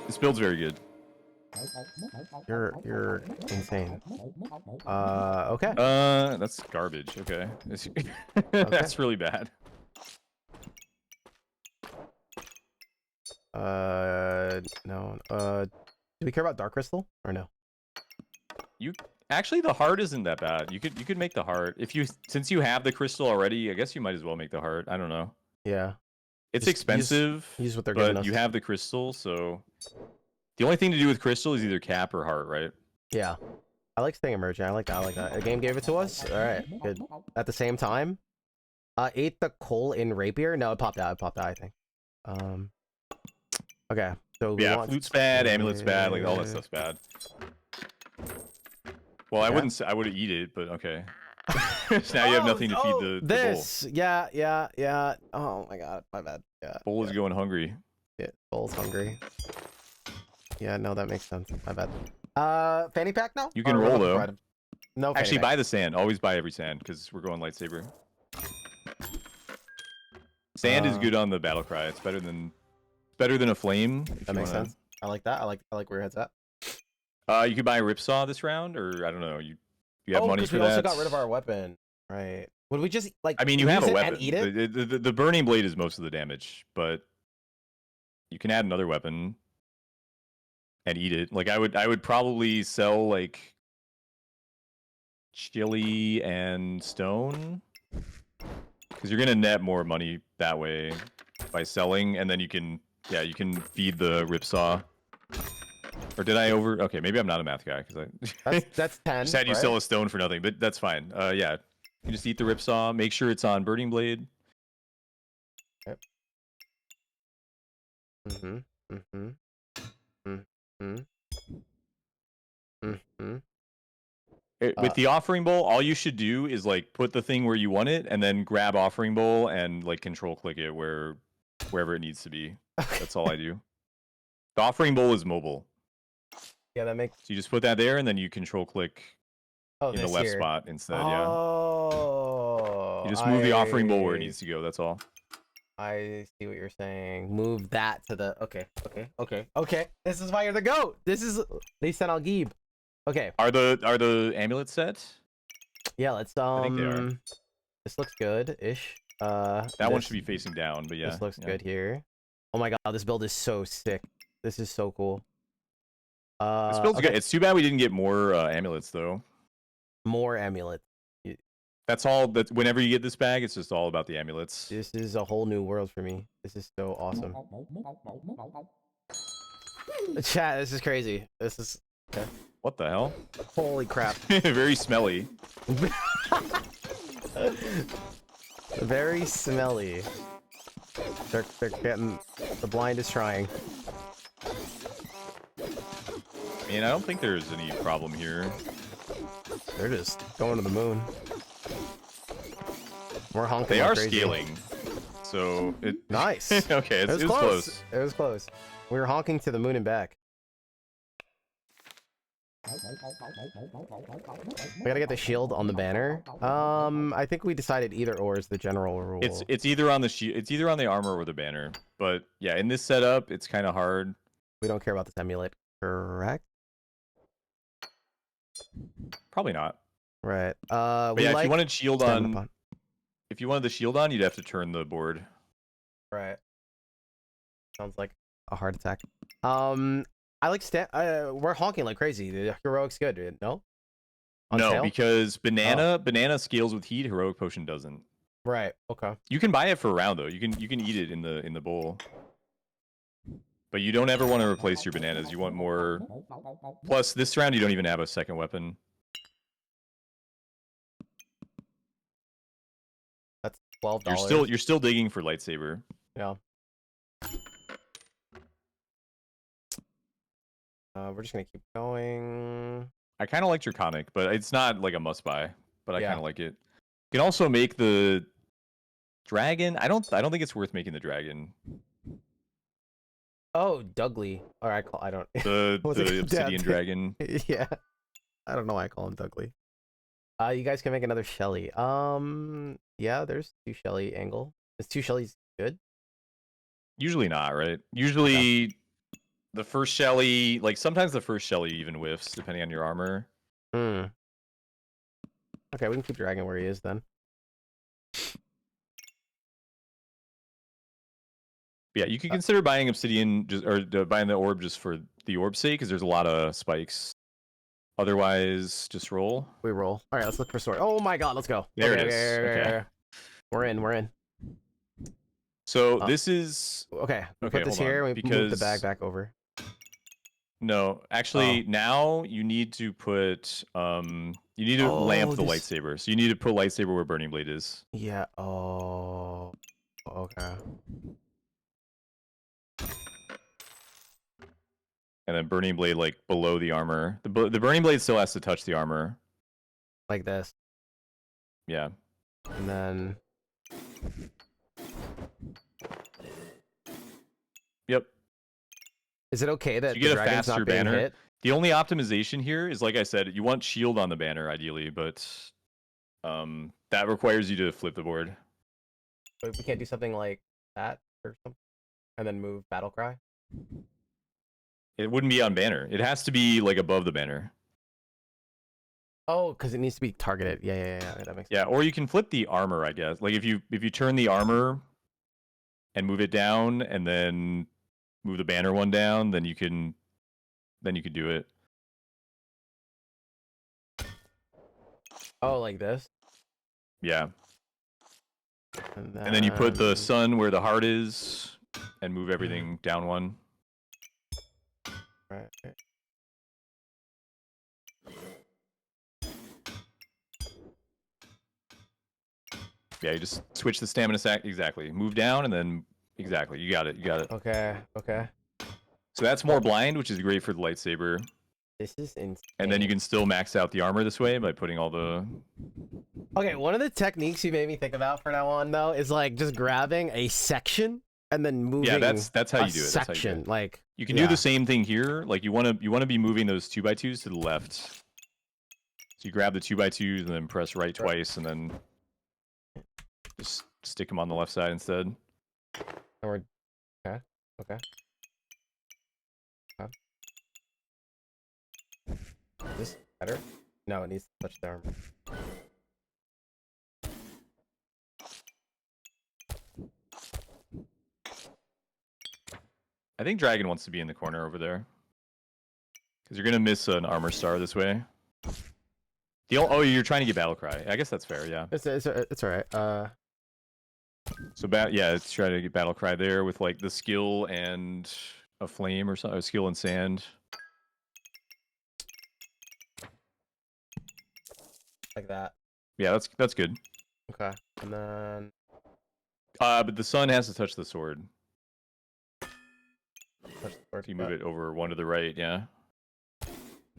This build's very good. You're insane. Okay. That's garbage. Okay. That's really bad. No. Do we care about Dark Crystal or no? You actually, the heart isn't that bad. You could make the heart since you have the crystal already. I guess you might as well make the heart. I don't know. Yeah. It's Just expensive. Use what they're giving but us. you have the crystal, so the only thing to do with crystal is either cap or heart, right? Yeah. I like staying emerging. I like that. I like that. The game gave it to us. All right. Good. At the same time, ate the coal in rapier. No, it popped out. It popped out, I think. Okay. So we want flute's bad, amulet's bad, like all that stuff's bad. Well, I wouldn't say I would eat it, but okay. So now you have nothing to feed the bowl. Yeah. Oh my god, my bad. Yeah. Bowl is going hungry. Yeah, bowl's hungry. Yeah, no, that makes sense. My bad. Fanny pack now? You can roll though. No, actually, buy the sand. Always buy every sand because we're going lightsaber. Sand is good on the battle cry. It's better than a flame. That makes sense. I like that. I like where your head's at. You could buy a ripsaw this round, or I don't know. You have money for that. We also got rid of our weapon, right? Would we just like? I mean, you have a weapon. And eat it? The burning blade is most of the damage, but you can add another weapon and eat it. Like I would probably sell like chili and stone because you're gonna net more money that way by selling, and then you can feed the ripsaw. Or did I over? Okay, maybe I'm not a math guy because that's 10. Just had you sell a stone for nothing, but that's fine. Yeah, you just eat the ripsaw. Make sure it's on burning blade. Yep. With the offering bowl, all you should do is like put the thing where you want it, and then grab offering bowl and like control click it wherever it needs to be. That's all I do. The offering bowl is mobile. Yeah, that makes. So you just put that there, and then you control click in the left spot instead. Oh, you just move the offering bowl where it needs to go. That's all. I see what you're saying. Move that to the. Okay. This is why you're the goat. This is. They sent Al Gib. Okay. Are the amulets set? Yeah. Let's. I think they are. This looks good-ish. That one should be facing down, but yeah. This looks good here. Oh my god, this build is so sick. This is so cool. This build's good. It's too bad we didn't get more amulets though. More amulets. That's all. That whenever you get this bag, it's just all about the amulets. This is a whole new world for me. This is so awesome. Chat, this is crazy. This is. Okay. What the hell? Holy crap. Very smelly. Very smelly. They're getting. The blind is trying. I mean, I don't think there's any problem here. They're just going to the moon. We're honking. They like are crazy. scaling. So it. Nice. Okay, it was close. It was close. We were honking to the moon and back. We gotta get the shield on the banner. I think we decided either or is the general rule. It's either on the it's either on the armor or the banner. But yeah, in this setup, it's kind of hard. We don't care about this amulet, correct? Probably not. Right. But yeah, if you wanted shield on, if you wanted the shield on, you'd have to turn the board. Right. Sounds like a heart attack. I like we're honking like crazy. The heroic's good, dude. No? On No, sale? because banana scales with heat. Heroic potion doesn't. Right. Okay. You can buy it for a round though. You can eat it in the bowl. But you don't ever want to replace your bananas. You want more. Plus, this round you don't even have a second weapon. That's $12. You're still digging for lightsaber. Yeah. We're just gonna keep going. I kind of liked your comic, but it's not like a must buy. But I Yeah. kind of like it. You can also make the dragon. I don't think it's worth making the dragon. Oh, Dougley. Or I don't. The What's it- obsidian dragon. Yeah. I don't know why I call him Dougley. You guys can make another Shelly. Yeah, there's 2 Shelly angle. Is 2 Shellys good? Usually not, right? Usually the first Shelly, like sometimes the first Shelly even whiffs depending on your armor. Hmm. Okay, we can keep Dragon where he is then. Yeah, you could consider buying obsidian or buying the orb just for the orb's sake, because there's a lot of spikes. Otherwise, just roll. We roll. All right, let's look for sword. Oh my god, let's go. There okay, it is. Okay. We're in. So this is Okay. We okay. put this Hold here. on, We move the because bag back over. no, actually, now you need to put you need to lamp the lightsaber. So you need to put lightsaber where burning blade is. Yeah. Oh. Okay. And then burning blade like below the armor. The burning blade still has to touch the armor. Like this. Yeah. And then. Yep. Is it okay that So you get the a dragon's faster not being banner. hit? The only optimization here is, like I said, you want shield on the banner ideally, but that requires you to flip the board. But we can't do something like that or something, and then move battle cry. It wouldn't be on banner. It has to be like above the banner. Oh, because it needs to be targeted. Yeah. That makes sense. Yeah, or you can flip the armor, I guess. Like if you turn the armor and move it down, and then move the banner one down, then you can do it. Oh, like this. Yeah. And then you put the sun where the heart is, and move everything down one. Right. Yeah, you just switch the stamina stack. Exactly. Move down, and then exactly. You got it. Okay. So that's more blind, which is great for the lightsaber. This is insane. And then you can still max out the armor this way by putting all the... Okay, one of the techniques you made me think about from now on, though, is like just grabbing a section and then moving. Yeah, that's how you do it. Section, like you can do the same thing here. Like you want to be moving those 2x2s to the left. So you grab the 2x2s and then press right twice, and then just stick them on the left side instead. And we're okay. Is this better? No, it needs to touch the armor. I think Dragon wants to be in the corner over there. Because you're going to miss an armor star this way. Oh, you're trying to get battle cry. I guess that's fair, yeah. It's all right. So, let's try to get battle cry there with like the skill and a flame or something. Skill and sand. Like that. Yeah, that's good. Okay, and then. But the sun has to touch the sword. Touch the sword. So you move it over one to the right, yeah.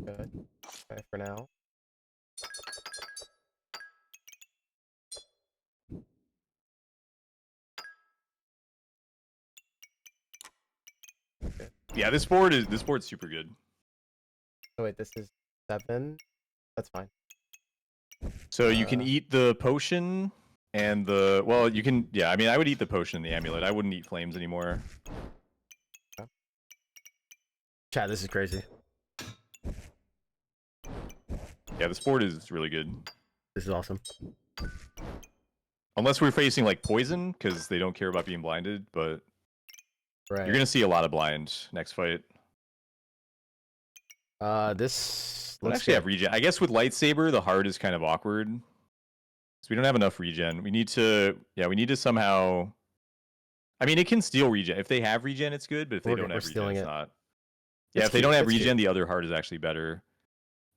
Good. Okay, for now. Okay. Yeah, this board's super good. So wait, this is 7. That's fine. So you can eat the potion and you can, yeah, I mean, I would eat the potion and the amulet. I wouldn't eat flames anymore. Chat, this is crazy. Yeah, this board is really good. This is awesome. Unless we're facing like poison, because they don't care about being blinded, but Right. you're gonna see a lot of blind next fight. This But looks actually good. have regen. I guess with lightsaber, the heart is kind of awkward. So we don't have enough regen. We need to, we need to somehow. I mean, it can steal regen. If they have regen, it's good. But if they don't have regen, stealing it's it. not. It's If they cute, don't have it's regen, cute. the other heart is actually better.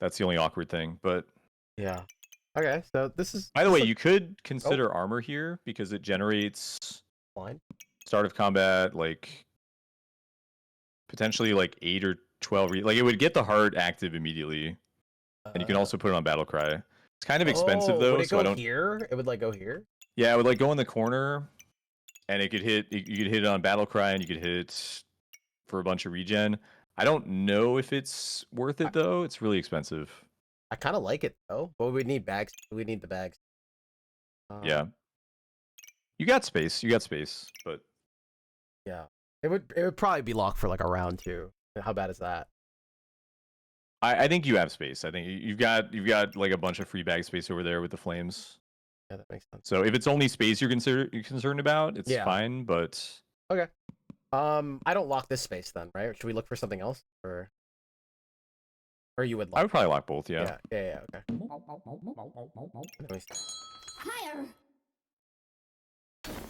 That's the only awkward thing. But yeah. Okay, so this is. By the way, you could consider armor here because it generates Fine. start of combat like potentially like 8 or 12. Like it would get the heart active immediately, and you can also put it on battle cry. It's kind of expensive though, would it so go I don't. here? It would like go here. Yeah, it would like go in the corner, and it could hit. You could hit it on battle cry, and you could hit it for a bunch of regen. I don't know if it's worth it though. It's really expensive. I kind of like it though, but we need bags. We need the bags. Yeah. You got space. You got space, but yeah, it would probably be locked for like a round too. How bad is that? I think you have space. I think you've got like a bunch of free bag space over there with the flames. Yeah, that makes sense. So if it's only space you're concerned about, it's fine. But okay, I don't lock this space then, right? Should we look for something else, or you would lock? I would probably lock both. Yeah. Yeah. Okay. Higher.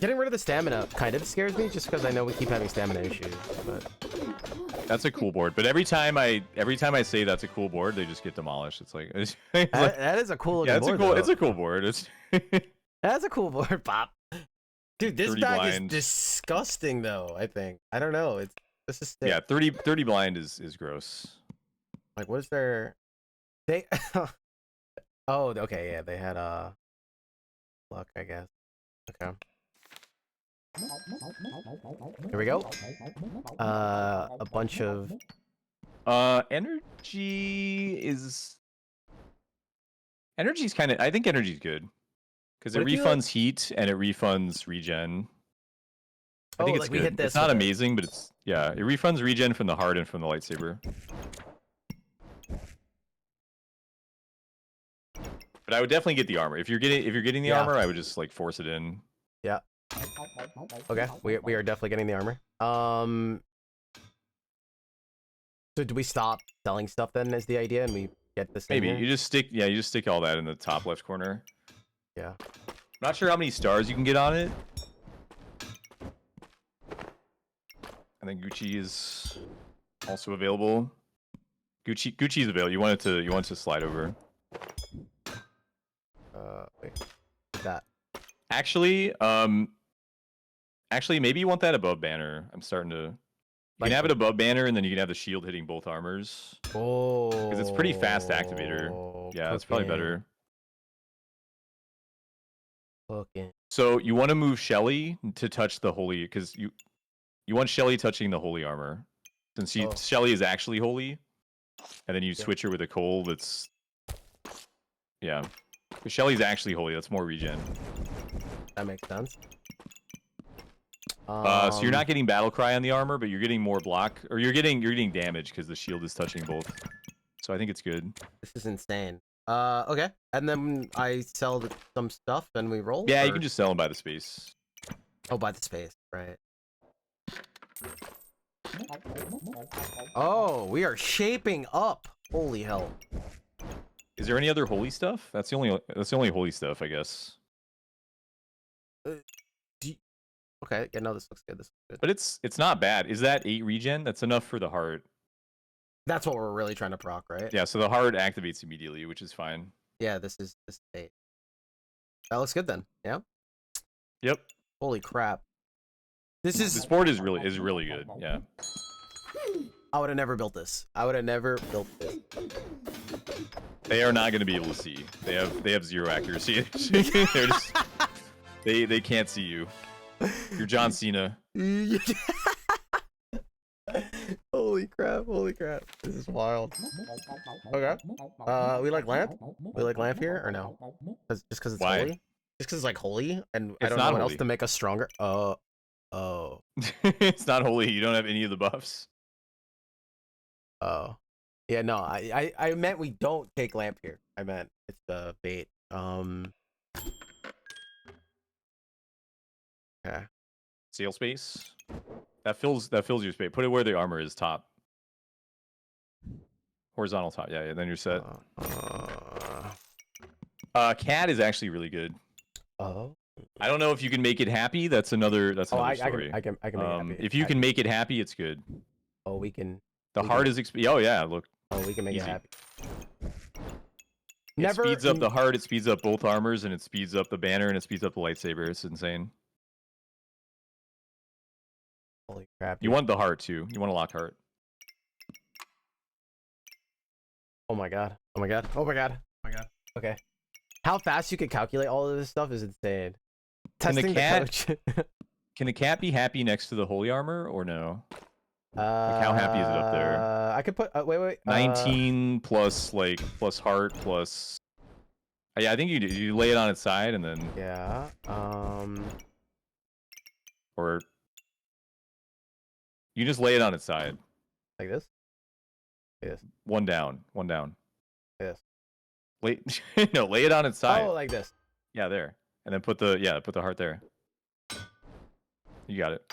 Getting rid of the stamina kind of scares me, just because I know we keep having stamina issues. But That's a cool board. But every time I say that's a cool board, they just get demolished. It's like, that is a cool looking board. It's a cool board. That's a cool board, Pop. Dude, this bag blind. is disgusting though. I think I don't know. This is sick. Yeah, 30 blind is gross. Like, what is their? They. Oh, okay, yeah, they had luck, I guess. Okay. Here we go. A bunch of. Energy's kind of. I think energy's good because it refunds heat and it refunds regen. I think it's we good. hit this. It's not amazing, but it refunds regen from the heart and from the lightsaber. But I would definitely get the armor. If you're getting the armor, I would just like force it in. Yeah. Okay, we are definitely getting the armor. So do we stop selling stuff then? Is the idea, and we get this? Maybe you just stick all that in the top left corner. Yeah. Not sure how many stars you can get on it. I think Gucci is also available. Gucci's available. You want it to slide over. Wait. That. Actually, maybe you want that above banner. I'm starting to. You can have it above banner, and then you can have the shield hitting both armors. Oh. Because it's pretty fast activator. Yeah, that's probably better. Okay. So you want to move Shelly to touch the holy, because you want Shelly touching the holy armor, since Shelly is actually holy, and then you switch her with a Cole that's. Yeah. Because Shelly's actually holy. That's more regen. That makes sense. So you're not getting battle cry on the armor, but you're getting more block, or you're getting damage because the shield is touching both. So I think it's good. This is insane. Okay. And then I sell some stuff and we roll? Yeah, you can just sell them by the space. Oh, by the space. Right. Oh, we are shaping up. Holy hell. Is there any other holy stuff? That's the only holy stuff, I guess. Okay, yeah, no, this looks good. This looks good. But it's not bad. Is that 8 regen? That's enough for the heart. That's what we're really trying to proc, right? Yeah, so the heart activates immediately, which is fine. Yeah, this is 8. That looks good then. Yeah. Yep. Holy crap. This board is really good. Yeah. I would have never built this. I would have never built this. They are not going to be able to see. They have 0 accuracy. They're just they can't see you. You're John Cena. Holy crap, holy crap. This is wild. Okay. We like lamp? We like lamp here or no? Just because it's holy? Just because it's like holy and I don't know what else to make us stronger. Oh. It's not holy. You don't have any of the buffs. Oh. Yeah, no, I meant we don't take lamp here. I meant it's the bait. Okay. Sail space. That fills your space. Put it where the armor is top. Horizontal top. Yeah, yeah. Then you're set. Cat is actually really good. Oh. I don't know if you can make it happy. That's another story. I can make it happy. If you can make it happy, it's good. Oh, we can. The heart is oh yeah, look. Oh, we can make easy. it happy. It speeds up the heart, it speeds up both armors, and it speeds up the banner, and it speeds up the lightsaber. It's insane. Holy crap. You want the heart too. You want a locked heart. Oh my god. Oh my god. Oh my god. Oh my god. Okay. How fast you can calculate all of this stuff is insane. Testing the coach. Can the cat be happy next to the holy armor or no? Like how happy is it up there? I could put wait. 19 plus plus heart plus. Yeah, I think you lay it on its side and then. Yeah. Or. You just lay it on its side. Like this. Like this. One down. One down. Like this. No, lay it on its side. Oh, like this. Yeah, there. And then put the heart there. You got it.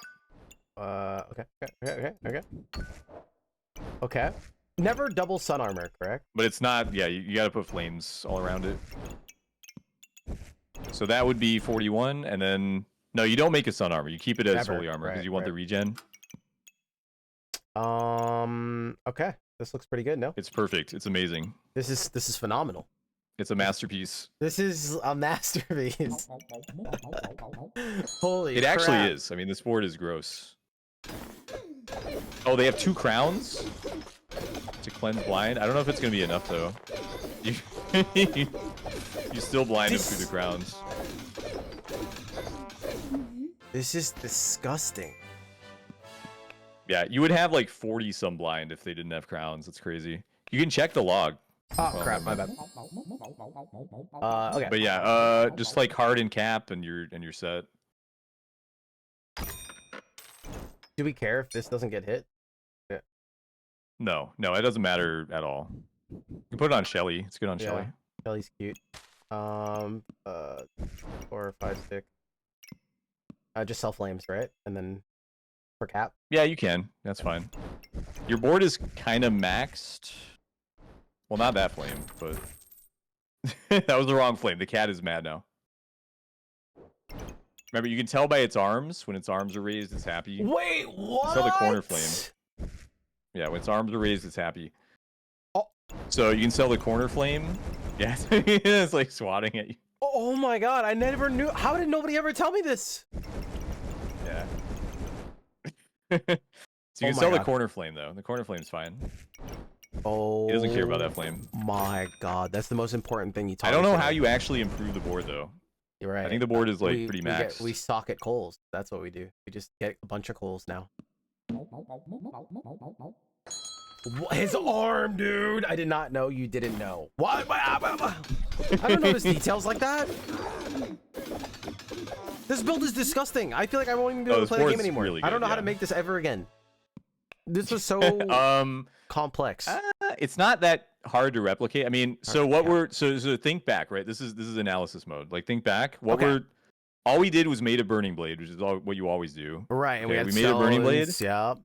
Okay. Never double sun armor, correct? But it's not. Yeah, you got to put flames all around it. So that would be 41, and then no, you don't make a sun armor. You keep it as holy armor because you want the regen. Okay. This looks pretty good. No, it's perfect. It's amazing. This is phenomenal. It's a masterpiece. This is a masterpiece. Holy It crap. actually is. I mean, this board is gross. Oh, they have 2 crowns to cleanse blind. I don't know if it's gonna be enough though. You still blind him through the crowns. This is disgusting. Yeah, you would have like 40 some blind if they didn't have crowns. That's crazy. You can check the log. Oh crap, my bad. Okay. But yeah, just like hard and cap and you're set. Do we care if this doesn't get hit? Yeah. No, it doesn't matter at all. You can put it on Shelly. It's good on Shelly. Shelly's cute. 4, 5, 6. Just sell flames, right? And then for cap. Yeah, you can. That's fine. Your board is kind of maxed. Well, not that flame, but that was the wrong flame. The cat is mad now. Remember, you can tell by its arms. When its arms are raised, it's happy. Wait, what? Sell the corner flame. Yeah, when its arms are raised, it's happy. Oh. So you can sell the corner flame. Yeah, it's like swatting at you. Oh my god, I never knew. How did nobody ever tell me this? Yeah. So you can sell the corner flame, though. The corner flame's fine. Oh. He doesn't care about that flame. My god, that's the most important thing you taught me. I don't know how you actually improve the board, though. You're right. I think the board is like pretty maxed. We socket coals. That's what we do. We just get a bunch of coals now. His arm, dude! I did not know you didn't know. What? I don't notice details like that. This build is disgusting. I feel like I won't even be able to play the game anymore. Really I don't know how to make this ever again. This was so complex. It's not that hard to replicate. I mean, so what we're so think back, right? This is analysis mode. Like think back. All we did was made a burning blade, which is what you always do. Right, and we made a burning blade. Yeah.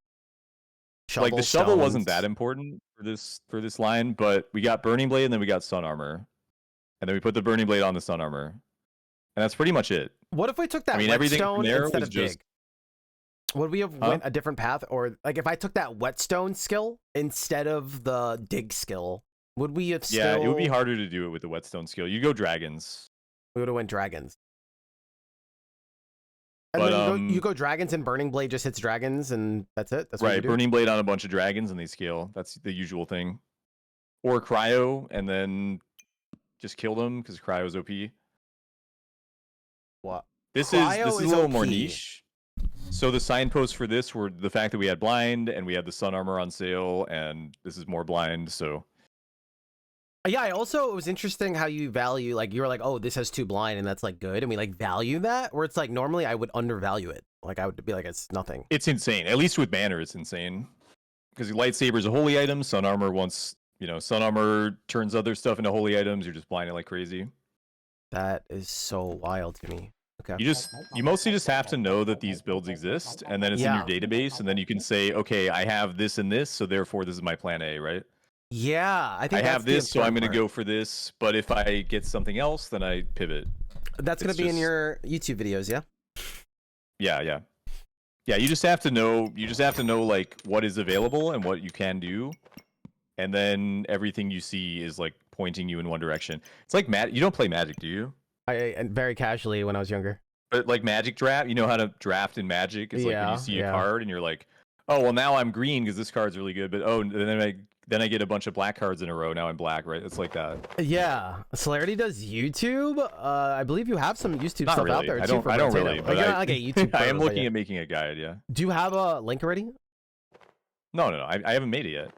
Like the shovel wasn't that important for this line, but we got burning blade and then we got sun armor, and then we put the burning blade on the sun armor, and that's pretty much it. What if we took that whetstone instead of dig? Would we have went a different path, or like if I took that whetstone skill instead of the dig skill, would we have still? Yeah, it would be harder to do it with the whetstone skill. You go dragons. We would have went dragons. And but, then you go dragons and burning blade just hits dragons and that's it. That's what right. Burning blade on a bunch of dragons and they scale. That's the usual thing. Or cryo and then just kill them because cryo's OP. What? This is a little more niche. So the signposts for this were the fact that we had blind and we had the sun armor on sale, and this is more blind. So yeah, it was interesting how you value, like you were like, oh, this has 2 blind and that's like good, and we like value that, where it's like normally I would undervalue it. Like I would be like, it's nothing. It's insane. At least with banner, it's insane because lightsaber is a holy item. Sun armor sun armor turns other stuff into holy items. You're just blinded like crazy. That is so wild to me. Okay. You mostly just have to know that these builds exist, and then it's in your database, and then you can say, okay, I have this and this, so therefore this is my plan A, right? Yeah, I think I have that's the this, so I'm important going to part. go for this. But if I get something else, then I pivot. That's gonna It's be in just your YouTube videos, yeah. yeah. Yeah, you just have to know. You just have to know like what is available and what you can do, and then everything you see is like pointing you in one direction. It's like You don't play Magic, do you? And very casually when I was younger. But like Magic draft, you know how to draft in Magic? It's like when you Yeah, see a yeah. card and you're like, oh well, now I'm green because this card's really good. But oh, then I get a bunch of black cards in a row. Now I'm black, right? It's like that. Yeah, Celerity does YouTube. I believe you have some YouTube Not stuff out really. there I too don't. for I don't Rotato. really. But You're not like a YouTube I pro, am but looking yeah. at making a guide. Yeah. Do you have a link already? No. I haven't made it yet.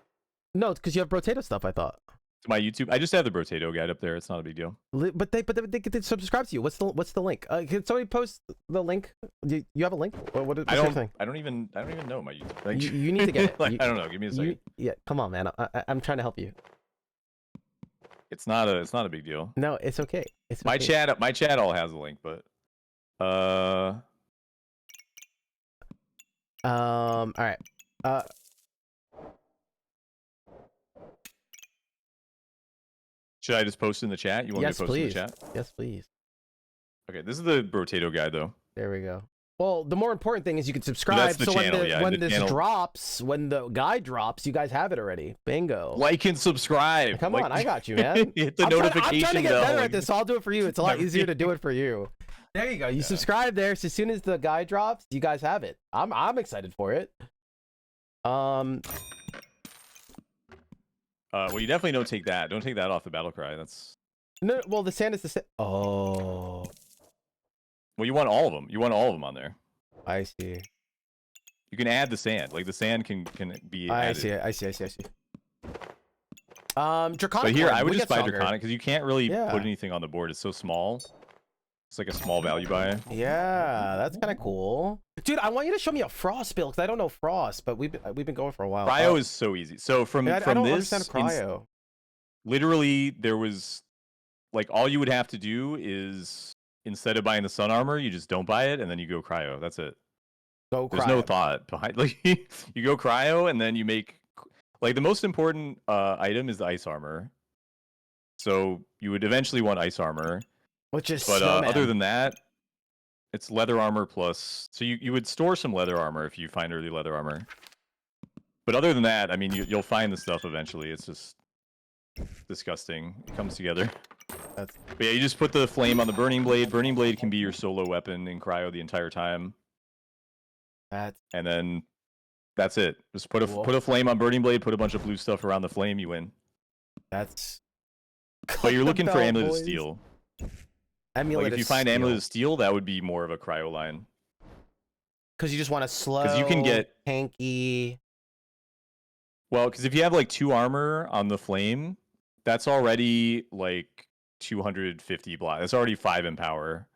No, because you have Rotato stuff. I thought. To my YouTube, I just have the Brotato guide up there. It's not a big deal. But they get to subscribe to you. What's the link? Can somebody post the link? Do you have a link? What's your thing? I don't even know my YouTube. Like, You need to get it. Like, I don't know. Give me a second. Yeah, come on, man. I'm trying to help you. It's not a big deal. No, it's okay. It's My okay. chat all has a link, but All right. should I just post in the chat? You want me Yes, to post please. in the chat? Yes, please. Okay, this is the Brotato guide though. There we go. Well, the more important thing is you can subscribe. That's the so channel, when the this channel. drops, when the guide drops, you guys have it already. Bingo. Like and subscribe. Come like, on, I got you, man. Hit the I'm notification trying to get bell. better at this, so I'll do it for you. It's a lot Never- easier to do it for you. There you go. You subscribe there, so as soon as the guide drops, you guys have it. I'm excited for it. Well, you definitely don't take that. Don't take that off the battle cry. That's No, well, the sand is the same. Oh, well, you want all of them. You want all of them on there. I see. You can add the sand. Like the sand can be added. I see. Draconic. But here, I would we just get buy stronger. Draconic because you can't really Yeah. put anything on the board. It's so small. It's like a small value buy. Yeah, that's kind of cool, dude. I want you to show me a Frost build because I don't know Frost, but we've been going for a while. Cryo is so easy. So from I don't this, understand cryo. literally there was like all you would have to do is instead of buying the sun armor, you just don't buy it and then you go cryo. That's it. Go There's cryo. no thought behind. Like you go cryo and then you make like the most important item is the ice armor. So you would eventually want ice armor. Which is But Snowman. other than that, it's leather armor plus. So you would store some leather armor if you find early leather armor. But other than that, I mean, you'll find the stuff eventually. It's just disgusting. It comes together. But yeah, you just put the flame on the burning blade. Burning blade can be your solo weapon in cryo the entire time. And then that's it. Just put a flame on burning blade. Put a bunch of blue stuff around the flame. You win. That's. But you're looking for Amulet of boys. Steel. Amulet Like if you find Amulet of Steel, that would be more of a cryo line. Because you just want to slow. Because you can get tanky. Well, because if you have like 2 armor on the flame, that's already like 250 block. That's already 5 in power.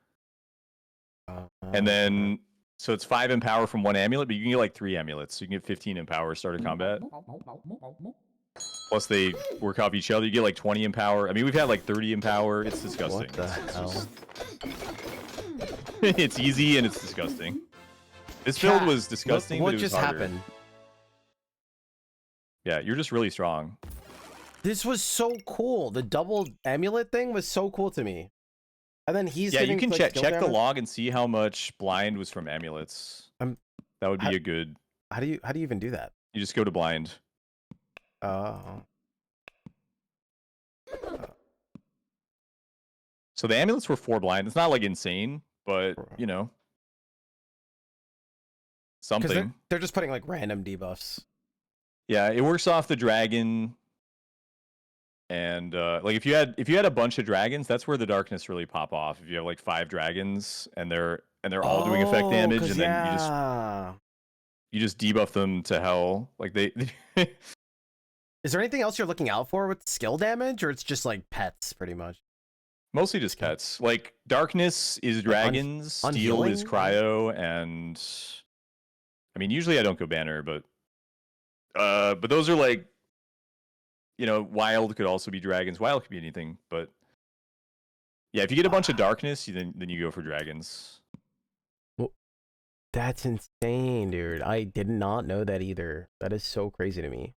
And then so it's 5 in power from 1 amulet, but you can get like 3 amulets. So you can get 15 in power start of combat. Plus they work off each other. You get like 20 in power. I mean, we've had like 30 in power. It's disgusting. What the hell? It's easy and it's disgusting. This build was disgusting, What but it was just harder. happened? Yeah, you're just really strong. This was so cool. The double amulet thing was so cool to me. And then he's Yeah, you getting, can like, check the damage. log and see how much blind was from amulets. That would be a good. How do you even do that? You just go to blind. So the amulets were 4 blind. It's not like insane, but you know, something. They're just putting like random debuffs. Yeah, it works off the dragon. And like if you had a bunch of dragons, that's where the darkness really pop off. If you have like 5 dragons and they're all doing effect damage, and then you just debuff them to hell. Like they. Is there anything else you're looking out for with skill damage, or it's just like pets, pretty much? Mostly just pets. Like darkness is dragons, steel is cryo, and I mean usually I don't go banner, but those are like, you know, wild could also be dragons. Wild could be anything, but yeah, if you get a bunch of darkness, then you go for dragons. Well, that's insane, dude. I did not know that either. That is so crazy to me.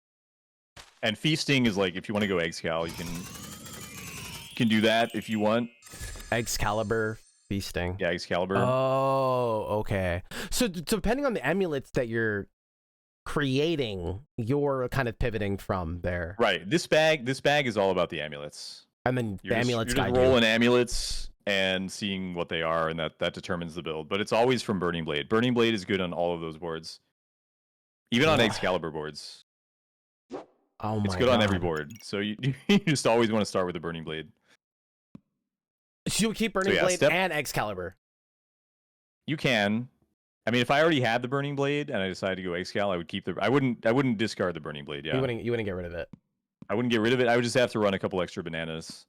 And feasting is like if you want to go Eggscal, you can do that if you want. Excalibur feasting. Yeah, Excalibur. Oh, okay. So depending on the amulets that you're creating, you're kind of pivoting from there. Right. This bag is all about the amulets. And then the amulets you're guide just rolling you. amulets and seeing what they are, and that determines the build. But it's always from Burning Blade. Burning Blade is good on all of those boards, even on Excalibur boards. Oh my It's good God. on every board. So you just always want to start with the Burning Blade. So you keep Burning Blade and Excalibur. You can. I mean, if I already had the Burning Blade and I decided to go Excal, I would keep the. I wouldn't discard the Burning Blade. Yeah. You wouldn't get rid of it. I wouldn't get rid of it. I would just have to run a couple extra bananas.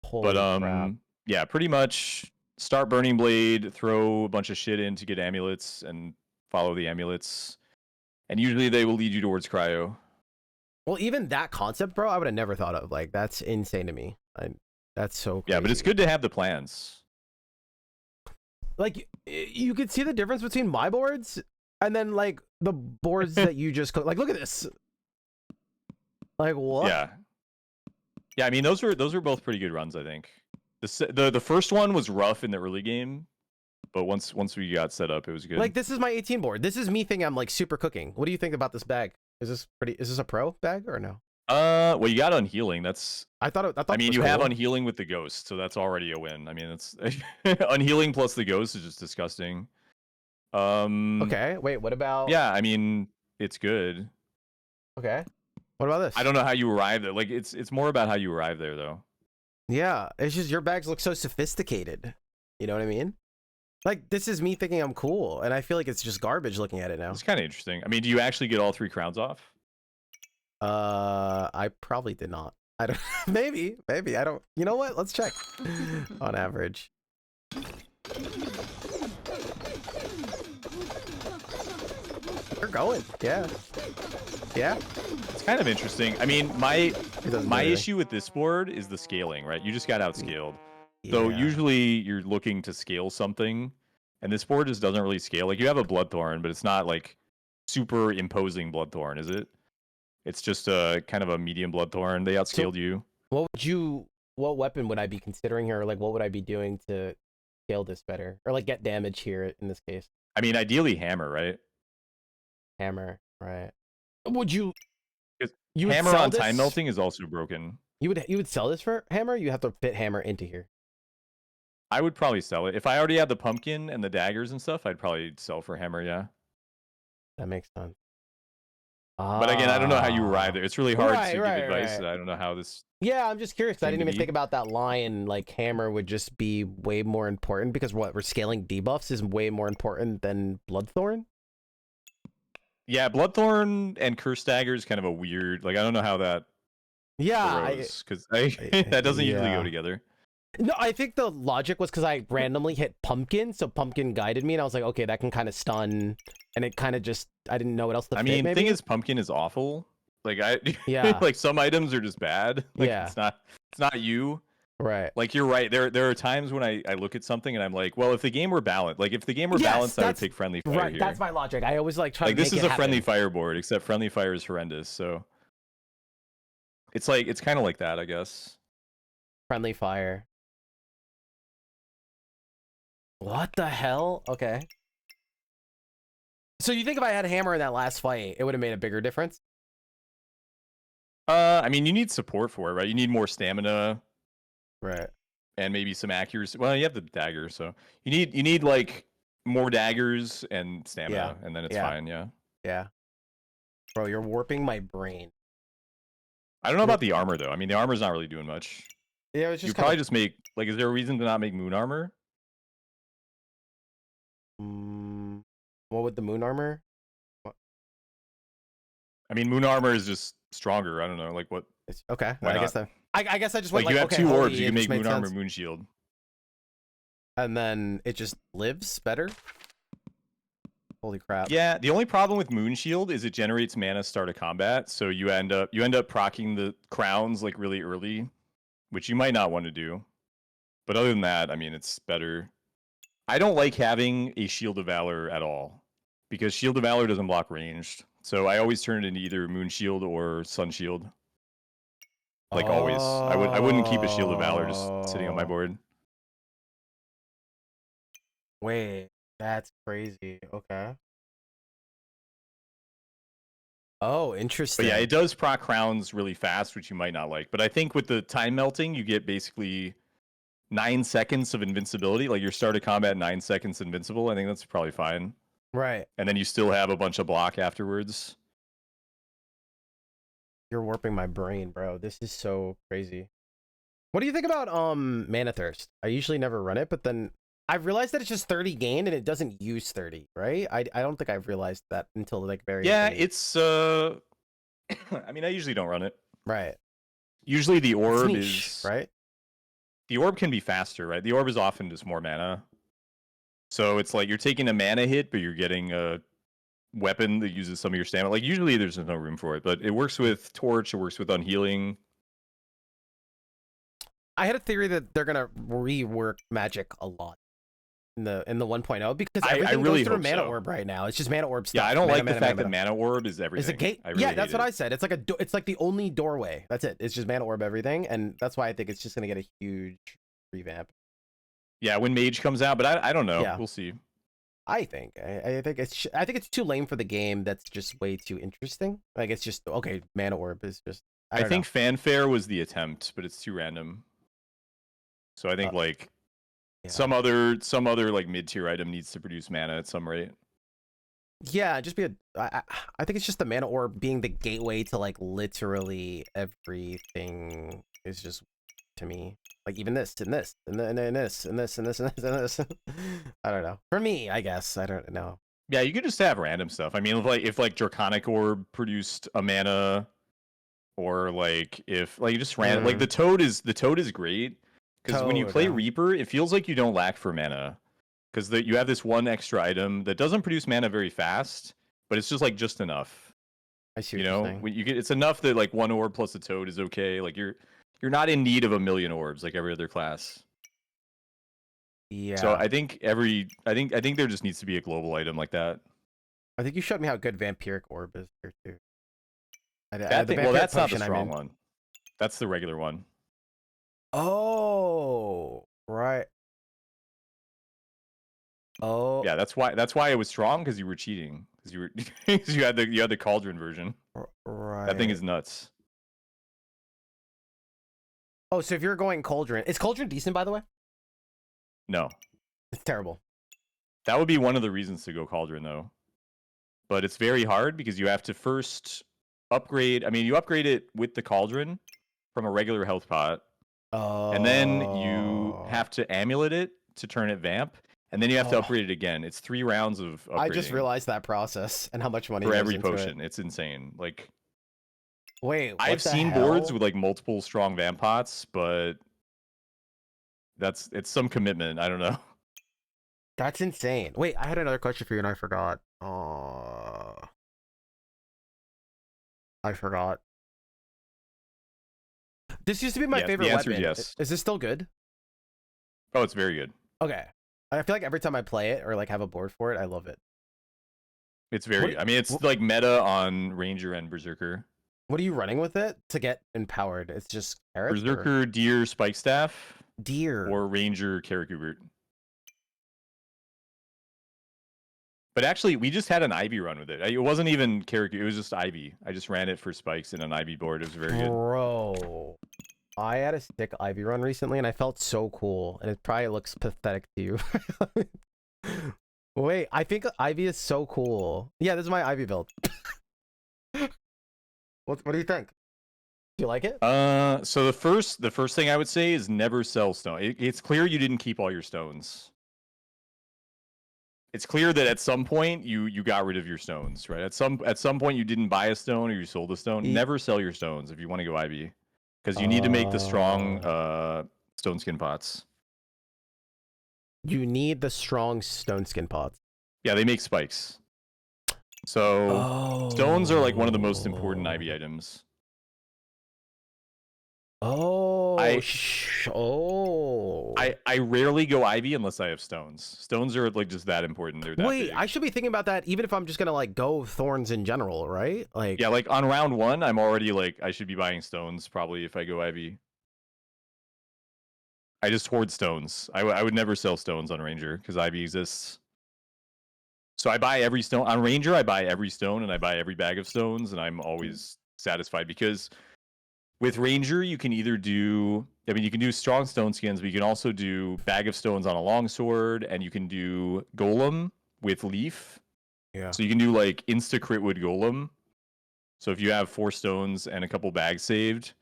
Holy crap. Yeah, pretty much start Burning Blade, throw a bunch of shit in to get amulets, and follow the amulets. And usually they will lead you towards cryo. Well, even that concept, bro, I would have never thought of. Like, that's insane to me. That's so crazy. Yeah, but it's good to have the plans. Like, you could see the difference between my boards and then, like, the boards that you just cooked. Like, look at this. Like, what? Yeah. Yeah, I mean, those were both pretty good runs, I think. The first one was rough in the early game, but once we got set up, it was good. Like, this is my 18 board. This is me thinking I'm, like, super cooking. What do you think about this bag? Is this a pro bag or no? Well, you got Unhealing. I mean, you have Unhealing with the Ghost, so that's already a win. I mean, it's Unhealing plus the Ghost is just disgusting. Okay, wait, what about? Yeah, I mean, it's good. Okay, what about this? I don't know how you arrived there. Like, it's more about how you arrive there, though. Yeah, it's just your bags look so sophisticated. You know what I mean? Like, this is me thinking I'm cool, and I feel like it's just garbage looking at it now. It's kind of interesting. I mean, do you actually get all 3 crowns off? I probably did not. I don't. maybe. I don't. You know what? Let's check. On average. They're going. Yeah. Yeah. It's kind of interesting. I mean, my issue with this board is the scaling, right? You just got outscaled. Yeah. So usually you're looking to scale something, and this board just doesn't really scale. Like, you have a Bloodthorn, but it's not like super imposing Bloodthorn, is it? It's just a kind of a medium Bloodthorn. They outscaled you. What weapon would I be considering here? Or like, what would I be doing to scale this better? Or like get damage here in this case? I mean, ideally hammer, right? Hammer, right. Would you hammer on time melting is also broken. You would sell this for hammer? You have to fit hammer into here. I would probably sell it. If I already had the pumpkin and the daggers and stuff, I'd probably sell for hammer, yeah. That makes sense. But again, I don't know how you arrive there. It's really hard to give advice. I don't know how this. Yeah, I'm just curious. I didn't even think about that line. Like, hammer would just be way more important because what we're scaling debuffs is way more important than Bloodthorn. Yeah, Bloodthorn and Curse Dagger is kind of a weird. Like, I don't know how that. Yeah, because that doesn't usually go together. No, I think the logic was because I randomly hit pumpkin, so pumpkin guided me, and I was like, okay, that can kind of stun, and it kind of just, I didn't know what else to fit. I mean, the maybe? thing is, pumpkin is awful. Like, yeah, like some items are just bad. Like, yeah, it's not you. Right. Like, you're right. There are times when I look at something and I'm like, well, if the game were balanced, like if the game were balanced, I would pick friendly fire. Right, here. that's my logic. I always like try. Like, to this make is it a friendly happen. fire board, except friendly fire is horrendous. So it's like it's kind of like that, I guess. Friendly fire. What the hell? Okay. So you think if I had a hammer in that last fight, it would have made a bigger difference? I mean, you need support for it, right? You need more stamina, right? And maybe some accuracy. Well, you have the dagger, so you need like more daggers and stamina, and then it's fine. Yeah. Yeah. Bro, you're warping my brain. I don't know about the armor though. I mean, the armor's not really doing much. Yeah, it's just you probably just make like. Is there a reason to not make moon armor? What would the moon armor? What? I mean, moon armor is just stronger. I don't know, like what? It's, okay, I guess I just went like you have okay, two orbs. You can make moon armor, moon shield, and then it just lives better. Holy crap! Yeah, the only problem with moon shield is it generates mana start of combat, so you end up proccing the crowns like really early, which you might not want to do. But other than that, I mean, it's better. I don't like having a Shield of Valor at all because Shield of Valor doesn't block ranged. So I always turn it into either Moon Shield or Sun Shield. Like always. I wouldn't keep a Shield of Valor just sitting on my board. Wait, that's crazy. Okay. Oh, But interesting. yeah, it does proc crowns really fast, which you might not like. But I think with the time melting, you get basically 9 seconds of invincibility. Like your start of combat, 9 seconds invincible. I think that's probably fine. Right. And then you still have a bunch of block afterwards. You're warping my brain, bro. This is so crazy. What do you think about Mana Thirst? I usually never run it, but then I've realized that it's just 30 gain and it doesn't use 30, right? I don't think I've realized that until like very Yeah, late. it's I mean, I usually don't run it. Right. Usually the orb niche, is right? The orb can be faster, right? The orb is often just more mana. So it's like you're taking a mana hit, but you're getting a weapon that uses some of your stamina. Like usually there's no room for it, but it works with Torch, it works with Unhealing. I had a theory that they're gonna rework magic a lot in the 1.0 because everything really goes through hope Mana so. Orb right now. It's just Mana Orb stuff. Yeah, I don't mana, like mana, the fact mana, that Mana Orb is everything. It's a gate. I really yeah, that's hate what it. I said. It's like it's like the only doorway. That's it. It's just Mana Orb everything, and that's why I think it's just gonna get a huge revamp. Yeah, when Mage comes out, but I don't know. Yeah. We'll see. I think it's too lame for the game. That's just way too interesting. Like it's just okay. Mana Orb is just. I think know. Fanfare was the attempt, but it's too random. So I think like yeah. some other like mid tier item needs to produce mana at some rate. Yeah, just be I think it's just the Mana Orb being the gateway to like literally everything is just to me. Like even this and this and this and this and this and this and this. I don't know. For me, I guess I don't know. Yeah, you could just have random stuff. I mean, if Draconic Orb produced a mana, or like if like just random, like the Toad is great because when you play Reaper, it feels like you don't lack for mana because you have this one extra item that doesn't produce mana very fast, but it's just like just enough. I see. You know, when you get it's enough that like one orb plus a Toad is okay. Like you're not in need of a million orbs like every other class. Yeah. So I think there just needs to be a global item like that. I think you showed me how good Vampiric Orb is here too. Well, that's not the strong one. That's the regular one. Oh, right. Oh. Yeah, that's why it was strong because you were cheating because you had the Cauldron version. Right. That thing is nuts. Oh, so if you're going Cauldron, is Cauldron decent by the way? No. It's terrible. That would be one of the reasons to go Cauldron though. But it's very hard because you have to first upgrade. I mean, you upgrade it with the Cauldron from a regular health pot. Oh. And then you have to amulet it to turn it vamp. And then you have to upgrade it again. It's 3 rounds of upgrading. I just realized that process and how much money for goes every into potion. It's insane. Like, wait, I've seen boards with like multiple strong vamp pots, but it's some commitment. I don't know. That's insane. Wait, I had another question for you and I forgot. I forgot. This used to be my favorite weapon. Yes. Is this still good? Oh, it's very good. Okay. I feel like every time I play it or like have a board for it, I love it. It's very. I mean, it's like meta on Ranger and Berserker. What are you running with it to get empowered? It's just carrots. Berserker, Deer, Spike Staff, Deer, or Ranger, Karakubert. But actually, we just had an Ivy run with it. It wasn't even Karakubert. It was just Ivy. I just ran it for spikes in an Ivy board. It was very good. Bro, I had a stick Ivy run recently, and I felt so cool. And it probably looks pathetic to you. Wait, I think Ivy is so cool. Yeah, this is my Ivy build. What do you think? Do you like it? So the first thing I would say is never sell stone. It's clear you didn't keep all your stones. It's clear that at some point you got rid of your stones, right? At some point you didn't buy a stone or you sold a stone. Never sell your stones if you want to go Ivy, because you need to make the strong stone skin pots. You need the strong stone skin pots. Yeah, they make spikes. So stones are like one of the most important Ivy items. Oh, I oh. I rarely go Ivy unless I have stones. Stones are like just that important. They're that Wait, big. I should be thinking about that even if I'm just gonna like go thorns in general, right? Like, Yeah, like on round 1, I'm already like I should be buying stones probably if I go Ivy. I just hoard stones. I would never sell stones on Ranger because Ivy exists. So I buy every stone on Ranger. I buy every stone and I buy every bag of stones, and I'm always satisfied because with Ranger you can either do. I mean, you can do strong stone skins, but you can also do bag of stones on a longsword, and you can do golem with leaf. yeah. So you can do like insta crit wood golem. So if you have 4 stones and a couple bags saved,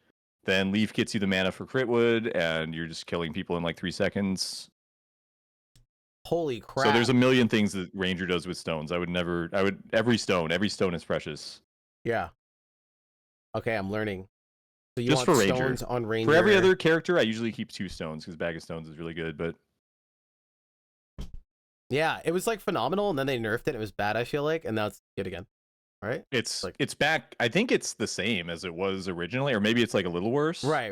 then leaf gets you the mana for crit wood, and you're just killing people in like 3 seconds. Holy crap. So there's a million things that Ranger does with stones. Every stone is precious. Yeah. Okay, I'm learning. So you Just want for Ranger. stones on Ranger? For every other character, I usually keep 2 stones because bag of stones is really good. But Yeah, it was like phenomenal, and then they nerfed it. It was bad, I feel like, and now it's good again. All right. it's back. I think it's the same as it was originally, or maybe it's like a little worse. Right.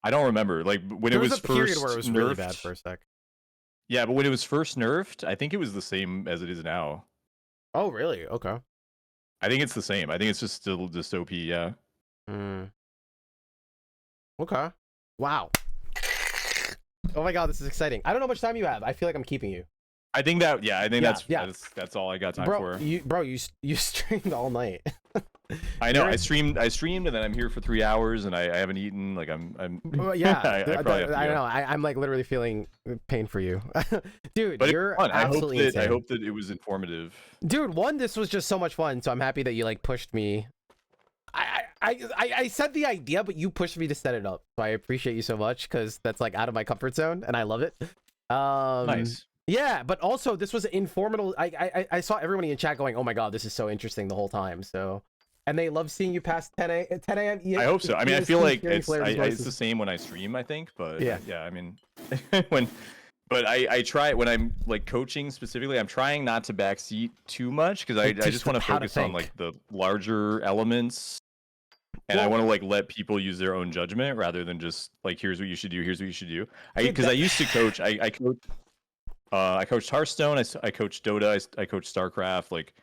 I don't remember. Like when There it was a period first where it was nerfed, really bad for a sec. Yeah, but when it was first nerfed, I think it was the same as it is now. Oh, really? Okay. I think it's the same. I think it's just still just OP. Yeah. Okay. Wow. Oh my god, this is exciting. I don't know how much time you have. I feel like I'm keeping you. I think that. Yeah, I think Yeah. that's all I got time Bro, for. you streamed all night. I know. I streamed, and then I'm here for 3 hours, and I haven't eaten. Like I'm. Well, yeah, I probably have to I go. know. I'm like literally feeling pain for you, dude. But You're fun. absolutely insane. I hope that it was informative. Dude, this was just so much fun. So I'm happy that you like pushed me. I said the idea, but you pushed me to set it up. So I appreciate you so much because that's like out of my comfort zone, and I love it. Nice. Yeah, but also this was informative. I saw everybody in chat going, "Oh my god, this is so interesting" the whole time. So, and they love seeing you past 10 a.m. I hope so. I mean, I feel like it's the same when I stream. I think, but yeah. I mean, but I try when I'm like coaching specifically. I'm trying not to backseat too much because I just want to focus on like the larger elements. And I want to like let people use their own judgment rather than just like here's what you should do, here's what you should do. Because I used to coach. I coached Hearthstone. I coached Dota. I coached StarCraft. Like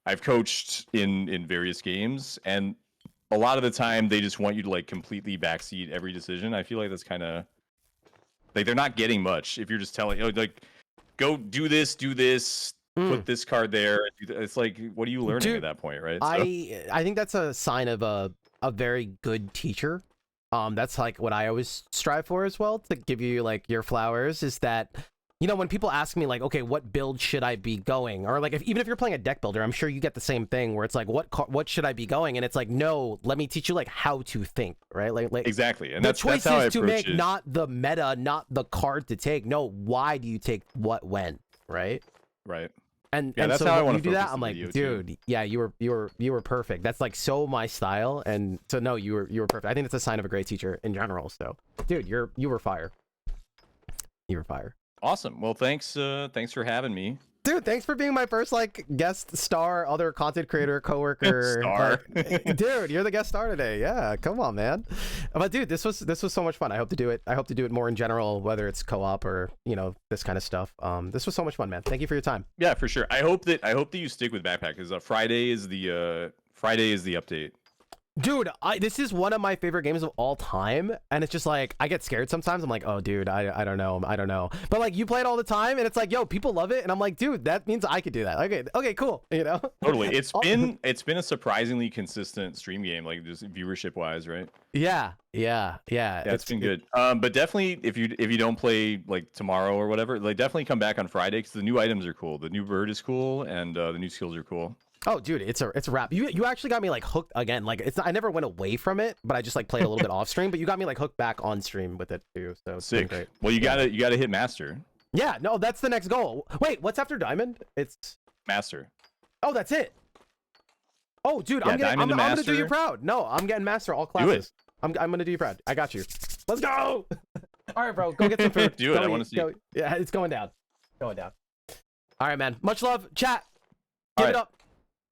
I've coached in various games, and a lot of the time they just want you to like completely backseat every decision. I feel like that's kind of like they're not getting much if you're just telling like go do this, put this card there. It's like what are you learning at that point, right? So. I think that's a sign of a very good teacher. That's like what I always strive for as well, to give you like your flowers, is that, you know, when people ask me like, okay, what build should I be going? Or like, even if you're playing a deck builder, I'm sure you get the same thing where it's like, what should I be going? And it's like, no, let me teach you like how to think, right? Like exactly. And the that's choice how I is to make, it. not the meta, not the card to take. No, why do you take what when, right? Right. And yeah, and that's so how I when want you to do that, I'm like, dude, too. yeah, you were perfect. That's like so my style. And so no, you were perfect. I think it's a sign of a great teacher in general. So, dude, you were fire. You were fire. Awesome. Well, thanks for having me. Dude, thanks for being my first like guest star, other content creator, coworker. Star. Like, dude, you're the guest star today. Yeah, come on, man. But dude, this was so much fun. I hope to do it more in general, whether it's co-op or, you know, this kind of stuff. This was so much fun, man. Thank you for your time. Yeah, for sure. I hope that you stick with Backpack because Friday is the update. Dude, this is one of my favorite games of all time, and it's just like I get scared sometimes. I'm like, oh, dude, I don't know, But like you play it all the time, and it's like, yo, people love it, and I'm like, dude, that means I could do that. Okay, cool. You know, totally. It's been a surprisingly consistent stream game, like just viewership wise, right? Yeah. It's been good. But definitely, if you don't play like tomorrow or whatever, like definitely come back on Friday because the new items are cool. The new bird is cool, and the new skills are cool. Oh, dude, it's a wrap. You actually got me like hooked again. Like I never went away from it, but I just like played a little bit off stream. But you got me like hooked back on stream with it too. So it's sick. Great. Well, you gotta hit master. Yeah, no, that's the next goal. Wait, what's after diamond? It's master. Oh, that's it. Oh, dude, yeah, I'm gonna do you proud. No, I'm getting master all classes. Do it. I'm gonna do you proud. I got you. Let's go. All right, bro, go get some food. Do it. I want to see. Yeah, it's going down. All right, man. Much love, chat. Give it up.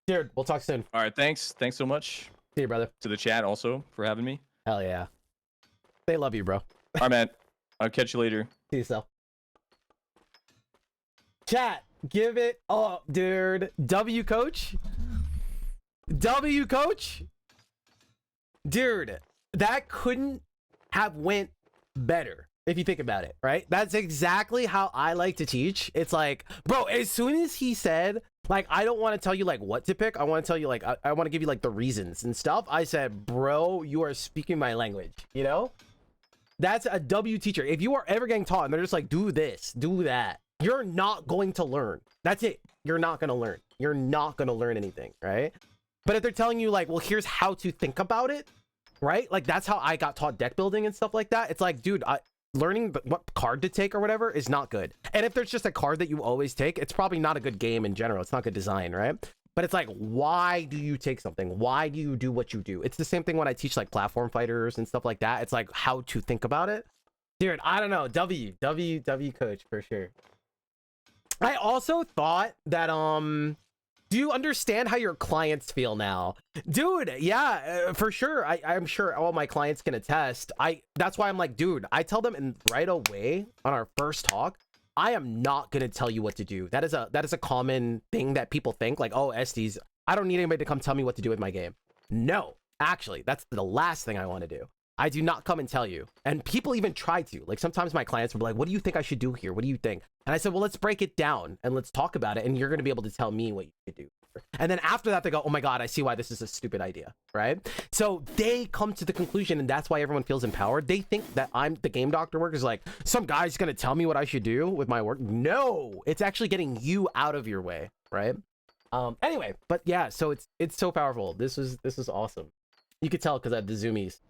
Dude, we'll talk soon. All right, thanks so much. See you, brother. To the chat also for having me. Hell yeah. They love you, bro. All right, man. I'll catch you later. See you, Sel. Chat, give it up, dude. W coach. W coach. Dude, that couldn't have went better if you think about it, right? That's exactly how I like to teach. It's like, bro, as soon as he said, like, I don't want to tell you like what to pick. I want to tell you like, I want to give you like the reasons and stuff. I said, bro, you are speaking my language, you know? That's a W teacher. If you are ever getting taught and they're just like, do this, do that, you're not going to learn. That's it. You're not going to learn. You're not going to learn anything, right? But if they're telling you like, well, here's how to think about it, right? Like that's how I got taught deck building and stuff like that. It's like, dude, learning what card to take or whatever is not good. And if there's just a card that you always take, it's probably not a good game in general. It's not good design, right? But it's like, why do you take something? Why do you do what you do? It's the same thing when I teach like platform fighters and stuff like that. It's like how to think about it. Dude, I don't know. W coach for sure. I also thought that, do you understand how your clients feel now? Dude, yeah, for sure. I'm sure all my clients can attest. That's why I'm like, dude, I tell them right away on our first talk, I am not going to tell you what to do. That is a common thing that people think like, oh, Estes, I don't need anybody to come tell me what to do with my game. No, actually, that's the last thing I want to do. I do not come and tell you. And people even try to. Like sometimes my clients will be like, what do you think I should do here? What do you think? And I said, well, let's break it down and let's talk about it. And you're going to be able to tell me what you should do. And then after that, they go, oh my God, I see why this is a stupid idea, right? So they come to the conclusion, and that's why everyone feels empowered. They think that I'm the game doctor work is like, some guy's going to tell me what I should do with my work. No, it's actually getting you out of your way, right? Anyway, but yeah, so it's so powerful. This is awesome. You could tell because I have the zoomies.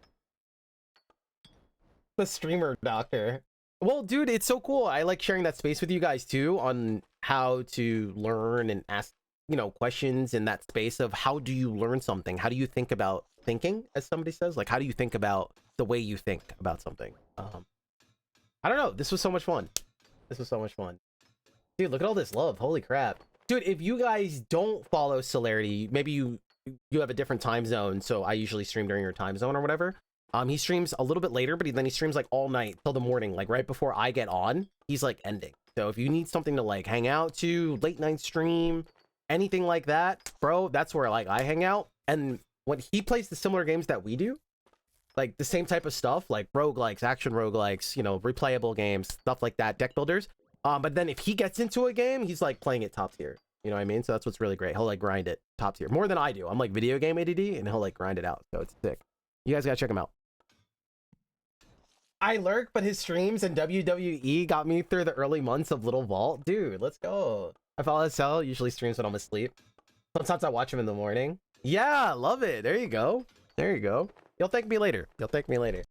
The streamer doctor. Well, dude, it's so cool. I like sharing that space with you guys too on how to learn and ask, you know, questions in that space of how do you learn something? How do you think about thinking, as somebody says? Like, how do you think about the way you think about something? I don't know. This was so much fun. This was so much fun. Dude, look at all this love. Holy crap. Dude, if you guys don't follow Celerity, maybe you have a different time zone, so I usually stream during your time zone or whatever. He streams a little bit later, but then he streams like all night till the morning, like right before I get on. He's like ending. So if you need something to like hang out to, late night stream, anything like that, bro, that's where like I hang out. And when he plays the similar games that we do, like the same type of stuff, like roguelikes, action roguelikes, you know, replayable games, stuff like that, deck builders. But then if he gets into a game, he's like playing it top tier. You know what I mean? So that's what's really great. He'll like grind it top tier more than I do. I'm like video game ADD, and he'll like grind it out. So it's sick. You guys gotta check him out. I lurk, but his streams and WWE got me through the early months of Little Vault. Dude, let's go. I follow Cell, usually streams when I'm asleep. Sometimes I watch him in the morning. Yeah, love it. There you go. There you go. You'll thank me later. You'll thank me later.